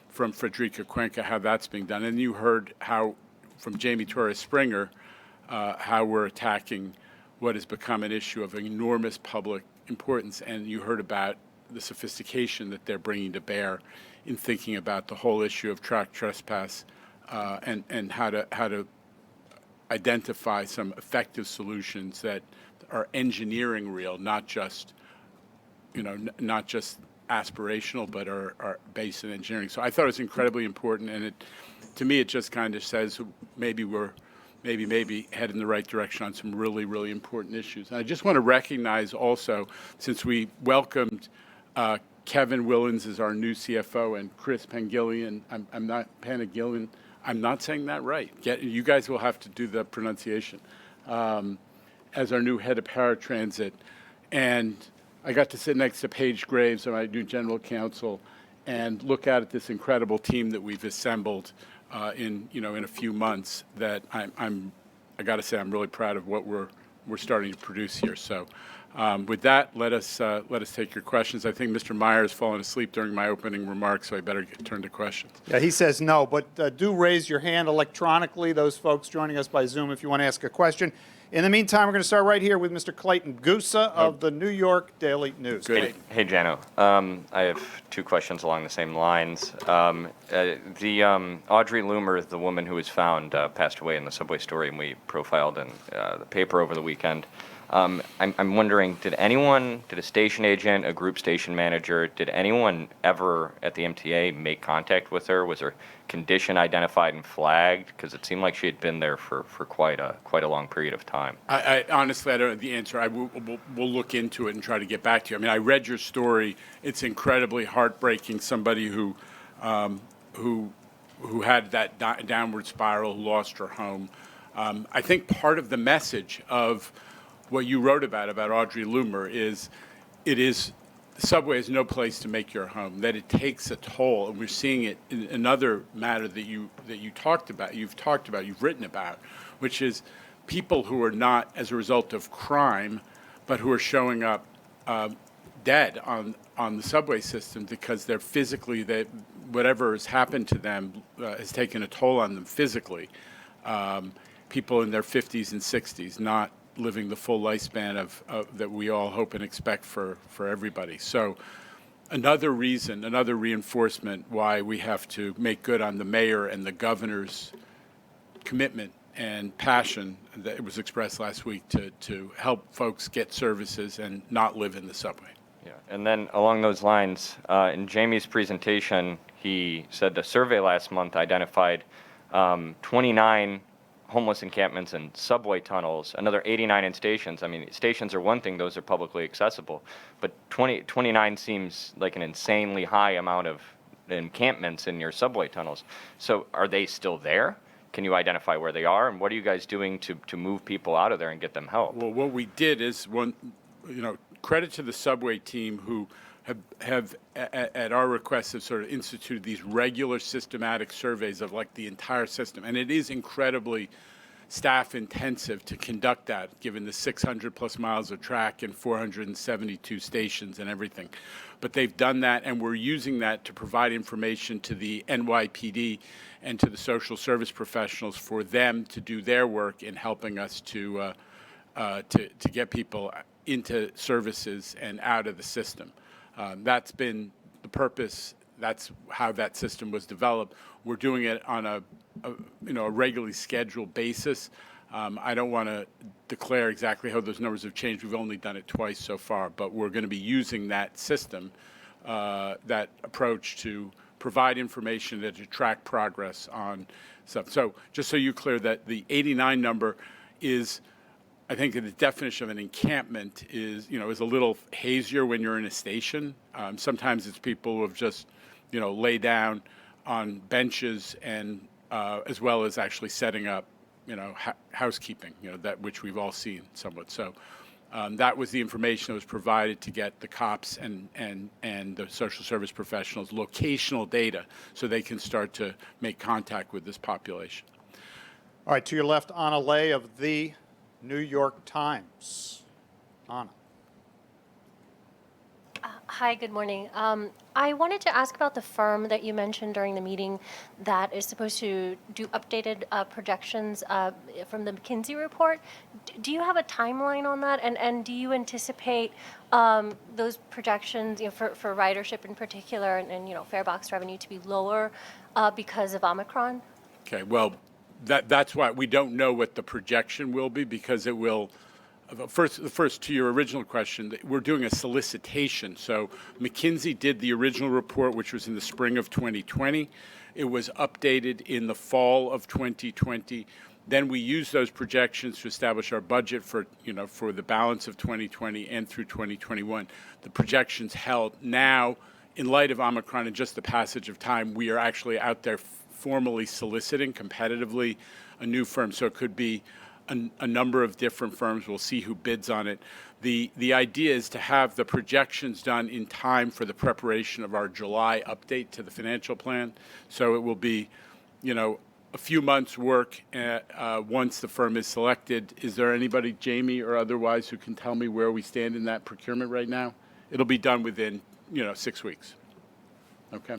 from Frederica Cuenca how that's being done. And you heard how, from Jamie Torres Springer, how we're attacking what has become an issue of enormous public importance. And you heard about the sophistication that they're bringing to bear in thinking about the whole issue of track trespass and how to identify some effective solutions that are engineering real, not just aspirational, but are based in engineering. So I thought it was incredibly important, and to me, it just kind of says maybe we're maybe heading in the right direction on some really, really important issues. And I just want to recognize also, since we welcomed Kevin Willens as our new CFO and Chris Pangilian, I'm not saying that right. You guys will have to do the pronunciation, as our new head of paratransit. And I got to sit next to Paige Graves, our new general counsel, and look out at this incredible team that we've assembled in a few months. That I got to say, I'm really proud of what we're starting to produce here. So, with that, let us take your questions. I think Mr. Meyer has fallen asleep during my opening remarks, so I better turn to questions. Yeah, he says no, but do raise your hand electronically, those folks joining us by Zoom, if you want to ask a question. In the meantime, we're going to start right here with Mr. Clayton Gusa of the New York Daily News. Hey, Jano. I have two questions along the same lines. Audrey Loomer, the woman who was found, passed away in the subway story, and we profiled in the paper over the weekend. I'm wondering, did a station agent, a group station manager, did anyone ever at the MTA make contact with her? Was her condition identified and flagged? Because it seemed like she had been there for quite a long period of time. I honestly, I don't know the answer. We'll look into it and try to get back to you. I mean, I read your story. It's incredibly heartbreaking. Somebody who had that downward spiral, who lost her home. I think part of the message of what you wrote about Audrey Loomer is the subway is no place to make your home, that it takes a toll, and we're seeing it in another matter that you've written about, which is people who are not as a result of crime, but who are showing up dead on the subway system because they're whatever has happened to them has taken a toll on them physically. People in their 50s and 60s, not living the full lifespan of that we all hope and expect for everybody. So another reason, another reinforcement why we have to make good on the mayor and the governor's commitment and passion that was expressed last week to help folks get services and not live in the subway. Yeah, and then along those lines, in Jamie's presentation, he said the survey last month identified 29 homeless encampments and subway tunnels, another 89 in stations. I mean, stations are one thing, those are publicly accessible, but 29 seems like an insanely high amount of encampments in your subway tunnels. So are they still there? Can you identify where they are? And what are you guys doing to move people out of there and get them help? Well, what we did is credit to the subway team who have at our request have sort of instituted these regular systematic surveys of like the entire system. And it is incredibly staff intensive to conduct that, given the 600 plus miles of track and 472 stations and everything. But they've done that, and we're using that to provide information to the NYPD and to the social service professionals for them to do their work in helping us to get people into services and out of the system. That's been the purpose. That's how that system was developed. We're doing it on a regularly scheduled basis. I don't want to declare exactly how those numbers have changed. We've only done it twice so far, but we're going to be using that system, that approach to provide information to track progress on stuff. So just so you're clear that the 89 number is, I think the definition of an encampment is, is a little hazier when you're in a station. Sometimes it's people who have just, lay down on benches and as well as actually setting up, housekeeping, that which we've all seen somewhat. So that was the information that was provided to get the cops and the social service professionals locational data so they can start to make contact with this population. All right, to your left, Anna Lay of the New York Times. Anna. Hi, good morning. I wanted to ask about the firm that you mentioned during the meeting that is supposed to do updated projections from the McKinsey report. Do you have a timeline on that? And do you anticipate those projections, for ridership in particular and fare box revenue to be lower because of Omicron? Okay, well, that's why we don't know what the projection will be, because it will. First, to your original question, we're doing a solicitation. So McKinsey did the original report, which was in the spring of 2020. It was updated in the fall of 2020. Then we used those projections to establish our budget for the balance of 2020 and through 2021. The projections held. Now, in light of Omicron and just the passage of time, we are actually out there formally soliciting competitively a new firm. So it could be a number of different firms. We'll see who bids on it. The idea is to have the projections done in time for the preparation of our July update to the financial plan. So it will be, a few months' work once the firm is selected. Is there anybody, Jamie or otherwise, who can tell me where we stand in that procurement right now? It'll be done within, 6 weeks. Okay.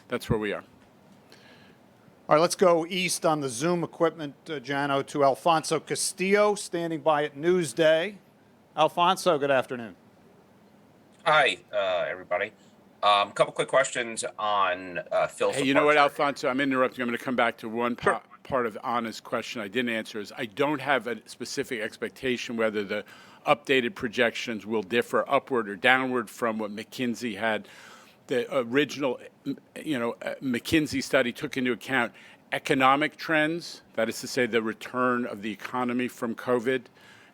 That's where we are. All right, let's go east on the Zoom equipment, Jano, to Alfonso Castillo, standing by at Newsday. Alfonso, good afternoon. Hi, everybody. Couple quick questions on Phil's. Hey, you know what, Alfonso? I'm interrupting. I'm going to come back to one part of Anna's question I didn't answer. Is I don't have a specific expectation whether the updated projections will differ upward or downward from what McKinsey had. The original, McKinsey study took into account economic trends, that is to say the return of the economy from COVID,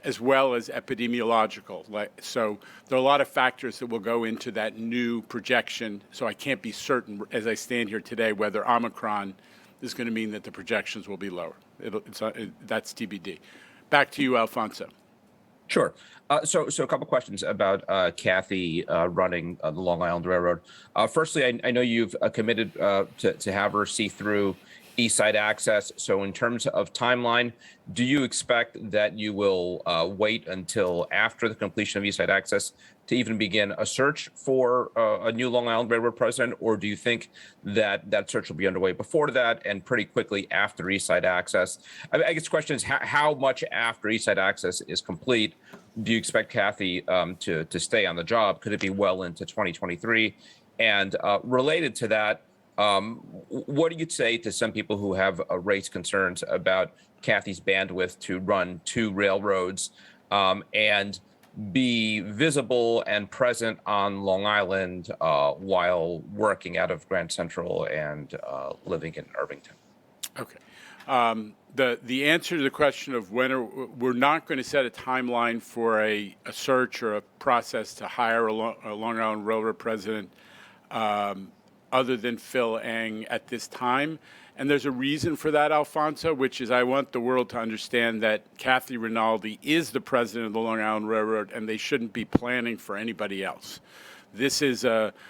as well as epidemiological. So there are a lot of factors that will go into that new projection. So I can't be certain, as I stand here today, whether Omicron is going to mean that the projections will be lower. That's TBD. Back to you, Alfonso. Sure. So a couple questions about Kathy running the Long Island Railroad. Firstly, I know you've committed to have her see through East Side Access. So in terms of timeline, do you expect that you will wait until after the completion of East Side Access to even begin a search for a new Long Island Railroad president? Or do you think that that search will be underway before that and pretty quickly after East Side Access? I guess the question is how much after East Side Access is complete do you expect Kathy to stay on the job? Could it be well into 2023? And related to that, what do you say to some people who have raised concerns about Kathy's bandwidth to run two railroads and be visible and present on Long Island while working out of Grand Central and living in Irvington? Okay. The answer to the question of we're not going to set a timeline for a search or a process to hire a Long Island Railroad president other than Phil Eng at this time. And there's a reason for that, Alfonso, which is I want the world to understand that Kathy Rinaldi is the president of the Long Island Railroad, and they shouldn't be planning for anybody else. This is Kathy,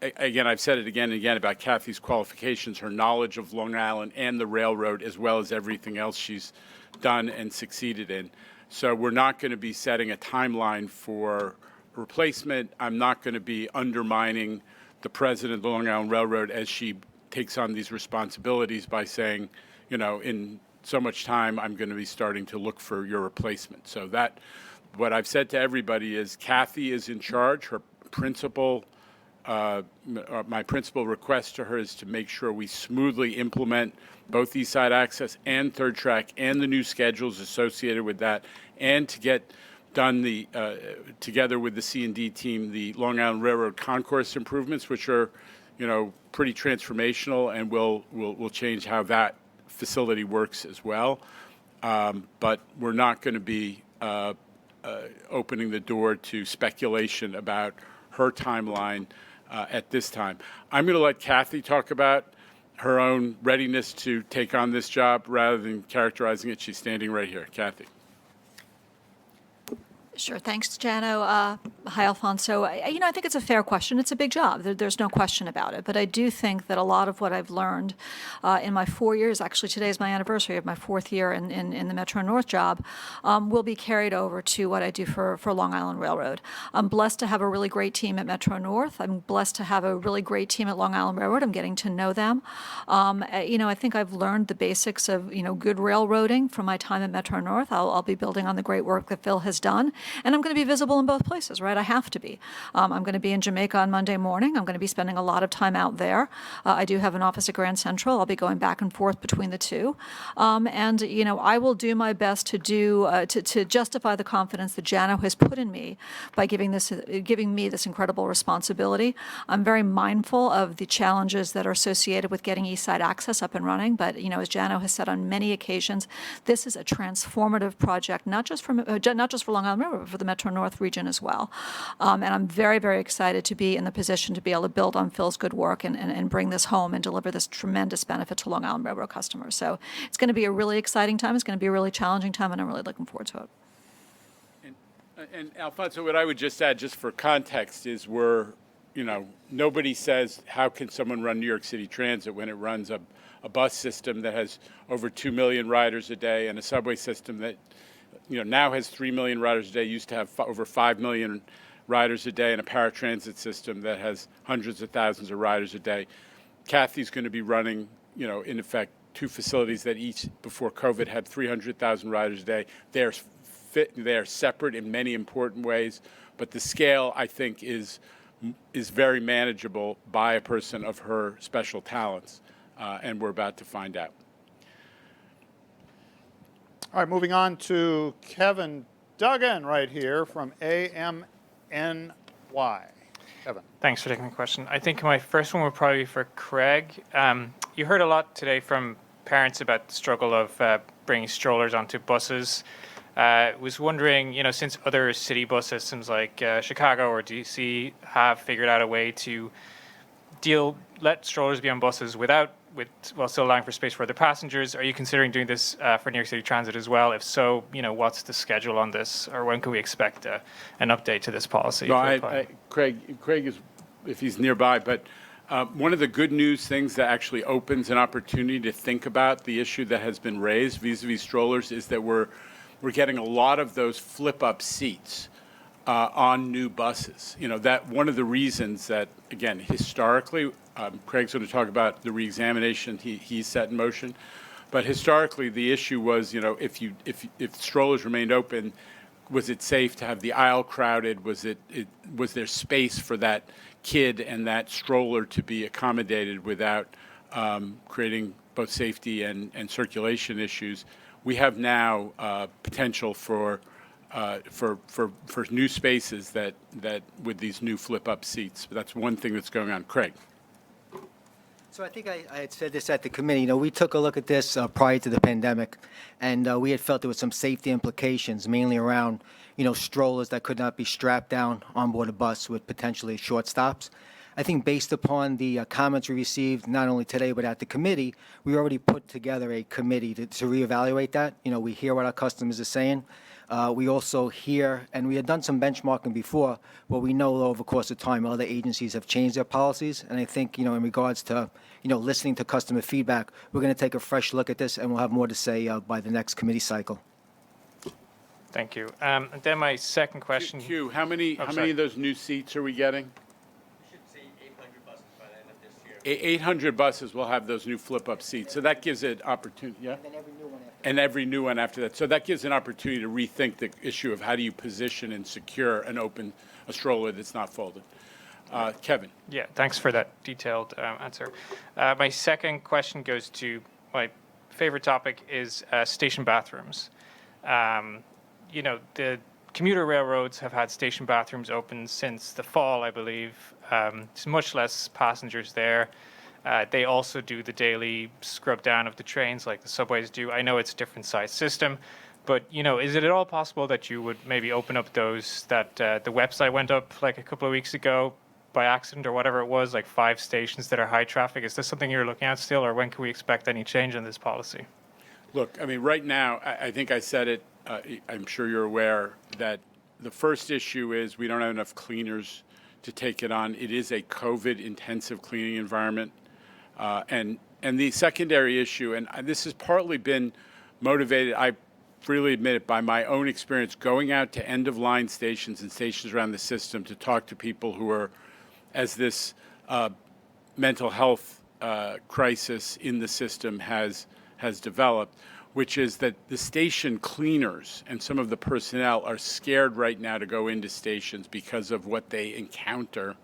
again, I've said it again and again about Kathy's qualifications, her knowledge of Long Island and the railroad, as well as everything else she's done and succeeded in. So we're not going to be setting a timeline for replacement. I'm not going to be undermining the president of the Long Island Railroad as she takes on these responsibilities by saying, in so much time, I'm going to be starting to look for your replacement. So what I've said to everybody is Kathy is in charge. Her my principal request to her is to make sure we smoothly implement both East Side Access and Third Track and the new schedules associated with that, and to get done together with the C&D team, the Long Island Railroad concourse improvements, which are, pretty transformational and will change how that facility works as well. But we're not going to be opening the door to speculation about her timeline at this time. I'm going to let Kathy talk about her own readiness to take on this job rather than characterizing it. She's standing right here. Kathy. Sure. Thanks, Jano. Hi, Alfonso. I think it's a fair question. It's a big job. There's no question about it. But I do think that a lot of what I've learned in my 4 years, actually today is my anniversary of my 4th year in the Metro North job, will be carried over to what I do for Long Island Railroad. I'm blessed to have a really great team at Metro North. I'm blessed to have a really great team at Long Island Railroad. I'm getting to know them. I think I've learned the basics of, good railroading from my time at Metro North. I'll be building on the great work that Phil has done. And I'm going to be visible in both places, right? I have to be. I'm going to be in Jamaica on Monday morning. I'm going to be spending a lot of time out there. I do have an office at Grand Central. I'll be going back and forth between the two. I will do my best to justify the confidence that Jano has put in me by giving me this incredible responsibility. I'm very mindful of the challenges that are associated with getting East Side Access up and running. But, as Jano has said on many occasions, this is a transformative project, not just for Long Island Railroad, but for the Metro North region as well. And I'm very, very excited to be in the position to be able to build on Phil's good work and bring this home and deliver this tremendous benefit to Long Island Railroad customers. So it's going to be a really exciting time. It's going to be a really challenging time, and I'm really looking forward to it. And Alfonso, what I would just add, just for context, is nobody says, how can someone run New York City Transit when it runs a bus system that has over 2 million riders a day and a subway system that now has 3 million riders a day, used to have over 5 million riders a day, and a paratransit system that has hundreds of thousands of riders a day. Kathy's going to be running, in effect, 2 facilities that each, before COVID, had 300,000 riders a day. They are separate in many important ways, but the scale, I think, is very manageable by a person of her special talents, and we're about to find out. All right, moving on to Kevin Duggan right here from AMNY. Kevin. Thanks for taking the question. I think my first one would probably be for Craig. You heard a lot today from parents about the struggle of bringing strollers onto buses. Was wondering, since other city bus systems like Chicago or DC have figured out a way to let strollers be on buses while still allowing for space for other passengers, are you considering doing this for New York City Transit as well? If so, what's the schedule on this, or when can we expect an update to this policy? No, Craig is, if he's nearby, but one of the good news things that actually opens an opportunity to think about the issue that has been raised vis-a-vis strollers is that we're getting a lot of those flip-up seats on new buses. That one of the reasons that, again, historically, Craig's going to talk about the reexamination he set in motion, but historically the issue was, if strollers remained open, was it safe to have the aisle crowded? Was there space for that kid and that stroller to be accommodated without creating both safety and circulation issues? We have now potential for new spaces that with these new flip-up seats. That's one thing that's going on. Craig. So I think I had said this at the committee. We took a look at this prior to the pandemic, and we had felt there was some safety implications, mainly around, strollers that could not be strapped down on board a bus with potentially short stops. I think based upon the comments we received, not only today but at the committee, we already put together a committee to reevaluate that. We hear what our customers are saying. We also hear, and we had done some benchmarking before, but we know over the course of time other agencies have changed their policies. And I think, in regards to, listening to customer feedback, we're going to take a fresh look at this, and we'll have more to say by the next committee cycle. Thank you. And then my second question. Q, how many of those new seats are we getting? We should see 800 buses by the end of this year. 800 buses will have those new flip-up seats. So that gives it opportunity, yeah? And every new one after that. So that gives an opportunity to rethink the issue of how do you position and secure and open a stroller that's not folded. Kevin. Yeah, thanks for that detailed answer. My second question goes to my favorite topic is station bathrooms. The commuter railroads have had station bathrooms open since the fall, I believe. There's much less passengers there. They also do the daily scrub down of the trains like the subways do. I know it's a different size system, but is it at all possible that you would maybe open up those that the website went up like a couple of weeks ago by accident or whatever it was, like 5 stations that are high traffic? Is this something you're looking at still, or when can we expect any change in this policy? Look, I mean, right now, I think I said it, I'm sure you're aware that the first issue is we don't have enough cleaners to take it on. It is a COVID-intensive cleaning environment. And the secondary issue, and this has partly been motivated, I freely admit it, by my own experience going out to end-of-line stations and stations around the system to talk to people who are, as this mental health crisis in the system has developed, which is that the station cleaners and some of the personnel are scared right now to go into stations because of what they encounter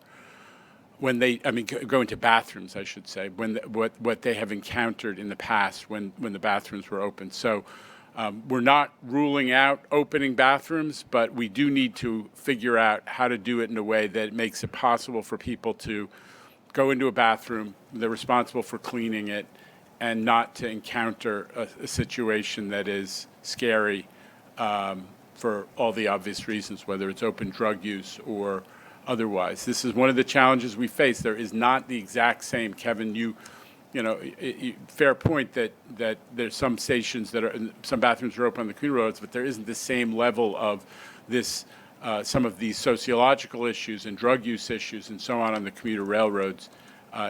when they, go into bathrooms, I should say, what they have encountered in the past when the bathrooms were open. So we're not ruling out opening bathrooms, but we do need to figure out how to do it in a way that makes it possible for people to go into a bathroom, they're responsible for cleaning it, and not to encounter a situation that is scary for all the obvious reasons, whether it's open drug use or otherwise. This is one of the challenges we face. There is not the exact same, Kevin, fair point that there's some stations some bathrooms are open on the commuter roads, but there isn't the same level of this, some of these sociological issues and drug use issues and so on the commuter railroads.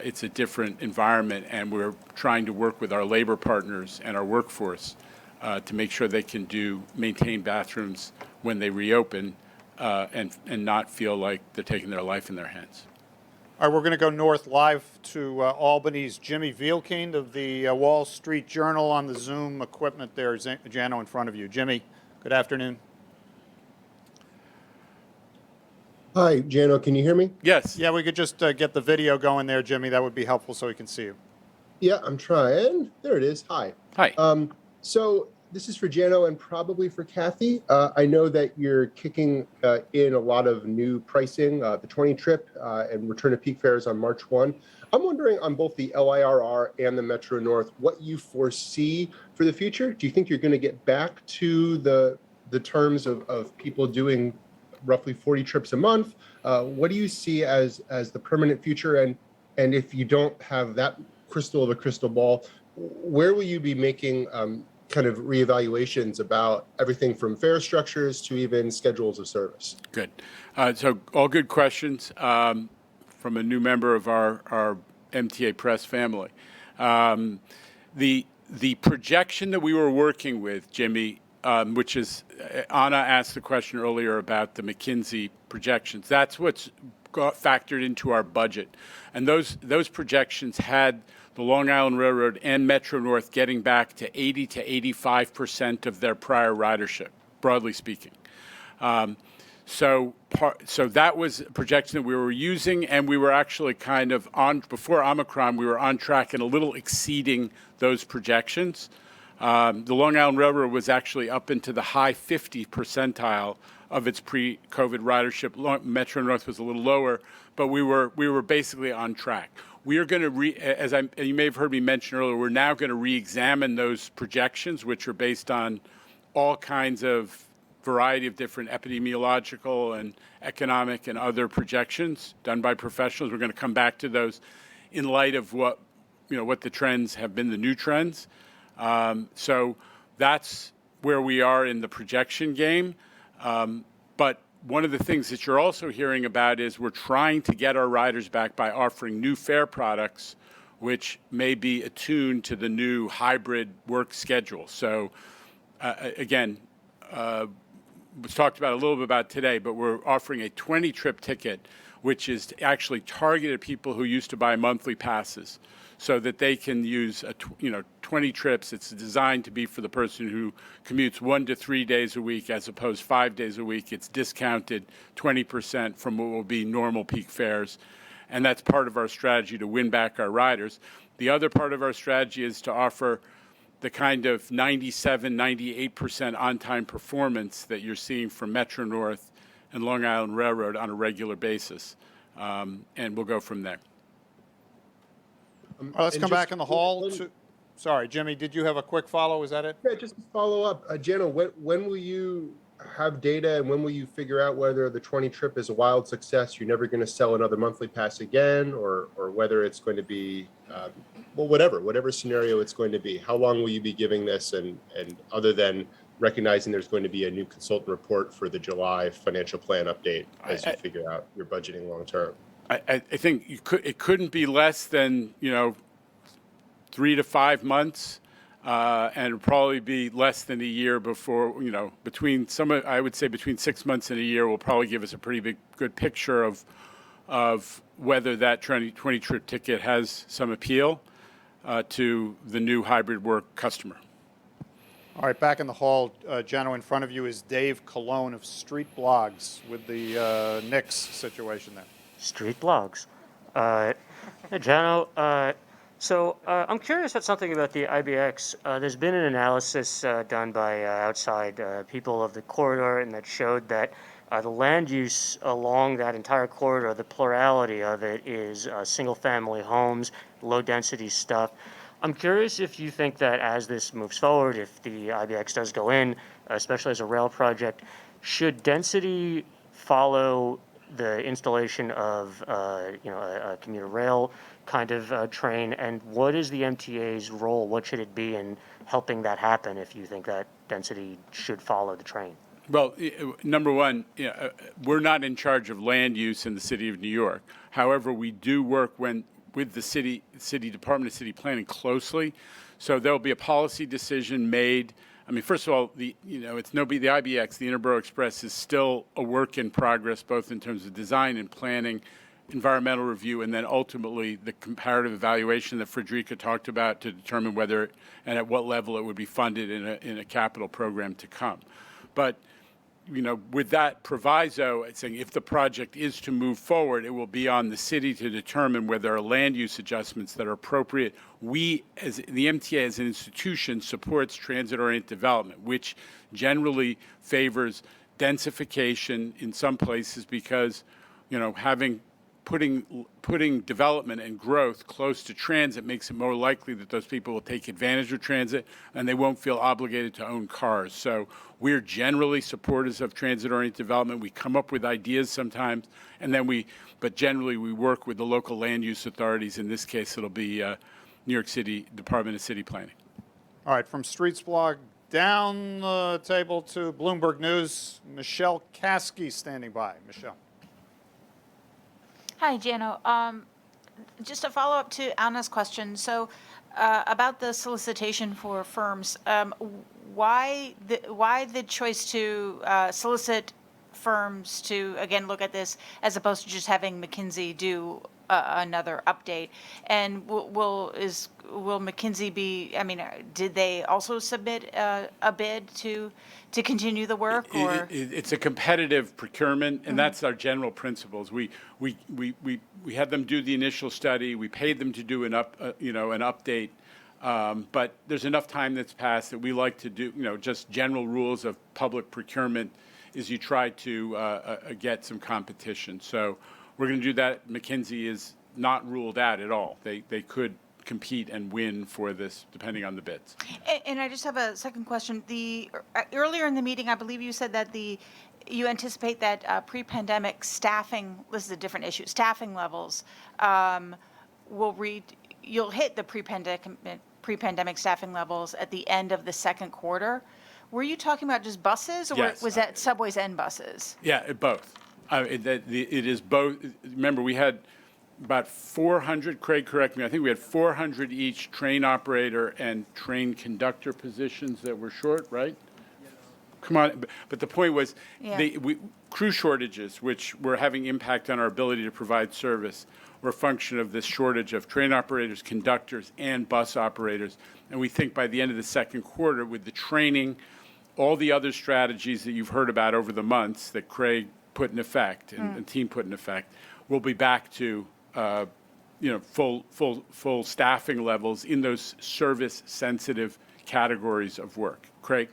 It's a different environment, and we're trying to work with our labor partners and our workforce to make sure they can maintain bathrooms when they reopen and not feel like they're taking their life in their hands. All right, we're going to go north live to Albany's Jimmy Vielkind of the Wall Street Journal on the Zoom equipment there, Jano, in front of you. Jimmy, good afternoon. Hi, Jano, can you hear me? Yes. Yeah, we could just get the video going there, Jimmy. That would be helpful so we can see you. Yeah, I'm trying. There it is. Hi. Hi. So this is for Jano and probably for Kathy. I know that you're kicking in a lot of new pricing, the 20 trip and return to peak fares on March 1. I'm wondering on both the LIRR and the Metro North, what you foresee for the future. Do you think you're going to get back to the terms of people doing roughly 40 trips a month? What do you see as the permanent future? And if you don't have that crystal ball, where will you be making kind of reevaluations about everything from fare structures to even schedules of service? Good. So all good questions from a new member of our MTA press family. The projection that we were working with, Jimmy, which is, Anna asked the question earlier about the McKinsey projections. That's what's factored into our budget. And those projections had the Long Island Railroad and Metro North getting back to 80 to 85% of their prior ridership, broadly speaking. So that was a projection that we were using, and we were actually kind of before Omicron, we were on track and a little exceeding those projections. The Long Island Railroad was actually up into the high 50 percentile of its pre-COVID ridership. Metro North was a little lower, but we were basically on track. We are going to, you may have heard me mention earlier, we're now going to re-examine those projections, which are based on all kinds of variety of different epidemiological and economic and other projections done by professionals. We're going to come back to those in light of what the trends have been, the new trends. So that's where we are in the projection game. But one of the things that you're also hearing about is we're trying to get our riders back by offering new fare products, which may be attuned to the new hybrid work schedule. So again, was talked about a little bit about today, but we're offering a 20-trip ticket, which is actually targeted at people who used to buy monthly passes, so that they can use 20 trips. It's designed to be for the person who commutes 1 to 3 days a week as opposed to 5 days a week. It's discounted 20% from what will be normal peak fares, and that's part of our strategy to win back our riders. The other part of our strategy is to offer the kind of 97, 98% on-time performance that you're seeing from Metro North and Long Island Railroad on a regular basis. And we'll go from there. All right, let's come back in the hall to, sorry, Jimmy, did you have a quick follow? Is that it? Yeah, just to follow up. Jenna, when will you have data and when will you figure out whether the 20 trip is a wild success, you're never going to sell another monthly pass again, or whether it's going to be, well, whatever scenario it's going to be? How long will you be giving this? And other than recognizing there's going to be a new consultant report for the July financial plan update as you figure out your budgeting long term? I think it couldn't be less than 3 to 5 months, and it'll probably be less than a year before I would say between 6 months and a year will probably give us a pretty good picture of whether that 20 trip ticket has some appeal to the new hybrid work customer. All right, back in the hall, Jano, in front of you is Dave Colon of Street Blogs with the Knicks situation there. Street Blogs. Jano, so I'm curious about something about the IBX. There's been an analysis done by outside people of the corridor, and that showed that the land use along that entire corridor, the plurality of it is single-family homes, low-density stuff. I'm curious if you think that as this moves forward, if the IBX does go in, especially as a rail project, should density follow the installation of a commuter rail kind of train, and what is the MTA's role? What should it be in helping that happen if you think that density should follow the train? Well, number one, we're not in charge of land use in the city of New York. However, we do work with the city Department of City Planning closely. So there'll be a policy decision made. I mean, first of all, the IBX, the Interborough Express, is still a work in progress, both in terms of design and planning, environmental review, and then ultimately the comparative evaluation that Frederica talked about to determine whether and at what level it would be funded in a capital program to come. But with that proviso, it's saying if the project is to move forward, it will be on the city to determine whether there are land use adjustments that are appropriate. We, as the MTA as an institution, supports transit-oriented development, which generally favors densification in some places because, putting development and growth close to transit makes it more likely that those people will take advantage of transit and they won't feel obligated to own cars. So we're generally supporters of transit-oriented development. We come up with ideas sometimes, but generally we work with the local land use authorities. In this case, it'll be New York City Department of City Planning. All right, from Streets Blog down the table to Bloomberg News, Michelle Kasky standing by. Michelle. Hi, Jano. Just a follow-up to Anna's question. So about the solicitation for firms, why the choice to solicit firms to, again, look at this as opposed to just having McKinsey do another update? And will McKinsey be, did they also submit a bid to continue the work? Or It's a competitive procurement, and that's our general principles. We had them do the initial study. We paid them to do an update. But there's enough time that's passed that we like to do, just general rules of public procurement is you try to get some competition. So we're going to do that. McKinsey is not ruled out at all. They could compete and win for this, depending on the bids. And I just have a second question. Earlier in the meeting, I believe you said that you anticipate that pre-pandemic staffing, this is a different issue, staffing levels you'll hit the pre-pandemic staffing levels at the end of the second quarter. Were you talking about just buses, or Yes. was that subways and buses? Yeah, both. It is both. Remember, we had about 400, Craig, correct me, I think we had 400 each train operator and train conductor positions that were short, right? Come on, but the point was, crew shortages, which were having impact on our ability to provide service, were a function of this shortage of train operators, conductors, and bus operators. And we think by the end of the second quarter, with the training, all the other strategies that you've heard about over the months that Craig put in effect and the team put in effect, we'll be back to full staffing levels in those service-sensitive categories of work. Craig?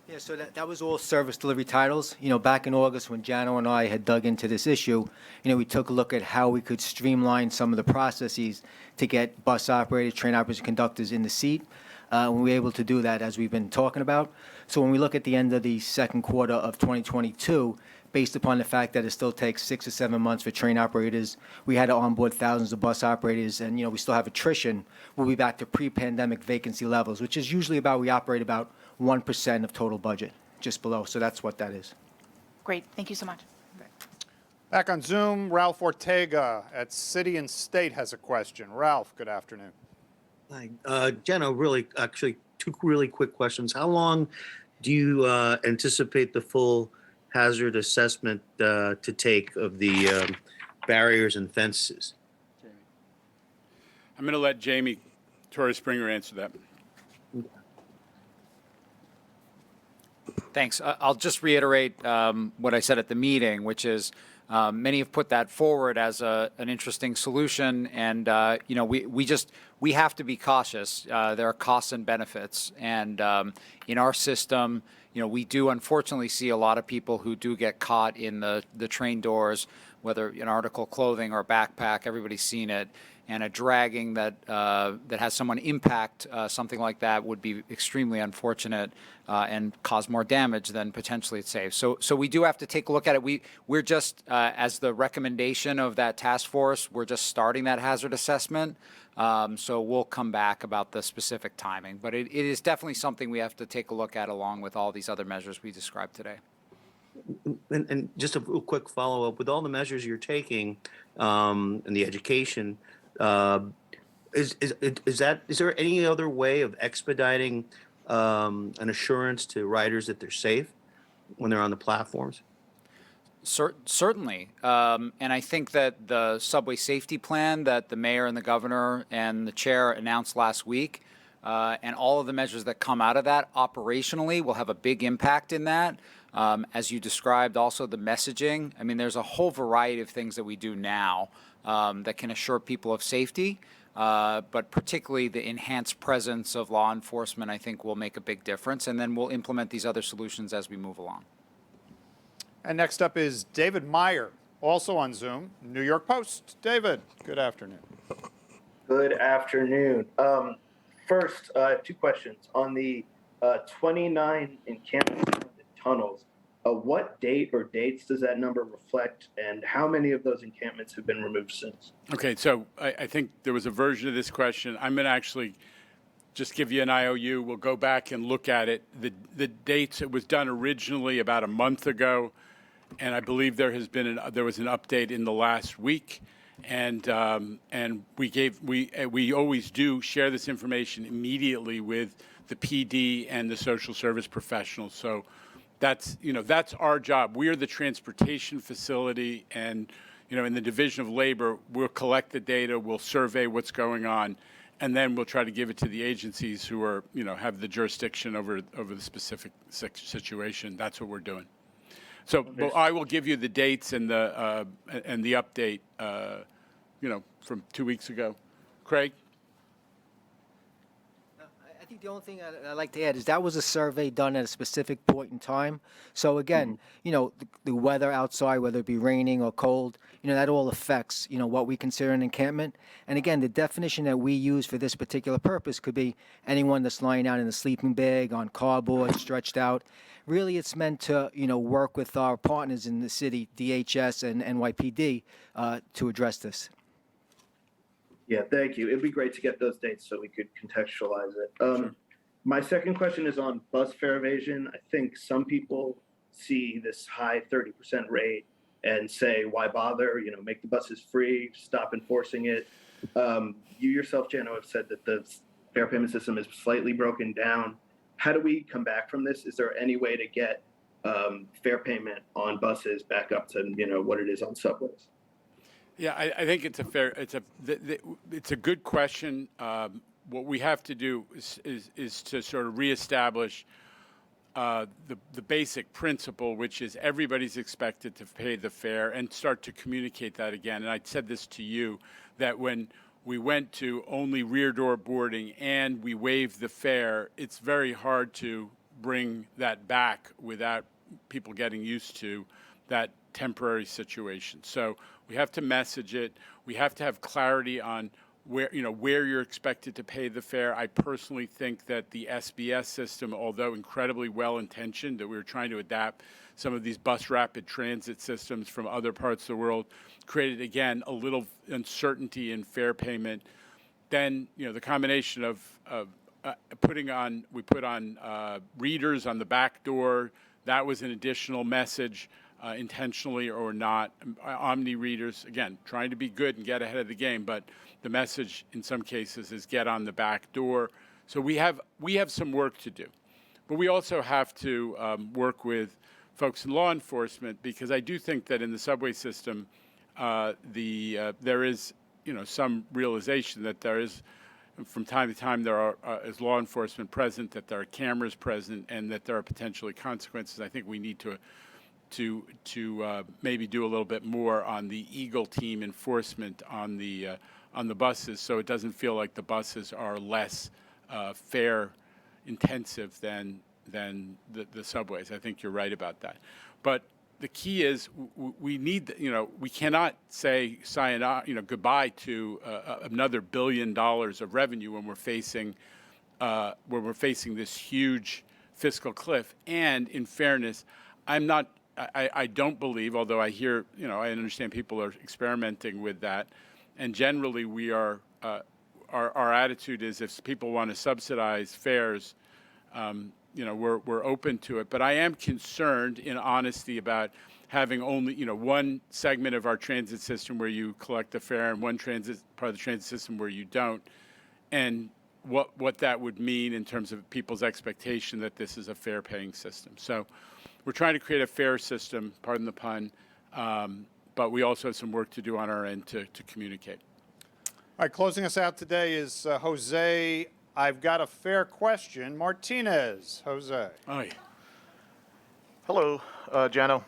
Yeah, so that was all service delivery titles. Back in August when Jano and I had dug into this issue, we took a look at how we could streamline some of the processes to get bus operators, train operators, and conductors in the seat. We were able to do that as we've been talking about. So when we look at the end of the second quarter of 2022, based upon the fact that it still takes 6 or 7 months for train operators, we had to onboard thousands of bus operators, and we still have attrition. We'll be back to pre-pandemic vacancy levels, which is usually we operate about 1% of total budget, just below. So that's what that is. Great, thank you so much. Back on Zoom, Ralph Ortega at City and State has a question. Ralph, good afternoon. Hi, Jenna, actually, two really quick questions. How long do you anticipate the full hazard assessment to take of the barriers and fences? I'm going to let Jamie Torres Springer answer that. Thanks. I'll just reiterate what I said at the meeting, which is many have put that forward as an interesting solution, and we have to be cautious. There are costs and benefits, and in our system, we do unfortunately see a lot of people who do get caught in the train doors, whether in article clothing or backpack. Everybody's seen it. And a dragging that has someone impact something like that would be extremely unfortunate and cause more damage than potentially it saves. So we do have to take a look at it. We're just, as the recommendation of that task force, we're just starting that hazard assessment. So we'll come back about the specific timing. But it is definitely something we have to take a look at along with all these other measures we described today. And just a real quick follow-up, with all the measures you're taking and the education, is there any other way of expediting an assurance to riders that they're safe when they're on the platforms? Certainly. And I think that the subway safety plan that the mayor and the governor and the chair announced last week, and all of the measures that come out of that operationally will have a big impact in that. As you described, also the messaging. I mean, there's a whole variety of things that we do now that can assure people of safety, but particularly the enhanced presence of law enforcement, I think, will make a big difference. And then we'll implement these other solutions as we move along. And next up is David Meyer, also on Zoom, New York Post. David, good afternoon. Good afternoon. First, I have two questions. On the 29 encampment tunnels, what date or dates does that number reflect, and how many of those encampments have been removed since? Okay, so I think there was a version of this question. I'm going to actually just give you an IOU. We'll go back and look at it. The dates, it was done originally about a month ago, and I believe there was an update in the last week. And we always do share this information immediately with the PD and the social service professionals. So that's our job. We are the transportation facility, and in the Division of Labor, we'll collect the data, we'll survey what's going on, and then we'll try to give it to the agencies who are have the jurisdiction over the specific situation. That's what we're doing. So well, I will give you the dates and the update, from 2 weeks ago. Craig? I think the only thing I'd like to add is that was a survey done at a specific point in time. So again, the weather outside, whether it be raining or cold, that all affects, what we consider an encampment. And again, the definition that we use for this particular purpose could be anyone that's lying out in a sleeping bag, on cardboard, stretched out. Really, it's meant to, work with our partners in the city, DHS and NYPD, to address this. Yeah, thank you. It'd be great to get those dates so we could contextualize it. My second question is on bus fare evasion. I think some people see this high 30% rate and say, why bother? Make the buses free, stop enforcing it. You yourself, Jano, have said that the fare payment system is slightly broken down. How do we come back from this? Is there any way to get fare payment on buses back up to what it is on subways? Yeah, I think it's a good question. What we have to do is to sort of reestablish the basic principle, which is everybody's expected to pay the fare, and start to communicate that again. And I said this to you, that when we went to only rear door boarding and we waived the fare, it's very hard to bring that back without people getting used to that temporary situation. So we have to message it. We have to have clarity on where you're expected to pay the fare. I personally think that the SBS system, although incredibly well-intentioned, that we were trying to adapt some of these bus rapid transit systems from other parts of the world, created, again, a little uncertainty in fare payment. Then, the combination of we put on readers on the back door. That was an additional message, intentionally or not. Omni readers, again, trying to be good and get ahead of the game, but the message in some cases is get on the back door. So we have some work to do, but we also have to work with folks in law enforcement, because I do think that in the subway system, there is some realization that there is, from time to time, there is law enforcement present, that there are cameras present, and that there are potentially consequences. I think we need to maybe do a little bit more on the Eagle team enforcement on the buses, so it doesn't feel like the buses are less fare intensive than the subways. I think you're right about that, but the key is we need, we cannot say goodbye to another $1 billion of revenue when we're facing this huge fiscal cliff. And in fairness, I don't believe, although I hear, I understand people are experimenting with that, and generally we are, our attitude is if people want to subsidize fares, we're open to it. But I am concerned, in honesty, about having only, one segment of our transit system where you collect the fare and one part of the transit system where you don't, and what that would mean in terms of people's expectation that this is a fare-paying system. So we're trying to create a fair system, pardon the pun, but we also have some work to do on our end to communicate. All right, closing us out today is Jose. I've got a fair question. Martinez. Jose. Hi. Hello, Jano.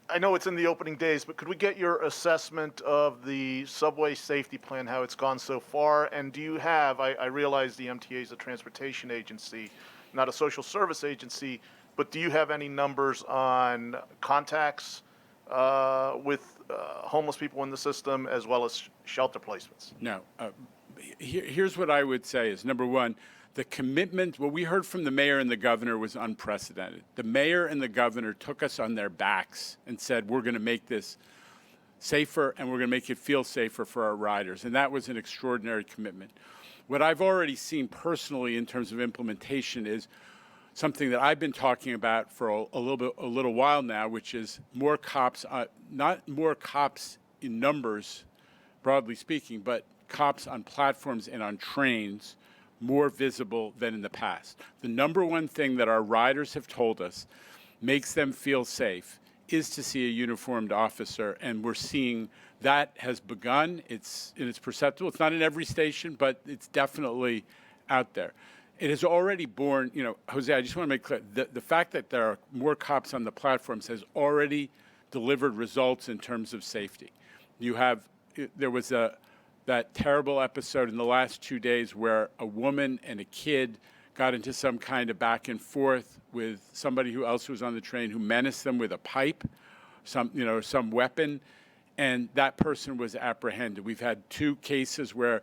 I know it's in the opening days, but could we get your assessment of the subway safety plan, how it's gone so far? And do you have, I realize the MTA is a transportation agency, not a social service agency, but do you have any numbers on contacts with homeless people in the system as well as shelter placements? No. Here's what I would say is, number one, the commitment, what we heard from the mayor and the governor was unprecedented. The mayor and the governor took us on their backs and said, we're going to make this safer and we're going to make it feel safer for our riders. And that was an extraordinary commitment. What I've already seen personally in terms of implementation is something that I've been talking about for a little while now, which is more cops, not more cops in numbers, broadly speaking, but cops on platforms and on trains more visible than in the past. The number one thing that our riders have told us makes them feel safe is to see a uniformed officer, and we're seeing that has begun. It's perceptible. It's not in every station, but it's definitely out there. It has already borne, Jose, I just want to make clear, the fact that there are more cops on the platforms has already delivered results in terms of safety. There was that terrible episode in the last 2 days where a woman and a kid got into some kind of back and forth with somebody who else was on the train who menaced them with a pipe, some weapon, and that person was apprehended. We've had 2 cases where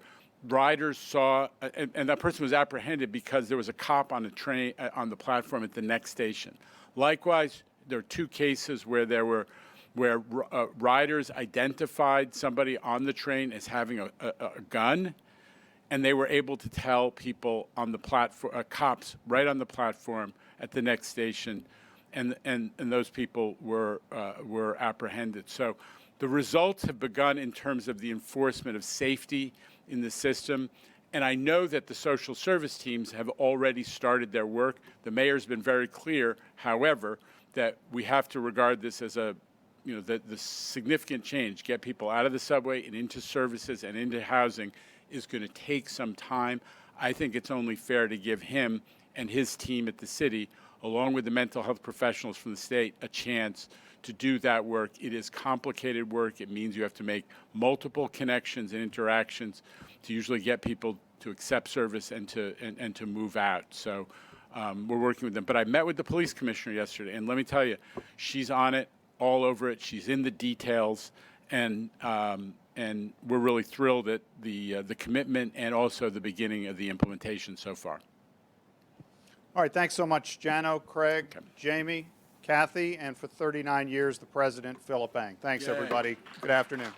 riders saw, and that person was apprehended because there was a cop on a train on the platform at the next station. Likewise, there are 2 cases where riders identified somebody on the train as having a gun, and they were able to tell people on the platform, cops right on the platform at the next station, and those people were apprehended. So the results have begun in terms of the enforcement of safety in the system, and I know that the social service teams have already started their work. The mayor's been very clear, however, that we have to regard this as the significant change, get people out of the subway and into services and into housing, is going to take some time. I think it's only fair to give him and his team at the city, along with the mental health professionals from the state, a chance to do that work. It is complicated work. It means you have to make multiple connections and interactions to usually get people to accept service and to move out. So we're working with them. But I met with the police commissioner yesterday, and let me tell you, she's on it, all over it. She's in the details, and we're really thrilled at the commitment and also the beginning of the implementation so far. All right, thanks so much, Jano, Craig, Jamie, Kathy, and for 39 years, the president, Philip Ang. Thanks, Yay. everybody. Good afternoon.